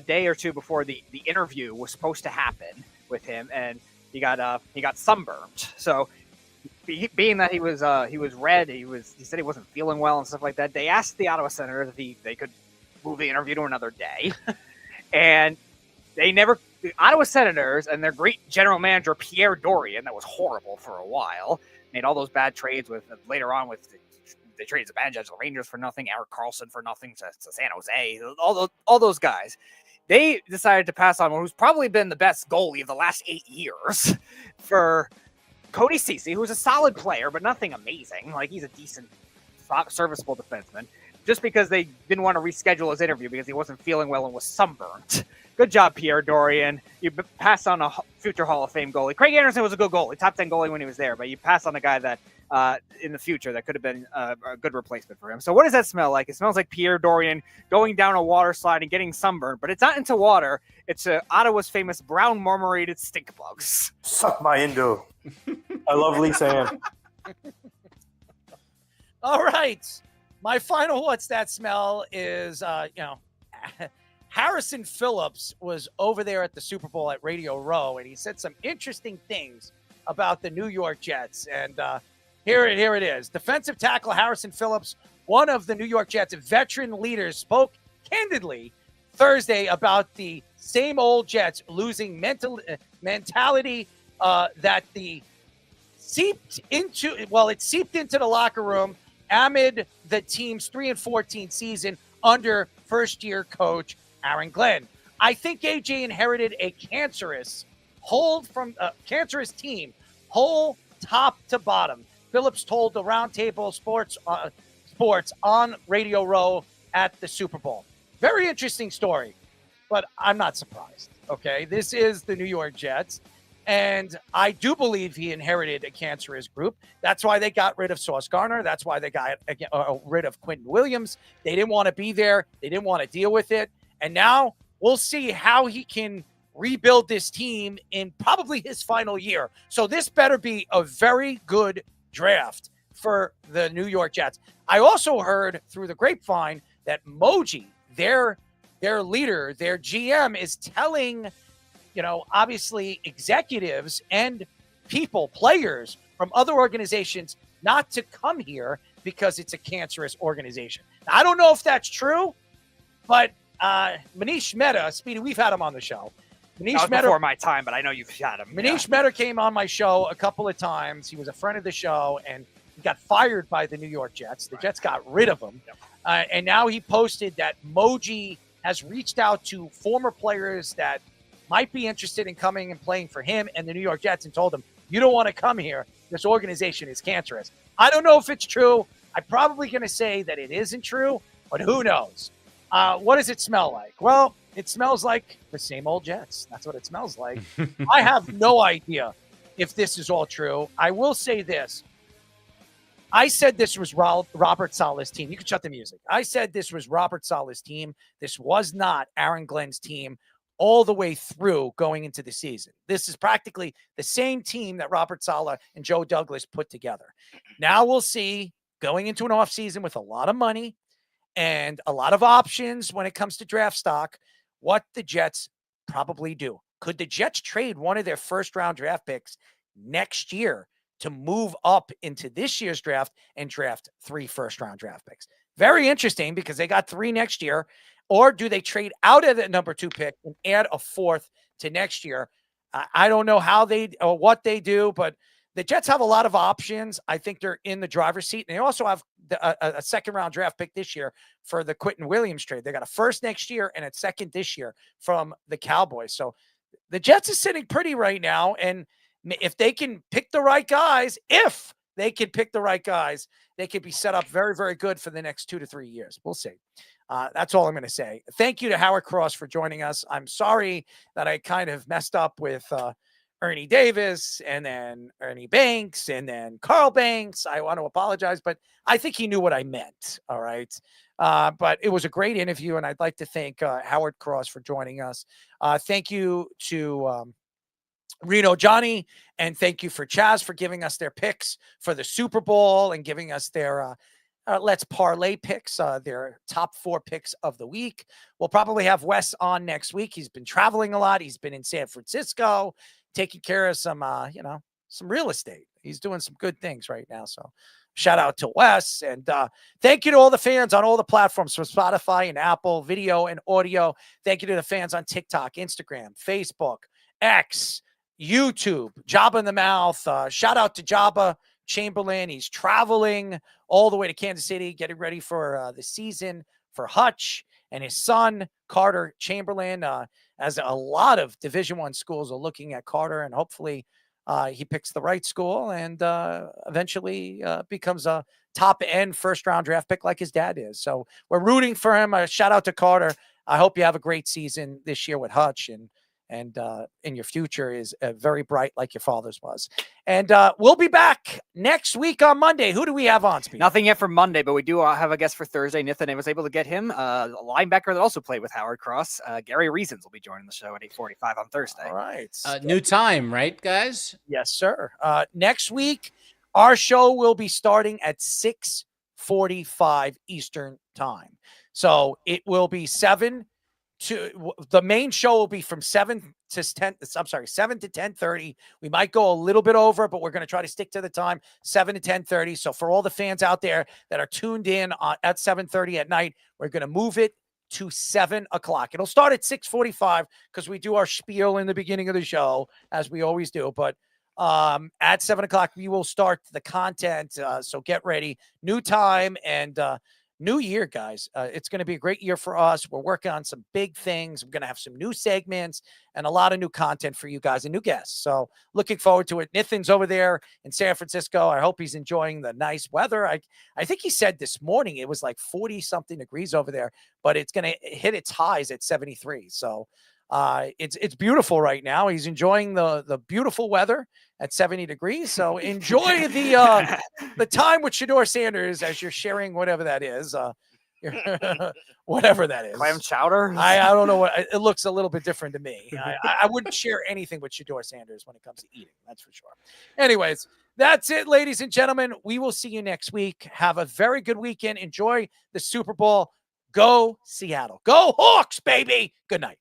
day or two before the interview was supposed to happen with him, and he got sunburned. So being that he was red, he said he wasn't feeling well and stuff like that. They asked the Ottawa Senators if they could move the interview to another day, and the Ottawa Senators and their great general manager Pierre Dorian, that was horrible for a while, made all those bad trades later on with they traded Zibanejad to the Rangers for nothing, Eric Carlson for nothing to San Jose, all those guys. They decided to pass on who's probably been the best goalie of the last 8 years for Cody Ceci, who's a solid player, but nothing amazing. Like, he's a decent, serviceable defenseman, just because they didn't want to reschedule his interview because he wasn't feeling well and was sunburnt. Good job, Pierre Dorian. You pass on a future Hall of Fame goalie. Craig Anderson was a good goalie, top 10 goalie when he was there, but you pass on a guy that in the future that could have been a good replacement for him. So what does that smell like? It smells like Pierre Dorian going down a water slide and getting sunburned, but it's not into water. It's Ottawa's famous brown marmorated stink bugs. Suck my Indo. I love Lisa Ann. All right. My final what's that smell is, Harrison Phillips was over there at the Super Bowl at Radio Row, and he said some interesting things about the New York Jets. And here it is. Defensive tackle Harrison Phillips one of the New York Jets' veteran leaders, spoke candidly Thursday about the same old Jets losing mentality that it seeped into the locker room amid the team's 3-14 season under first-year coach Aaron Glenn. I think AJ inherited a cancerous team, whole top to bottom. Phillips told the Roundtable Sports on Radio Row at the Super Bowl. Very interesting story, but I'm not surprised. Okay, this is the New York Jets, and I do believe he inherited a cancerous group. That's why they got rid of Sauce Gardner. That's why they got rid of Quentin Williams. They didn't want to be there. They didn't want to deal with it. And now we'll see how he can rebuild this team in probably his final year. So this better be a very good draft for the New York Jets. I also heard through the grapevine that Moji, their leader, their GM, is telling, obviously executives and players from other organizations not to come here because it's a cancerous organization. Now, I don't know if that's true, but Manish Mehta, Speedy, we've had him on the show. That was before my time, but I know you've had him. Manish Mehta came on my show a couple of times. He was a friend of the show, and he got fired by the New York Jets. The Jets got rid of him. And now he posted that Moji has reached out to former players that might be interested in coming and playing for him and the New York Jets and told them, you don't want to come here. This organization is cancerous. I don't know if it's true. I'm probably going to say that it isn't true, but who knows? What does it smell like? Well, it smells like the same old Jets. That's what it smells like. I have no idea if this is all true. I will say this. I said this was Robert Saleh's team. You can shut the music. I said this was Robert Saleh's team. This was not Aaron Glenn's team all the way through going into the season. This is practically the same team that Robert Saleh and Joe Douglas put together. Now we'll see, going into an offseason with a lot of money and a lot of options when it comes to draft stock, what the Jets probably do. Could the Jets trade one of their first-round draft picks next year to move up into this year's draft and draft 3 first-round draft picks? Very interesting, because they got 3 next year. Or do they trade out of the number 2 pick and add a 4th to next year? I don't know how or what they do, but the Jets have a lot of options. I think they're in the driver's seat. And they also have a second-round draft pick this year for the Quentin Williams trade. They got a 1st next year and a 2nd this year from the Cowboys. So the Jets are sitting pretty right now. And if they can pick the right guys, they could be set up very, very good for the next 2 to 3 years. We'll see. That's all I'm going to say. Thank you to Howard Cross for joining us. I'm sorry that I kind of messed up with Ernie Davis and then Ernie Banks and then Carl Banks. I want to apologize, but I think he knew what I meant. All right. But it was a great interview, and I'd like to thank Howard Cross for joining us. Thank you to Reno Johnny, and thank you for Chaz for giving us their picks for the Super Bowl and giving us their Let's Parlay picks, their top 4 picks of the week. We'll probably have Wes on next week. He's been traveling a lot. He's been in San Francisco, taking care of some real estate. He's doing some good things right now. So shout out to Wes. And thank you to all the fans on all the platforms from Spotify and Apple, video and audio. Thank you to the fans on TikTok, Instagram, Facebook, X, YouTube, Jabba in the Mouth. Shout out to Jabba Chamberlain. He's traveling all the way to Kansas City, getting ready for the season for Hutch and his son, Carter Chamberlain, as a lot of Division I schools are looking at Carter, and hopefully he picks the right school and eventually becomes a top-end first-round draft pick like his dad is. So we're rooting for him. Shout out to Carter. I hope you have a great season this year with Hutch, and your future is very bright like your father's was. And we'll be back next week on Monday. Who do we have on, Speed? Nothing yet for Monday, but we do have a guest for Thursday. Nathan was able to get him, a linebacker that also played with Howard Cross. Gary Reasons will be joining the show at 8:45 on Thursday. All right. New time, right, guys? Yes, sir. Next week, our show will be starting at 6:45 Eastern time. So it will be 7 the main show will be from 7 to 10:30. We might go a little bit over, but we're going to try to stick to the time, 7 to 10:30. So for all the fans out there that are tuned in at 7:30 at night, we're going to move it to 7 o'clock. It'll start at 6:45 because we do our spiel in the beginning of the show, as we always do. But at 7 o'clock, we will start the content. So get ready. New time and new year, guys. It's going to be a great year for us. We're working on some big things. We're going to have some new segments and a lot of new content for you guys and new guests. So looking forward to it. Nathan's over there in San Francisco. I hope he's enjoying the nice weather. I think he said this morning it was like 40-something degrees over there, but it's going to hit its highs at 73. So it's beautiful right now. He's enjoying the beautiful weather at 70 degrees. So enjoy the time with Shedeur Sanders as you're sharing whatever that is. Whatever that is. Clam chowder? I don't know what it looks a little bit different to me. I wouldn't share anything with Shedeur Sanders when it comes to eating. That's for sure. Anyways, that's it, ladies and gentlemen. We will see you next week. Have a very good weekend. Enjoy the Super Bowl. Go Seattle. Go Hawks, baby. Good night.